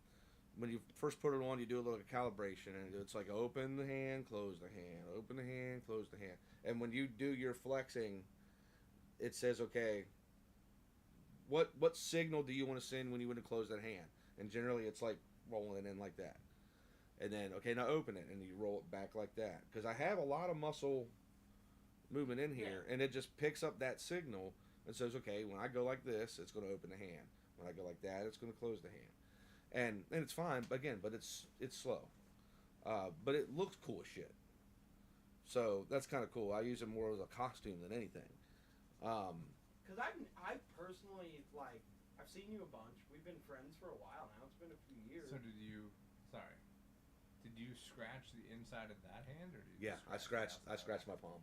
When you first put it on, you do a little calibration, and it's like open the hand, close the hand, open the hand, close the hand. And when you do your flexing, it says, okay, what signal do you want to send when you want to close that hand? And generally, it's like rolling it in like that. And then, okay, now open it, and you roll it back like that. Because I have a lot of muscle movement in here, and it just picks up that signal and says, okay, when I go like this, it's going to open the hand. When I go like that, it's going to close the hand. And it's fine, again, but it's slow. But it looks cool as shit. So that's kind of cool. I use it more as a costume than anything. Because I personally, like, I've seen you a bunch. We've been friends for a while now. It's been a few years. So did you scratch the inside of that hand, or did you Yeah, I scratched my palm.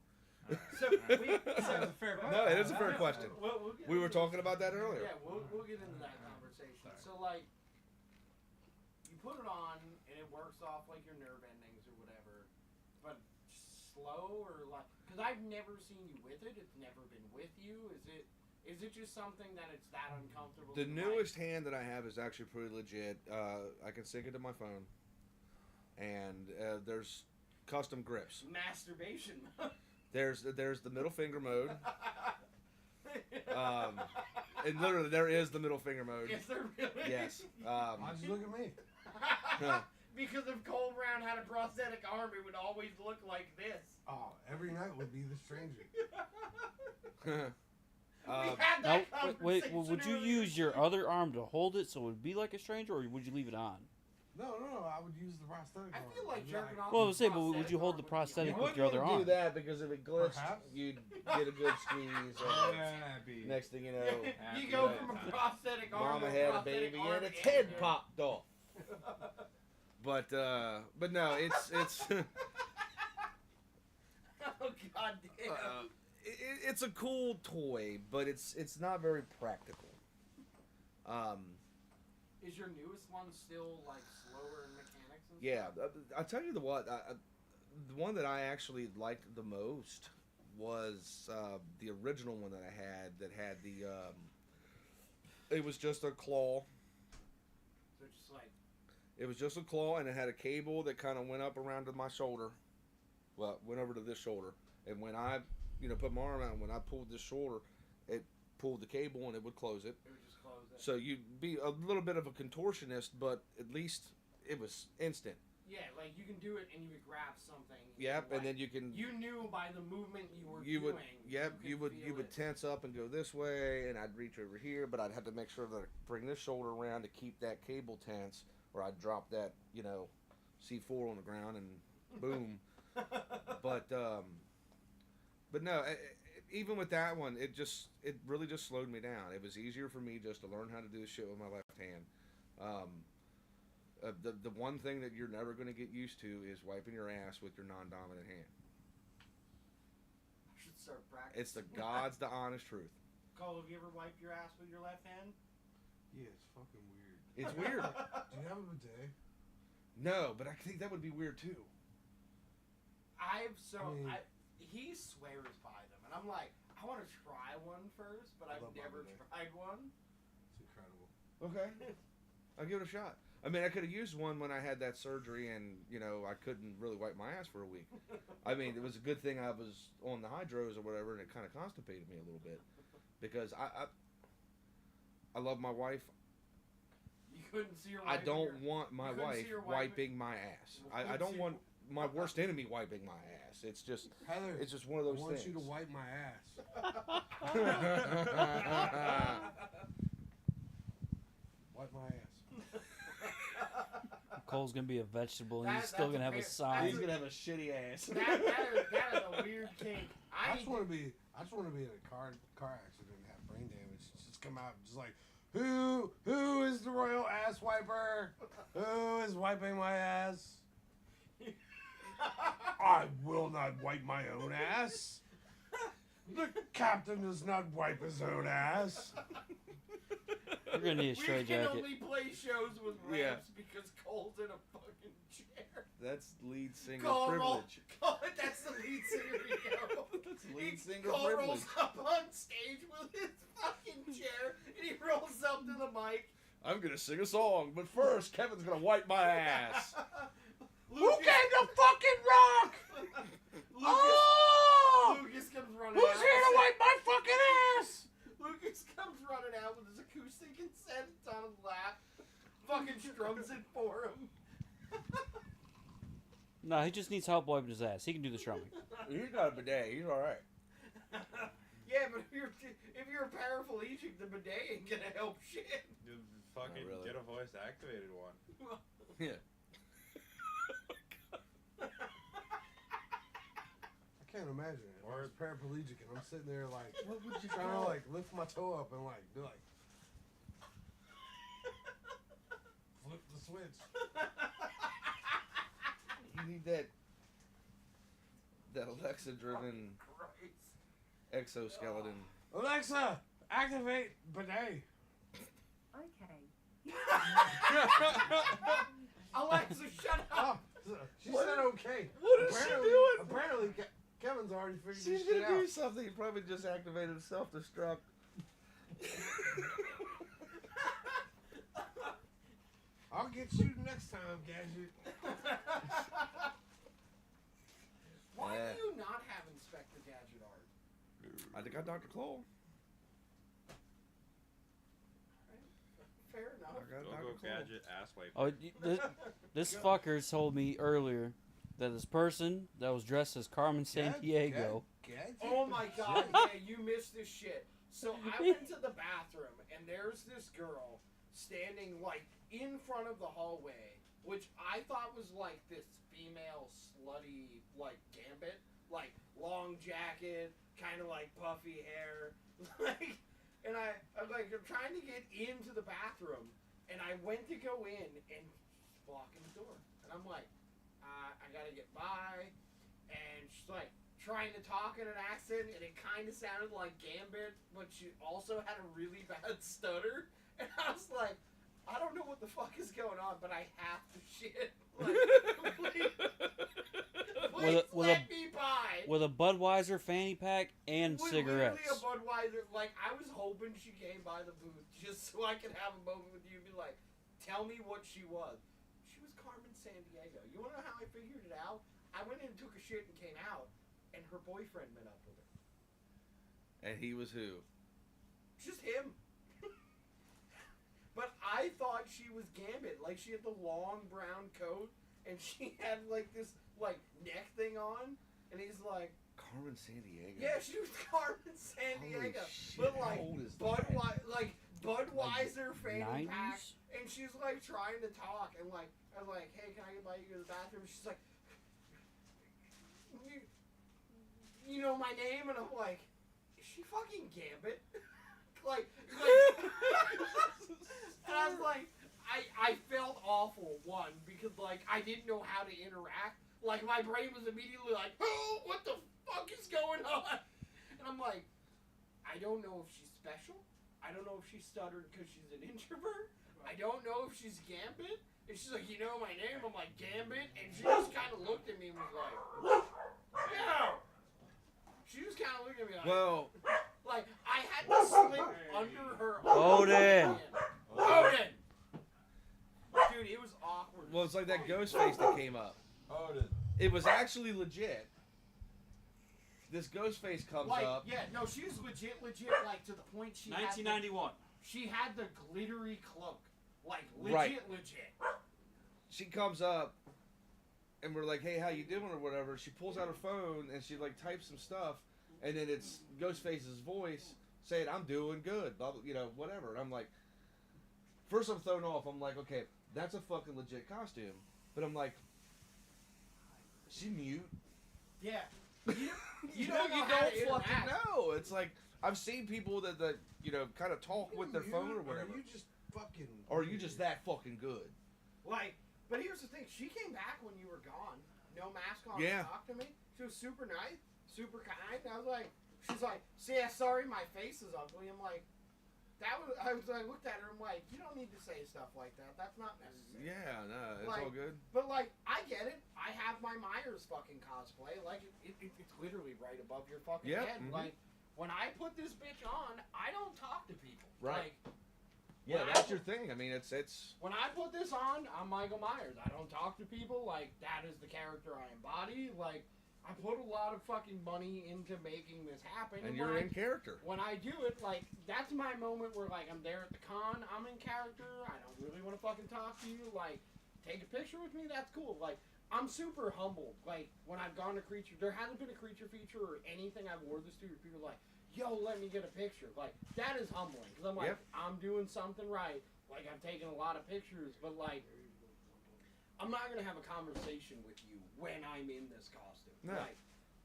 So we. That's a fair question. No, it is a fair question. We'll We were talking about that earlier. Yeah, we'll get into that conversation. Sorry. So, like, you put it on, and it works off, like, your nerve endings or whatever, but slow or, like, because I've never seen you with it. It's never been with you. Is it just something that it's that uncomfortable? The to, newest hand that I have is actually pretty legit. I can sync it to my phone. And there's custom grips. Masturbation. There's the middle finger mode. And literally, there is the middle finger mode. Is there really? Yes. Why'd you look at me? Because if Cole Brown had a prosthetic arm, it would always look like this. Oh, every night would be the stranger. We had Now, that wait, conversation would you earlier. use your other arm to hold it so it would be like a stranger, or would you leave it on? No, I would use the prosthetic. I arm. feel like I'd be jerking off. Well, I with would say, but prosthetic would you hold arm the would be prosthetic awesome. with your other do arm? that because if it glitched, Perhaps. you'd get a good squeeze. And Happy. next thing you know, You go from a prosthetic arm Mama to had a prosthetic baby arm and its head hand. popped off. But no, it's Oh god damn. it's a cool toy, but it's not very practical. Is your newest one still like slower in mechanics and Yeah, stuff? I'll tell you the one that I actually liked the most was the original one that I had that had the it was just a claw. So just like It was just a claw, and it had a cable that kind of went up around to my shoulder. Well, went over to this shoulder, and when I, put my arm out, when I pulled this shoulder, it pulled the cable and it would close it. it would just close it. So you'd be a little bit of a contortionist, but at least it was instant. Yeah, like you can do it and you would grab something. Yep, and like, then you can. You knew by the movement you were You would, doing. yep, you would feel it. tense up and go this way, and I'd reach over here, but I'd have to make sure that I bring this shoulder around to keep that cable tense, or I'd drop that, C4 on the ground and boom. But no, even with that one, it really just slowed me down. It was easier for me just to learn how to do this shit with my left hand. The one thing that you're never going to get used to is wiping your ass with your non-dominant hand. I should start practicing. It's the honest truth. Cole, have you ever wiped your ass with your left hand? Yeah, it's fucking weird. It's weird. Do you have a bidet? No, but I think that would be weird too. He swears by them, and I'm like, I want to try one first, but I I've love my never bidet. tried one. It's incredible. Okay. I'll give it a shot. I mean, I could have used one when I had that surgery and, I couldn't really wipe my ass for a week. I mean, it was a good thing I was on the hydros or whatever, and it kind of constipated me a little bit. Because I love my wife. You couldn't see her I wiping don't your- want my you couldn't wife see her wiping- wiping my ass. You I couldn't don't see- want my worst enemy wiping my ass. It's just Heather, it's just one of those I want things. you to wipe my ass. Wipe my ass. Cole's gonna be a vegetable, and That- he's still that's gonna have a fair- sign. He's gonna have a shitty ass. that is a weird kink. I just want to be in a car accident and have brain damage. Just come out just like Who is the royal ass wiper? Who is wiping my ass? I will not wipe my own ass. The captain does not wipe his own ass. We're gonna need a We straight can jacket. only play shows with Yeah. ramps because Cole's in a fucking chair. That's lead singer Cole privilege. that's the lead singer, yo. That's lead singer Cole privilege. rolls up on stage with his fucking chair, and he rolls up to the mic. I'm gonna sing a song, but first Kevin's gonna wipe my ass. Who came to fucking rock? Oh! Lucas comes running Who's out. here to wipe my fucking ass? Lucas comes running out with his acoustic and sets on his lap. Fucking strums it for him. No, he just needs help wiping his ass. He can do the strumming. He's got a bidet. He's all right. Yeah, but if you're a paraplegic, the bidet ain't gonna help shit. You fucking really. get a voice activated one. Yeah. I can't imagine it. If I was paraplegic and I'm sitting there like What would you trying to call? like lift my toe up and like be like flip the switch. You need that Alexa-driven Christ. exoskeleton. Alexa, activate bidet. Okay. Alexa, shut up. Oh, she said okay. What is she doing? Apparently, Kevin's already figured She's this shit gonna do out. something. He probably just activated self-destruct. I'll get you next time, Gadget. Why Yeah. do you not have Inspector Gadget art? I think I Dr. Cole. Fair enough. I got Go Dr. Cole. gadget ass wipe. Oh, this fucker told me earlier that this person that was dressed as Carmen Sandiego. Gadget? Oh my god, yeah, you missed this shit. So I went to the bathroom, and there's this girl standing, like, in front of the hallway, which I thought was, like, this female slutty, like, gambit. Like, long jacket, kind of, like, puffy hair. Like, and I'm trying to get into the bathroom, and I went to go in, and she's blocking the door. And I'm like, I gotta get by, and she's like, trying to talk in an accent, and it kind of sounded like Gambit, but she also had a really bad stutter, and I was like, I don't know what the fuck is going on, but I have to shit. Like, please let me by. With a Budweiser fanny pack and With cigarettes. literally a Budweiser. Like, I was hoping she came by the booth just so I could have a moment with you and be like, tell me what she was. She was Carmen Sandiego. You want to know how I figured it out? I went in and took a shit and came out, and her boyfriend met up with her. And he was who? Just him. But I thought she was Gambit. Like, she had the long brown coat, and she had, like, this, like, neck thing on, and he's like, Carmen Sandiego. yeah, she was Carmen Sandiego. Holy shit, But, like, how old is that? Budweiser fanny 90s? pack, and she's, like, trying to talk, and, like, I was like, hey, can I get by you to the bathroom? She's like, you know my name? And I'm like, is she fucking Gambit? like and I was like, I felt awful, one, because, like, I didn't know how to interact. Like, my brain was immediately like, oh, what the fuck is going on? And I'm like, I don't know if she's special. I don't know if she stuttered because she's an introvert. I don't know if she's Gambit. And she's like, you know my name? I'm like, Gambit. And she just kind of looked at me and was like, yeah. She just kind of looked at me like, Well, like, I had to slip under her Odin. Odin! Dude, it was awkward. well, it's like that ghost face that came up. It was actually legit. This ghost face comes like, up. yeah, no, she was legit, like, to the point she had 1991. she had the glittery cloak. Like, legit, Right. legit. She comes up, and we're like, hey, how you doing or whatever. She pulls out her phone, and she, like, types some stuff, and then it's Ghostface's voice saying, I'm doing good, blah, blah, you know, whatever. And I'm like, first I'm thrown off. I'm like, okay, that's a fucking legit costume. But I'm like, she mute? Yeah. You You don't know you how to don't fucking interact. know. It's like, I've seen people that you know kind of talk with their phone or whatever. Or are you just fucking? Or are you just that fucking good? Like, but here's the thing. She came back when you were gone. No mask on. Yeah. To talk to me. She was super nice, super kind. I was like, she's like, see, sorry, my face is ugly. I'm like, I looked at her. I'm like, you don't need to say stuff like that. That's not necessary. Yeah, no, it's like, all good. But like, I get it. I have my Myers fucking cosplay. Like, it's literally right above your fucking head. Mm-hmm. Like, when I put this bitch on, I don't talk to people. Right. Like, Yeah, that's your thing. I mean, it's. When I put this on, I'm Michael Myers. I don't talk to people. Like, that is the character I embody. Like, I put a lot of fucking money into making this happen. And you're in character. When I do it, like, that's my moment where, like, I'm there at the con, I'm in character, I don't really want to fucking talk to you. Like, take a picture with me, that's cool. Like, I'm super humbled. Like, when I've gone to Creature, there hasn't been a Creature feature or anything I've wore this to, where people are like, yo, let me get a picture. Like, that is humbling. Because I'm like, I'm doing something right. Like, I've taken a lot of pictures, but, like, I'm not going to have a conversation with you when I'm in this costume. No. Like,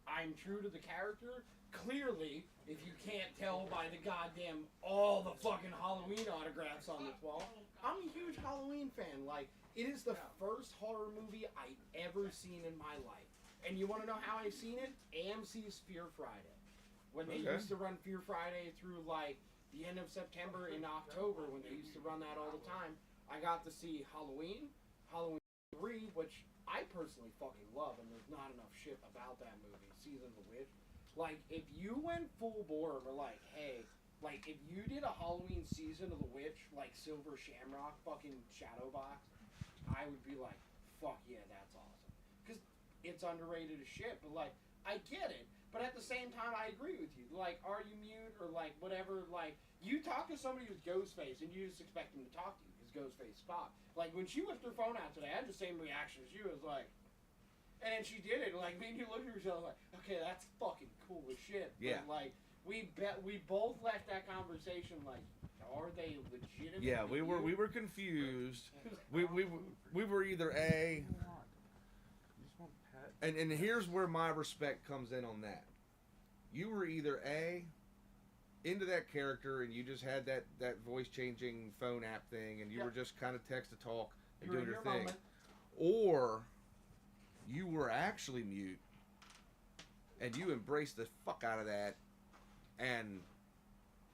I'm true to the character. Clearly, if you can't tell by the goddamn, all the fucking Halloween autographs on this wall, I'm a huge Halloween fan. Like, it is the first horror movie I've ever seen in my life. And you want to know how I've seen it? AMC's Fear Friday. When they used to run Fear Friday through, like, the end of September and October, when they used to run that all the time, I got to see Halloween 3, which I personally fucking love, and there's not enough shit about that movie, Season of the Witch. Like, if you went full bore and were like, hey, like, if you did a Halloween Season of the Witch, like Silver Shamrock fucking shadow box, I would be like, fuck yeah, that's awesome. Because it's underrated as shit, but, like, I get it. But at the same time, I agree with you. Like, are you mute or, like, whatever? Like, you talk to somebody who's Ghostface, and you just expect them to talk to you because Ghostface Spock. Like, when she whipped her phone out today, I had the same reaction as you. It was like, and then she did it. Like, me and you looked at each other like, okay, that's fucking cool as shit. Yeah. But, like, we both left that conversation like, are they legitimate? Yeah, we were confused. we were either A. And here's where my respect comes in on that. You were either A, into that character, and you just had that voice changing phone app thing, and you were just kind of text to talk and doing your thing, or you were actually mute, and you embraced the fuck out of that, and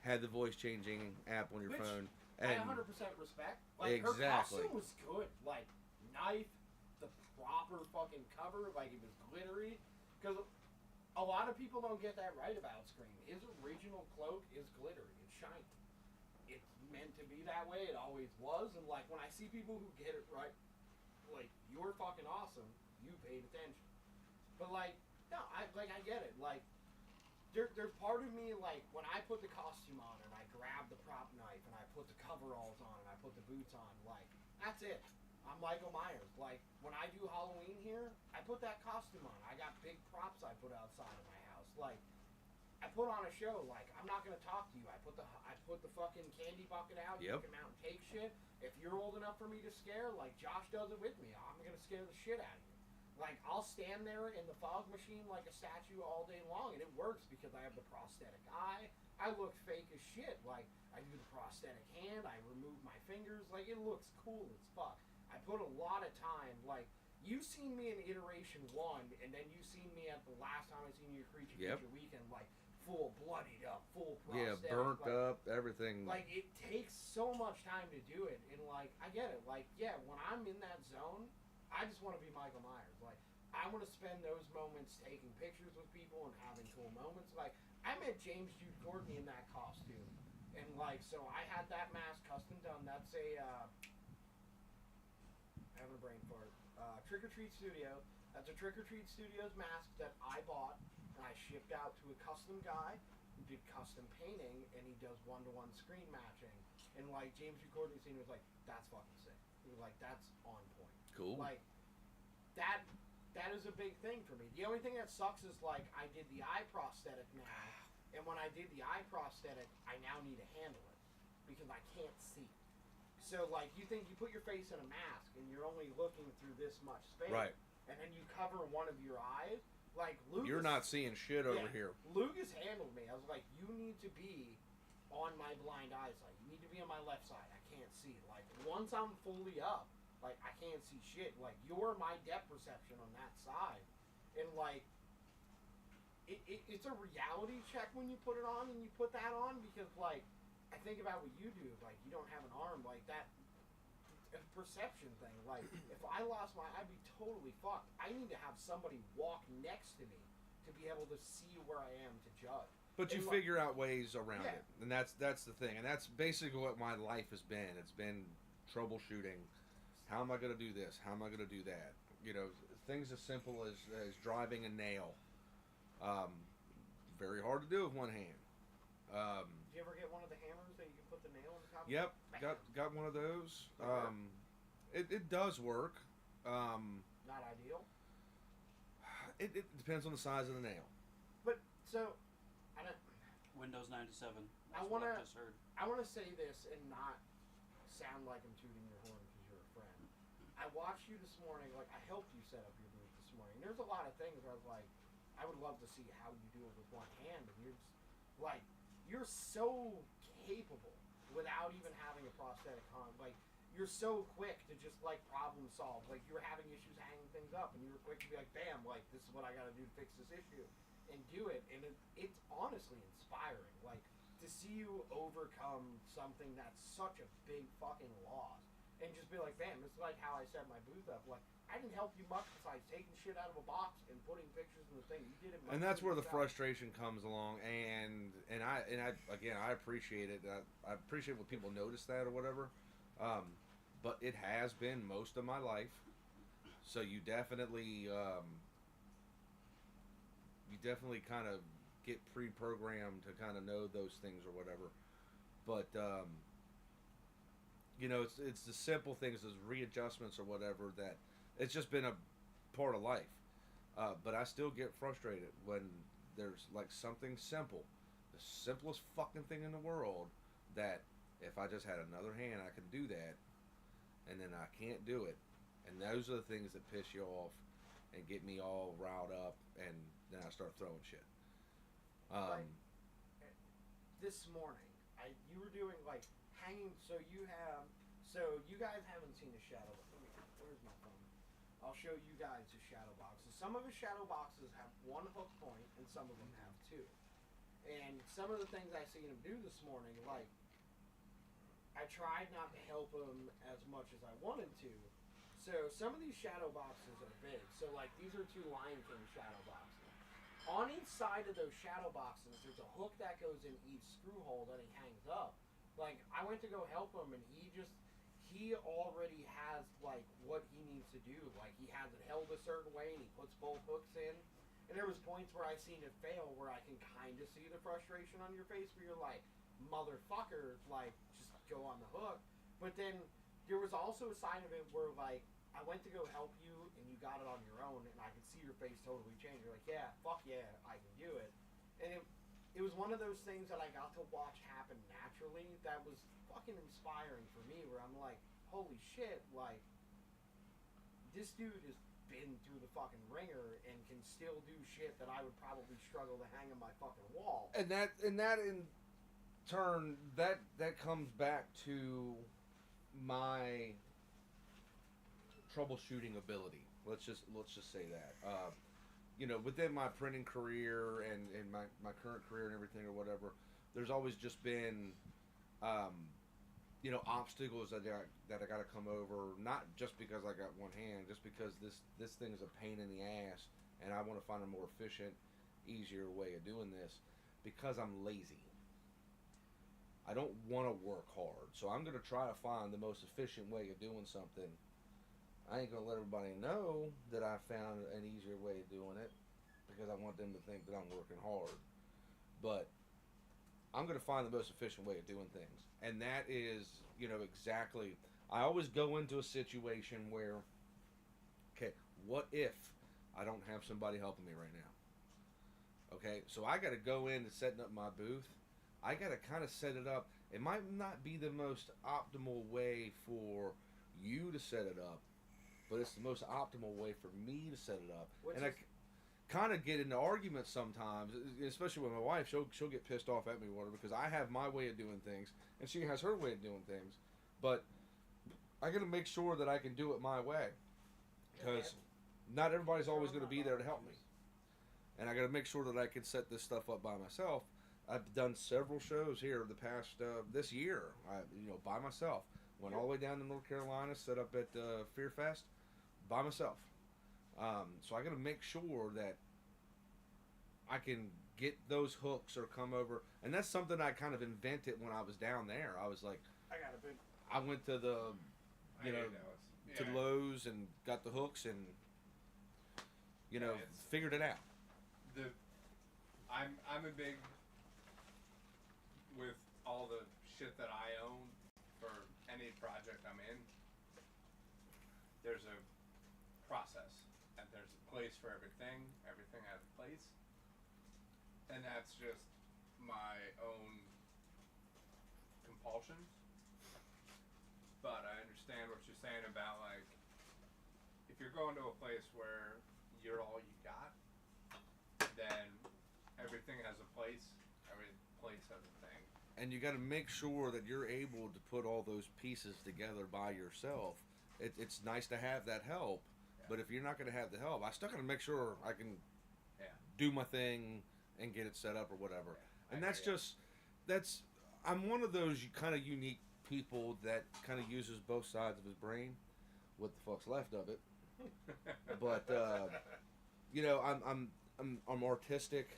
had the voice changing app on your phone. And I 100% respect. Like, exactly. Her costume was good. Like, knife, the proper fucking cover, like, it was glittery. Because a lot of people don't get that right about Scream. His original cloak is glittery. It's shiny. It's meant to be that way. It always was. And, like, when I see people who get it right, like, you're fucking awesome. You paid attention. But, like, no, I get it. Like, there's part of me, like, when I put the costume on and I grab the prop knife and I put the coveralls on and I put the boots on, like, that's it. I'm Michael Myers. Like, when I do Halloween here, I put that costume on. I got big props I put outside of my house. Like, I put on a show. Like, I'm not gonna talk to you. I put the fucking candy bucket out. You come out and take shit. If you're old enough for me to scare, like Josh does it with me, I'm gonna scare the shit out of you. Like, I'll stand there in the fog machine like a statue all day long, and it works because I have the prosthetic eye. I look fake as shit. Like, I do the prosthetic hand. I remove my fingers. Like, it looks cool as fuck. I put a lot of time. Like, you've seen me in Iteration 1, and then you've seen me at the last time I seen you at Creature Feature Weekend, like, full bloodied up, full prosthetic. Yeah, burnt like, up, everything. Like, it takes so much time to do it, and, like, I get it. Like, yeah, when I'm in that zone, I just want to be Michael Myers. Like, I want to spend those moments taking pictures with people and having cool moments. Like, I met James Jude Courtney in that costume. And, like, so I had that mask custom done. That's a, having a brain fart. Trick or Treat Studio. That's a Trick or Treat Studios mask that I bought and I shipped out to a custom guy who did custom painting, and he does one-to-one screen matching. And, like, James Jude Courtney seen was like, that's fucking sick. He was like, that's on point. Cool. Like, that is a big thing for me. The only thing that sucks is, like, I did the eye prosthetic now, and when I did the eye prosthetic, I now need to handle it because I can't see. So, like, you think you put your face in a mask and you're only looking through this much space, Right. and then you cover one of your eyes, Like, Lucas... You're not seeing shit over here. Lucas handled me. I was like, you need to be on my blind eyesight. You need to be on my left side. I can't see. Like, once I'm fully up, like, I can't see shit. Like, you're my depth perception on that side. And, like, it's a reality check when you put it on and you put that on because, like, I think about what you do. Like, you don't have an arm. Like, that perception thing. Like, if I lost my, I'd be totally fucked. I need to have somebody walk next to me to be able to see where I am to judge. But you And, figure out ways around Yeah. it, and that's the thing, and that's basically what my life has been. It's been troubleshooting. How am I going to do this? How am I going to do that? You know, things as simple as driving a nail. Very hard to do with one hand. Did you ever get one of the hammers that you can put the nail on the top? Yep, Bam. got one of those. It It does work. Not ideal. It depends on the size of the nail. But so, I don't. Windows 97. I That's what wanna- I just heard. I want to say this and not sound like I'm tooting your horn because you're a friend. I watched you this morning. Like, I helped you set up your booth this morning. There's a lot of things where I was like, I would love to see how you do it with one hand. And you're just, like, you're so capable without even having a prosthetic arm. Like, you're so quick to just, like, problem solve. Like, you were having issues hanging things up, and you were quick to be like, bam, like, this is what I got to do to fix this issue. And do it. And it's honestly inspiring. Like, to see you overcome something that's such a big fucking loss. And just be like, bam, it's like how I set my booth up. Like, I didn't help you much besides taking shit out of a box and putting pictures in the thing. You did it. And that's where the yourself. frustration comes along, and I again, I appreciate it. I appreciate when people notice that or whatever. But it has been most of my life, so you definitely kind of get pre-programmed to kind of know those things or whatever. But you know, it's the simple things, those readjustments or whatever, that it's just been a part of life. But I still get frustrated when there's like something simple, the simplest fucking thing in the world, that if I just had another hand, I could do that, and then I can't do it. And those are the things that piss you off and get me all riled up, and then I start throwing shit. Like, this morning, you were doing like hanging. So you guys haven't seen a shadow. Where's my phone? I'll show you guys his shadow boxes. Some of his shadow boxes have one hook point, and some of them have two. And some of the things I seen him do this morning, like, I tried not to help him as much as I wanted to. So some of these shadow boxes are big. So like these are two Lion King shadow boxes. On each side of those shadow boxes, there's a hook that goes in each screw hole that he hangs up. Like, I went to go help him, and he already has like what he needs to do. Like, he has it held a certain way, and he puts both hooks in. And there was points where I seen it fail, where I can kind of see the frustration on your face, where you're like, motherfucker, like, just go on the hook. But then there was also a side of it where, like, I went to go help you, and you got it on your own, and I could see your face totally change. You're like, yeah, fuck yeah, I can do it. And it was one of those things that I got to watch happen naturally that was fucking inspiring for me, where I'm like, holy shit, like, this dude has been through the fucking ringer and can still do shit that I would probably struggle to hang on my fucking wall. And that in turn, that comes back to my troubleshooting ability. Let's just say that. You know, within my printing career and my current career and everything or whatever, there's always just been you know, obstacles that I got to come over, not just because I got one hand, just because this thing is a pain in the ass, and I want to find a more efficient, easier way of doing this, because I'm lazy. I don't want to work hard, so I'm going to try to find the most efficient way of doing something. I ain't going to let everybody know that I found an easier way of doing it, because I want them to think that I'm working hard. But I'm going to find the most efficient way of doing things. And that is, you know, exactly, I always go into a situation where, okay, what if I don't have somebody helping me right now? Okay, so I got to go into setting up my booth. I got to kind of set it up. It might not be the most optimal way for you to set it up, but it's the most optimal way for me to set it up. kind of get into arguments sometimes, especially with my wife. She'll get pissed off at me, whatever, because I have my way of doing things, and she has her way of doing things. But I got to make sure that I can do it my way, because not everybody's always going to be there to help me, and I got to make sure that I can set this stuff up by myself. I've done several shows here the past this year, by myself. Went all the way down to North Carolina, set up at Fear Fest by myself. So I got to make sure that I can get those hooks or come over, and that's something I kind of invented when I was down there. I was like, I went to the, to Lowe's and got the hooks and, figured it out. I'm a big, with all the shit that I own for any project I'm in, there's a process and there's a place for everything. Everything has a place, and that's just my own compulsions. But I understand what you're saying about, like, if you're going to a place where you're all you got, then everything has a place. Every place has a thing. And you got to make sure that you're able to put all those pieces together by yourself. It's nice to have that help, but if you're not going to have the help, I still got to make sure I can do my thing and get it set up or whatever. And I'm one of those kind of unique people that kind of uses both sides of his brain, what the fuck's left of it. But I'm artistic,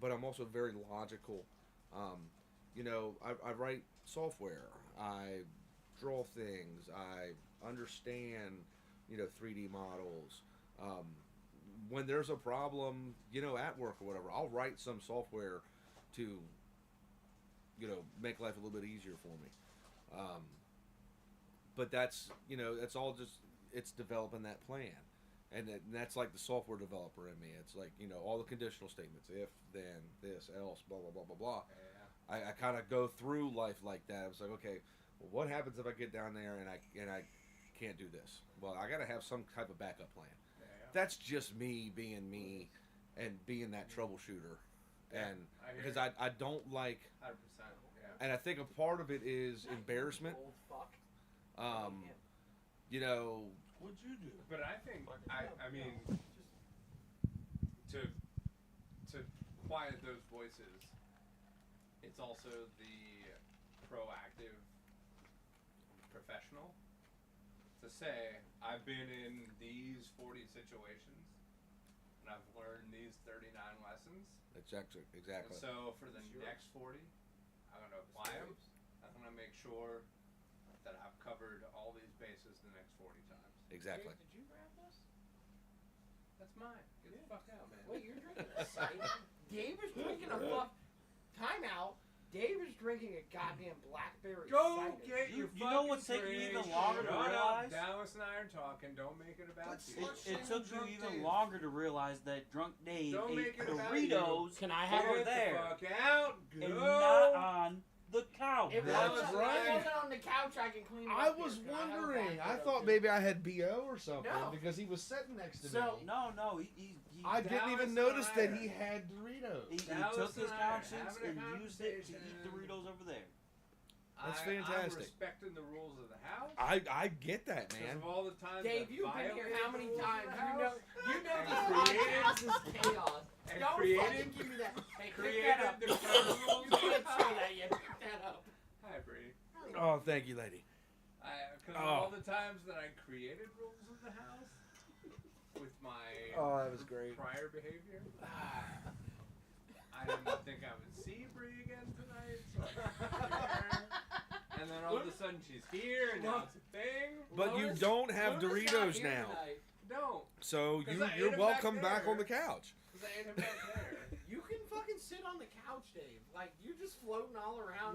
but I'm also very logical. I write software. I draw things. I understand, 3D models. When there's a problem, at work or whatever, I'll write some software to, make life a little bit easier for me. But that's all just, it's developing that plan. And that's like the software developer in me. It's like, all the conditional statements, if, then, this, else, blah, blah, blah, blah, blah. I kind of go through life like that. I was like, okay, well, what happens if I get down there and I can't do this? Well, I got to have some type of backup plan. That's just me being me and being that troubleshooter. And because I don't like, 100%. and I think a part of it is embarrassment. Old fuck. What'd you do? But I think, I mean, to quiet those voices, it's also the proactive professional to say, I've been in these 40 situations, and I've learned these 39 lessons. Exactly. And so for the next 40, I'm going to apply them. I'm going to make sure that I've covered all these bases the next 40 times. Exactly. Dave, did you grab this? That's mine. Get the fuck out, man. Wait, you're drinking a cider? Dave is drinking a Time out. Dave is drinking a goddamn blackberry Go cider. get your You know what's fucking taking drink. even longer to Shut realize? up. Dallas and I are talking. Don't make it about you. It took you even longer to realize that Drunk Dave Don't make ate it about Doritos Can I have over Get there the fuck out. Go. and not on the couch. It That's wasn't, right. It wasn't on the couch. I can clean it I up was here. Can I have a wondering. I black thought Widow, maybe I had BO or something No. because he was sitting next to So- me. No, I didn't even Dallas notice and that I he had Doritos. he Dallas took his and I are conscience having and a used it to eat conversation. Doritos over there. That's I'm fantastic. respecting the rules of the house. I get that, Because man. of all the times Dave, I've you've been here violated how many the rules of times? the You house, know and this created- podcast is chaos. and Don't created- fucking give me that. Hey, pick created that up. the kind of rules You of the can't say house. that yet. Pick that up. Hi, Brady. Oh, thank you, lady. Because of all the times that I created rules of the house with my Oh, that was great. prior behavior, I didn't think I would see Bree again tonight. So I didn't see her. And then all of a sudden she's here, and now it's a thing. But you Lois- don't have Lois not Doritos here now, tonight. Don't, so 'Cause I ate you're them welcome back back on there. the couch. because I ate him back there. You can fucking sit on the couch, Dave. Like you're just floating all around.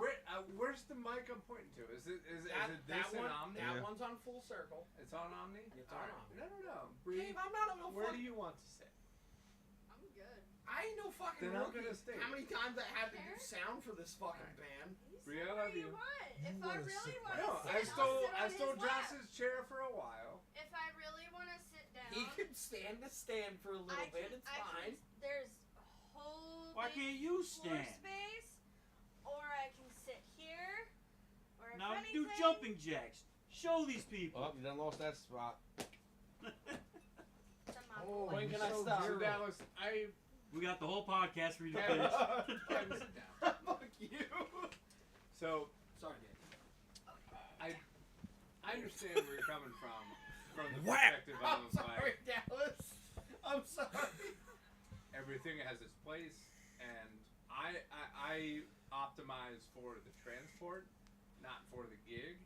Where's the mic I'm pointing to? Is it this that in one, Omni? that Yeah. one's on full circle. It's on Omni? It's on Alright. Omni. No. Bree, Dave, I'm not a no where fuck. do you want to sit? I'm good. I ain't no fucking Then I'm rookie. gonna stay. How many times I had to do Here? sound for this fucking band? You Bree, sit I where love you. want. You If I wanna really sit want No, to sit, I stole I'll sit on I stole his lap. Josh's chair for a while. If I really want to sit down, He can stand to stand for a little bit. It's fine. There's a whole Why big can't you floor stand? space, or I can sit here, or if Now anything, do jumping jacks. Show these people. Oh, you done lost that spot. Oh, When can I so stop? zero. Dallas, We got the whole podcast for you to Kevin, finish. Kevin, sit down. Fuck you. So Sorry, Dave. I understand where you're coming from the Whack! perspective I'm of sorry, like Dallas. I'm sorry. everything has its place, and I optimize for the transport, not for the gig,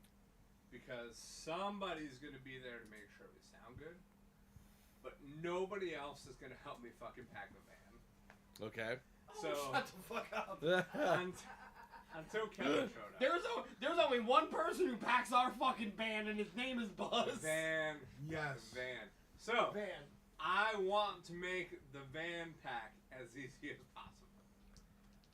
because somebody's gonna be there to make sure we sound good, but nobody else is gonna help me fucking pack the van. Okay. So Shut the fuck up. until Kevin showed up, There's only one person who packs our fucking band, and his name is Buzz. van. Yes. Van. So Van. I want to make the van pack as easy as possible.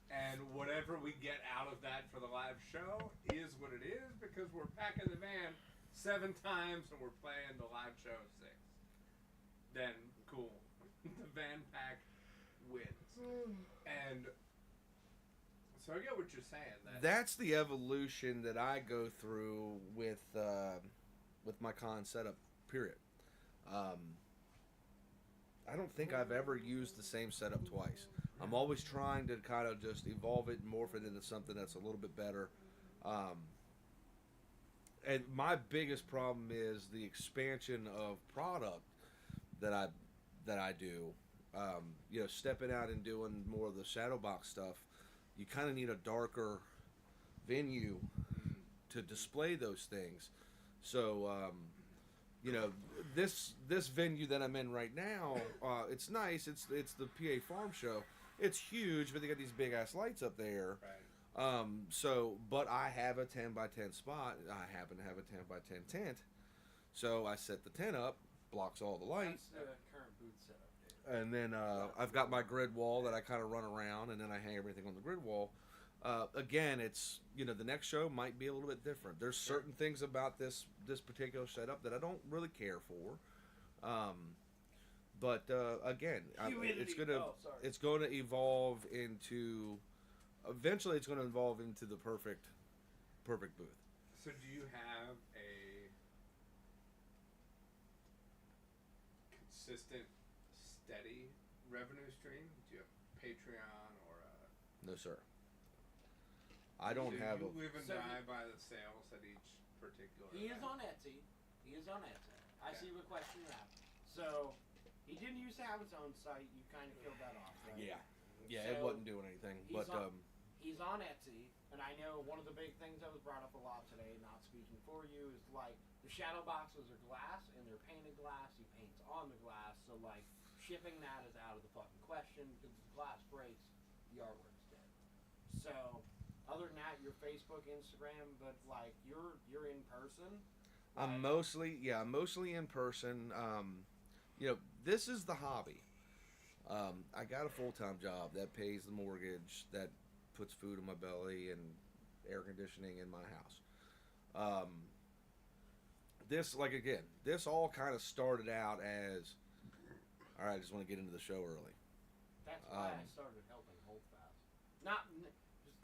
And whatever we get out of that for the live show is what it is, because we're packing the van 7 times and we're playing the live show 6. Then cool. The van pack wins. And so I get what you're saying. That's the evolution that I go through with my con setup. Period. I don't think I've ever used the same setup twice. I'm always trying to kind of just evolve it and morph it into something that's a little bit better. And my biggest problem is the expansion of product that I do. You know, stepping out and doing more of the shadow box stuff, you kind of need a darker venue to display those things. So, you know, this venue that I'm in right now, it's nice. It's the PA Farm Show. It's huge, but they got these big ass lights up there. Right. So, but I have a 10 by 10 spot. I happen to have a 10 by 10 tent. So I set the tent up, blocks all the light. That's the current booth setup, Dave. And then I've got my grid wall that I kind of run around, and then I hang everything on the grid wall. Again, it's, you know, the next show might be a little bit different. There's certain things about this particular setup that I don't really care for. But again, it's going to evolve into. Eventually, it's going to evolve into the perfect booth. So do you have a consistent, steady revenue stream? Do you have Patreon or a... No, sir. I don't Do have you a. live and So die by the sales at each particular He is event? on Etsy. I Okay. see what question you're at. So, he didn't used to have his own site. You kind of killed that off, right? Yeah, it So, wasn't doing anything. he's But on- He's on Etsy, and I know one of the big things that was brought up a lot today, not speaking for you, is like the shadow boxes are glass and they're painted glass. He paints on the glass, so like shipping that is out of the fucking question because if the glass breaks, the artwork's dead. So, other than that, your Facebook, Instagram, but like you're in person. I'm mostly in person. You know, this is the hobby. I got a full-time job that pays the mortgage, that puts food in my belly and air conditioning in my house. This all kind of started out as, all right, I just want to get into the show early. That's why I started helping Holdfast. Just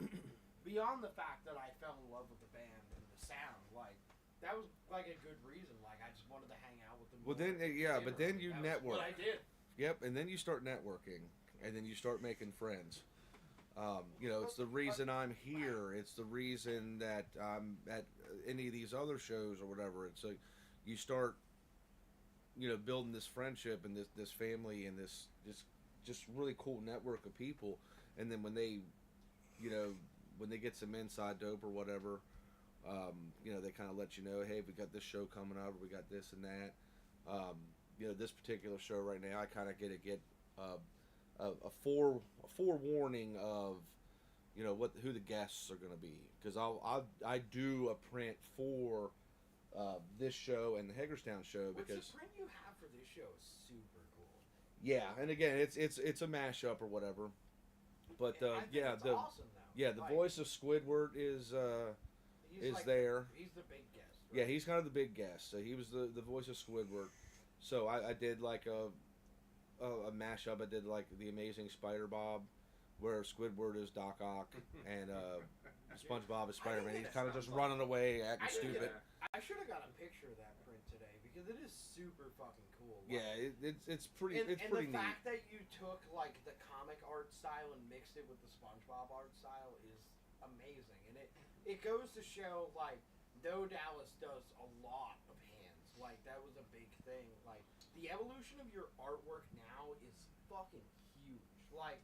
beyond the fact that I fell in love with the band and the sound, like that was like a good reason. Like I just wanted to hang out with them. Well, then, but then you network. What I did. Yep, and then you start networking, and then you start making friends. You know, it's the reason I'm here. It's the reason that I'm at any of these other shows or whatever. It's like you start, you know, building this friendship and this family and this just really cool network of people. And then when they, you know, when they get some inside dope or whatever, you know, they kind of let you know, hey, we got this show coming up, or we got this and that. You know, this particular show right now, I kind of get a forewarning of, you know, who the guests are going to be, because I do a print for this show and the Hagerstown show, because the print you have for this show is super cool. yeah, and again, it's a mashup or whatever, but I think it's awesome, though. yeah, the voice of Squidward is He's like there. He's the big guest. Yeah, he's kind of the big guest. So he was the voice of Squidward. So I did like a mashup. I did like the Amazing Spider Bob, where Squidward is Doc Ock and SpongeBob is Spider Man. He's kind of just running away, acting stupid. I should have got a picture of that print today because it is super fucking cool. Yeah, it's pretty. And, it's and pretty the neat. fact that you took like the comic art style and mixed it with the SpongeBob art style is amazing, and it goes to show like though Dallas does a lot of hands, like that was a big thing. Like the evolution of your artwork now is fucking huge. Like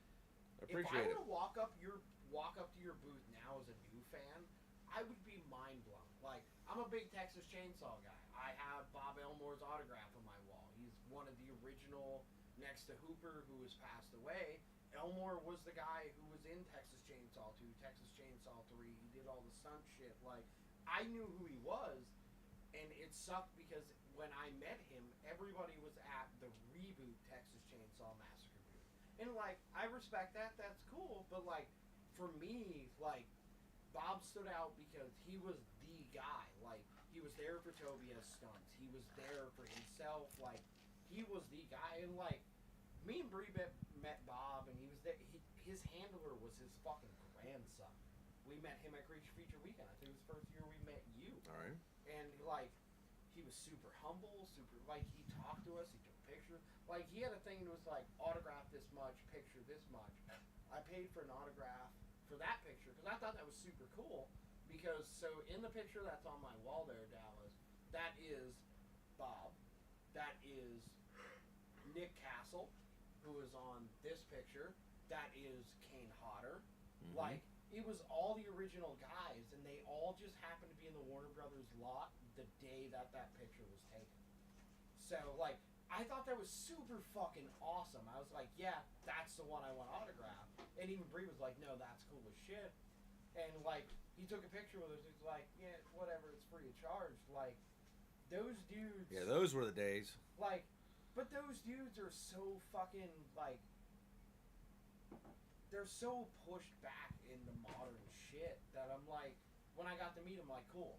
if I were to walk up to your booth now as a new fan, I would be mind blown. Like I'm a big Texas Chainsaw guy. I have Bob Elmore's autograph on my wall. He's one of the original, next to Hooper, who has passed away. Elmore was the guy who was in Texas Chainsaw 2, Texas Chainsaw 3. He did all the stunt shit. Like, I knew who he was, and it sucked because when I met him, everybody was at the reboot Texas Chainsaw Massacre booth. And, like, I respect that. That's cool. But, like, for me, like, Bob stood out because he was the guy. Like, he was there for Toby as stunts. He was there for himself. Like, he was the guy. And, like, me and Bree met Bob, and he was there. His handler was his fucking grandson. We met him at Creature Feature Weekend. I think it was the first year we met you. All right. And, like, he was super humble, like, he talked to us. He took pictures. Like, he had a thing that was, like, autograph this much, picture this much. I paid for an autograph for that picture because I thought that was super cool. Because, so in the picture that's on my wall there, Dallas, that is Bob. That is Nick Castle, who is on this picture. That is Kane Hodder. Mm-hmm. Like, it was all the original guys, and they all just happened to be in the Warner Brothers lot the day that picture was taken. So, like, I thought that was super fucking awesome. I was like, yeah, that's the one I want autographed. And even Bree was like, no, that's cool as shit. And, like, he took a picture with us. He's like, yeah, whatever, it's free of charge. Like, those dudes... Yeah, those were the days. Like, but those dudes are so fucking, like... They're so pushed back into modern shit that I'm like... When I got to meet him, like, cool.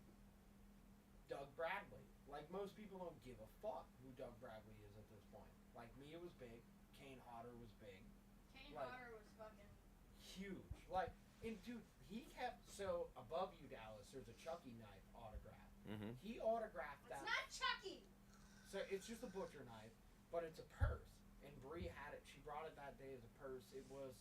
Doug Bradley. Like, most people don't give a fuck who Doug Bradley is at this point. Like, me, it was big. Kane Hodder was big. Kane Like, Hodder was fucking huge. Like, and dude, he kept, so above you, Dallas, there's a Chucky knife autograph. Mm-hmm. He autographed It's that. not Chucky! So it's just a butcher knife, but it's a purse. And Bree had it. She brought it that day as a purse. It was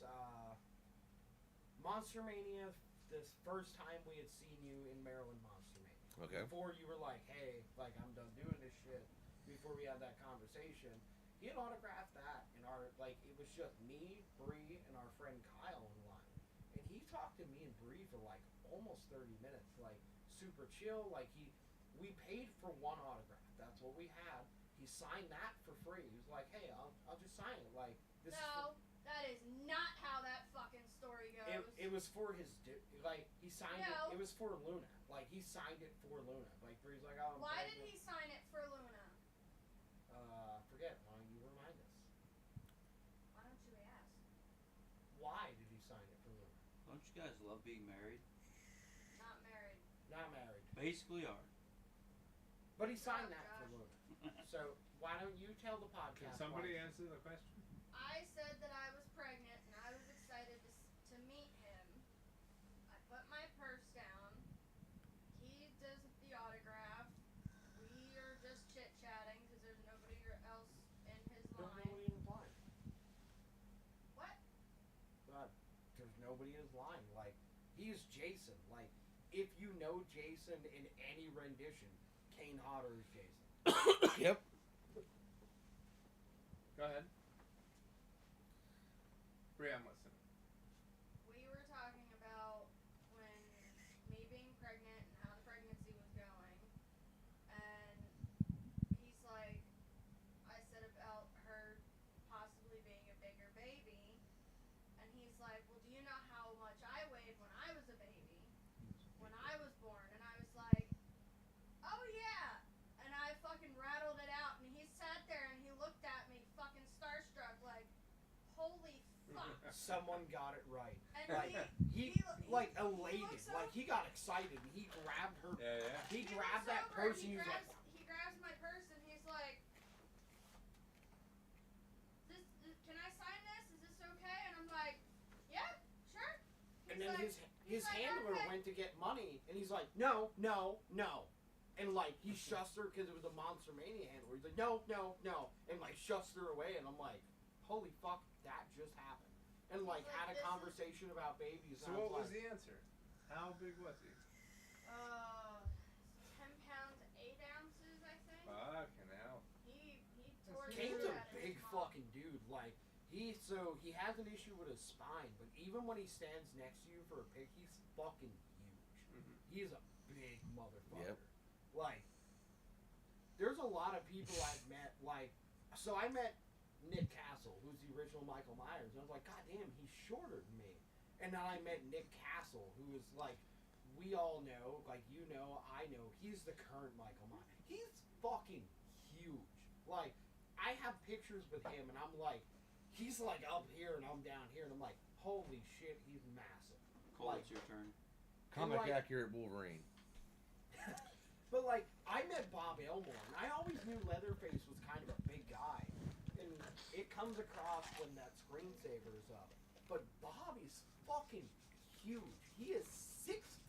Monster Mania, this first time we had seen you in Maryland Monster Mania. Okay. Before you were like, hey, like, I'm done doing this shit. Before we had that conversation. He had autographed that, and it was just me, Bree, and our friend Kyle in line. And he talked to me and Bree for like almost 30 minutes, like super chill. Like we paid for one autograph. That's what we had. He signed that for free. He was like, hey, I'll just sign it. Like this. No, that is not how that fucking story goes. It was for his like he signed No. it. It was for Luna. Like he signed it for Luna. Like Bree's like, oh. Why did he sign it for Luna? Forget. Why don't you remind us? Why don't you ask? Why did he sign it for Luna? Don't you guys love being married? Not married. Not married. Basically are. But he signed Oh, that for gosh. Luna. So why don't you tell the Can podcast? somebody why- answer the question? I said that I was pregnant and I was excited to meet him. I put my purse down. He does the autograph. We are just chit-chatting because there's nobody else in his There's line. nobody in his line. What? God, there's nobody in his line. Like, he is Jason. Like, if you know Jason in any rendition, Kane Hodder is Jason. Yep. Go ahead. Bree, I'm listening. We were talking about when me being pregnant and how the pregnancy was going. And he's like, I said about her possibly being a bigger baby. And he's like, well, do you know how much I weighed when I was a baby? When I was born. And I was like, oh yeah. And I fucking rattled it out. And he sat there and he looked at me fucking starstruck like, holy fuck. Someone got it right. And Like, he like elated. looks so- Like, he got excited. And he grabbed her. Yeah, yeah. He He grabbed looks that over and purse and he was like, he grabs my purse and he's like, and like- his like, handler okay. went to get money, and he's like, no, and like he shuts her because it was a Monster Mania handler. He's like, no, and like shuts her away, and I'm like, holy fuck, that just happened, and like Like, had a this is- conversation about babies. So and I what was like, the answer? How big was he? 10 pounds, 8 ounces, I think. Fucking hell. He tore the Kane's shit a out of big his mom. fucking dude. Like he has an issue with his spine, but even when he stands next to you for a pic, he's fucking huge. Mhm. He is a big motherfucker. Yep. Like, there's a lot of people I've met. Like, so I met Nick Castle, who's the original Michael Myers, and I was like, God damn, he's shorter than me. And then I met Nick Castle, who is like, we all know, like you know, I know, he's the current Michael Myers. He's fucking huge. Like, I have pictures with him, and I'm like, he's like up here, and I'm down here, and I'm like, holy shit, he's massive. Cole, Like, it's your turn. Comic like- accurate Wolverine. But like, I met Bob Elmore, and I always knew Leatherface was kind of a big guy, and it comes across when that screensaver is up. But Bob is fucking huge. He is 6'9".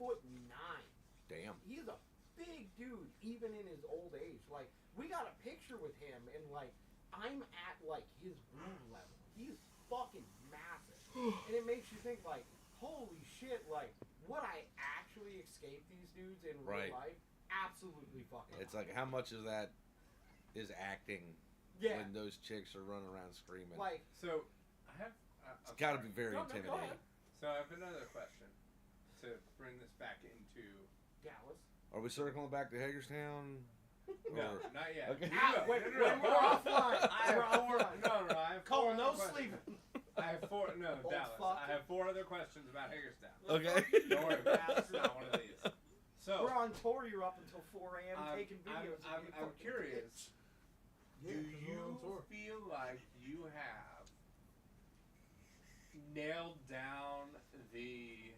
Damn. He's a big dude, even in his old age. Like, we got a picture with him, and like, I'm at like his wound level. He's fucking massive, and it makes you think like, holy shit, like, would I actually escape these dudes in Right. real life? Absolutely fucking. It's like how much of that is acting yeah, when those chicks are running around screaming. like So I have. It's got to be very No, no, go intimidating. ahead. So I have another question to bring this back into. Dallas. Are we circling back to Hagerstown? No, Or- not yet. Okay. You Ah, go. wait, No, when we're hold on. offline. I have We're four. offline. No, I have Cole, four no other questions. sleeping. I have four. No, Old Dallas. fuck. I have four other questions about Hagerstown. Okay. Don't worry, that's not one of these. So We're on tour. You're up until 4 a.m. I'm- taking videos. of I'm you I'm fucking curious. Yeah, Do 'cause we're you on tour. feel like you have nailed down the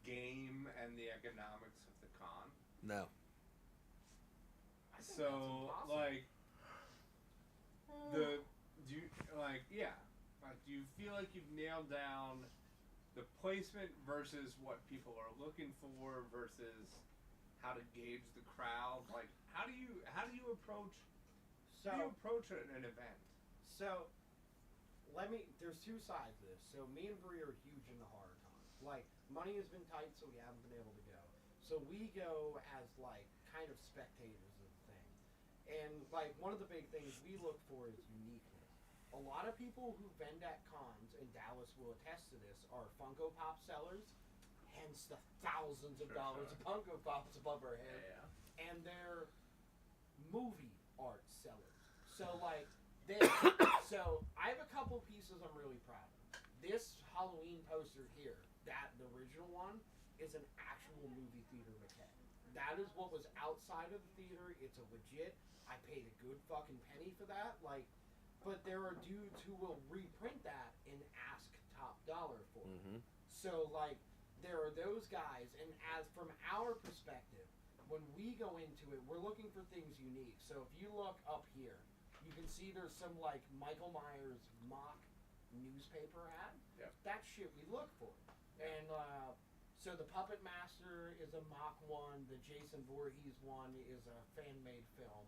game and the economics of the con? No. I think So that's impossible. like do you feel like you've nailed down the placement versus what people are looking for versus how to gauge the crowd? Like how do you approach an event? So, there's two sides to this. So, me and Bree are huge in the horror con. Like, money has been tight, so we haven't been able to go. So, we go as, like, kind of spectators of the thing. And, like, one of the big things we look for is uniqueness. A lot of people who vend at cons, and Dallas will attest to this, are Funko Pop sellers, hence the thousands of dollars of Funko Pops above our head. And they're movie art sellers. So like so I have a couple pieces I'm really proud of. This Halloween poster here, the original one, is an actual movie theater maquette. That is what was outside of the theater. It's a legit. I paid a good fucking penny for that. Like, but there are dudes who will reprint that and ask top dollar for it. Mm-hmm. So like there are those guys, and as from our perspective, when we go into it, we're looking for things unique. So if you look up here, you can see there's some like Michael Myers mock newspaper ad. Yep. That shit we look for. And so the Puppet Master is a mock one. The Jason Voorhees one is a fan-made film.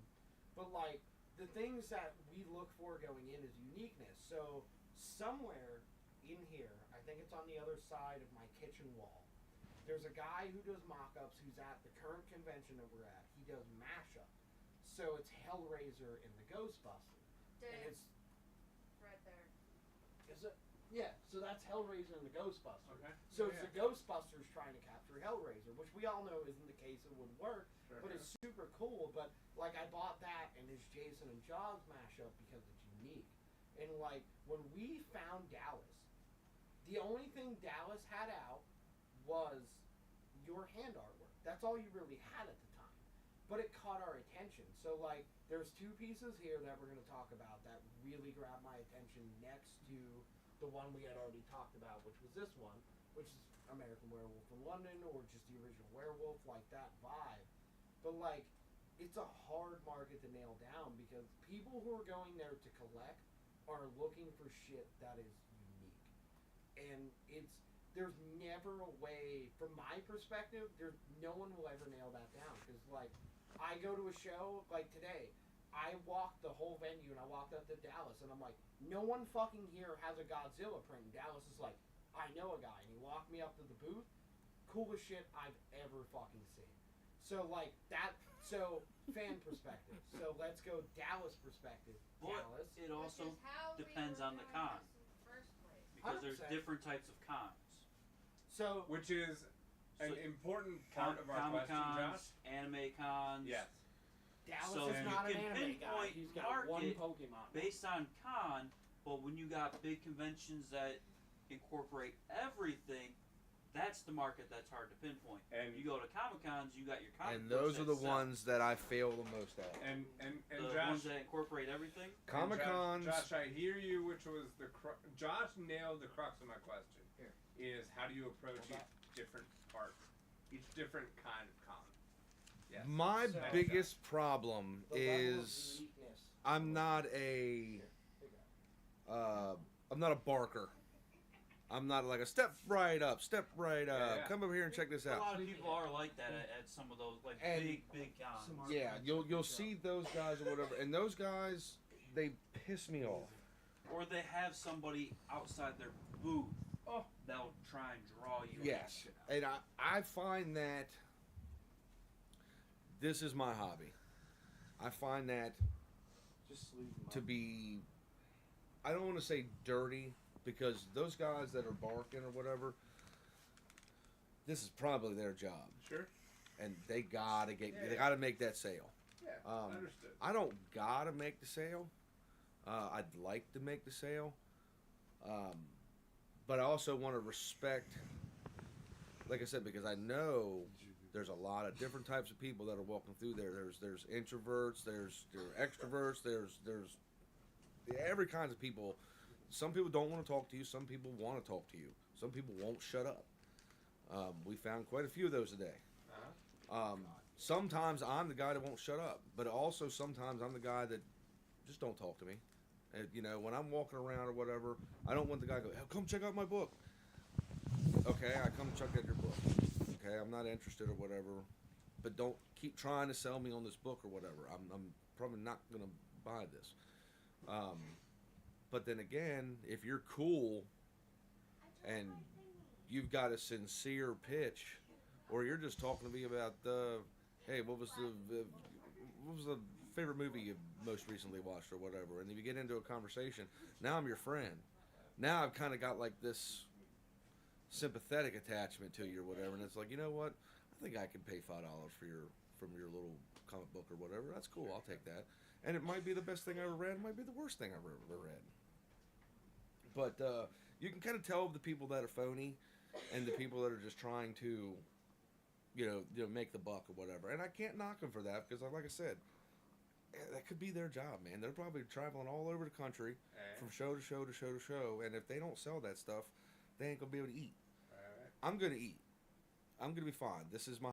But like the things that we look for going in is uniqueness. So somewhere in here, I think it's on the other side of my kitchen wall, there's a guy who does mock-ups who's at the current convention that we're at. He does mashup. So it's Hellraiser and the Ghostbusters. And Dave, it's, right there. is it? Yeah, so that's Hellraiser and the Ghostbusters. Okay. So it's the Ghostbusters trying to capture Hellraiser, which we all know isn't the case, it wouldn't work, Sure, but it's super cool. But like I bought that and his Jason and Jaws mashup because it's unique. And like when we found Dallas, the only thing Dallas had out was your hand artwork. That's all you really had at the time. But it caught our attention. So like there's two pieces here that we're gonna talk about that really grabbed my attention next to the one we had already talked about, which was this one, which is American Werewolf in London, or just the original Werewolf, like that vibe. But like, it's a hard market to nail down because people who are going there to collect are looking for shit that is unique. And there's never a way, from my perspective, there's no one will ever nail that down. Because, like, I go to a show, like today, I walked the whole venue and I walked up to Dallas and I'm like, no one fucking here has a Godzilla print. And Dallas is like, I know a guy. And he walked me up to the booth. Coolest shit I've ever fucking seen. So, like, that, so, fan perspective. So, let's go Dallas perspective. But Dallas. it also Which is how we depends were on the doing con. this in the first place. Because there's 100%. different types of cons. So, Which is an So- important part of our Comic question, cons, Josh. anime cons. Yes. Dallas So is you not an can anime guy. pinpoint He's got one market Pokemon. based on con, but when you got big conventions that incorporate everything, that's the market that's hard to pinpoint. And You go to Comic Cons, you got your comic And books those are that the sell. ones that I fail the most at. and The Josh, ones that incorporate everything. Comic Cons. Josh, I hear you, which was Josh nailed the crux of my question. Here. Is how do you approach each different part, each different kind of con? Yes. My So- biggest problem The level of is uniqueness. I'm not a I'm not a barker. I'm not like a step right up, yeah. come over here and check this A out. lot of people are like that at some of those like And- big cons. Yeah, you'll see those guys or whatever, and those guys they piss me off. Or they have somebody outside their booth Oh. that'll try and draw you. Yes, and I find that this is my hobby. I find that Just leave him to be, I don't want to say dirty, because those guys that are barking or whatever, this is probably their job, Sure. and they gotta they gotta make that sale. Yeah. Understood. I don't gotta make the sale. I'd like to make the sale, but I also want to respect, like I said, because I know there's a lot of different types of people that are walking through there. There's introverts, there's extroverts, there's every kinds of people. Some people don't want to talk to you. Some people want to talk to you. Some people won't shut up. We found quite a few of those today. Sometimes I'm the guy that won't shut up, but also sometimes I'm the guy that just don't talk to me. And, you know, when I'm walking around or whatever, I don't want the guy to go, "Oh, come check out my book." Okay, I come check out your book. Okay, I'm not interested or whatever, but don't keep trying to sell me on this book or whatever. I'm probably not gonna buy this. But then again, if you're cool and you've got a sincere pitch, or you're just talking to me about hey, what was the favorite movie you most recently watched or whatever, and then you get into a conversation, now I'm your friend. Now I've kind of got like this sympathetic attachment to you or whatever, and it's like, you know what? I think I can pay $5 from your little comic book or whatever. That's cool. I'll take that. And it might be the best thing I ever read. It might be the worst thing I've ever read. But you can kind of tell the people that are phony and the people that are just trying to, you know, make the buck or whatever. And I can't knock them for that because, like I said, that could be their job, man. They're probably traveling all over the country from show to show to show to show. And if they don't sell that stuff, they ain't going to be able to eat. I'm going to eat. I'm going to be fine. This is my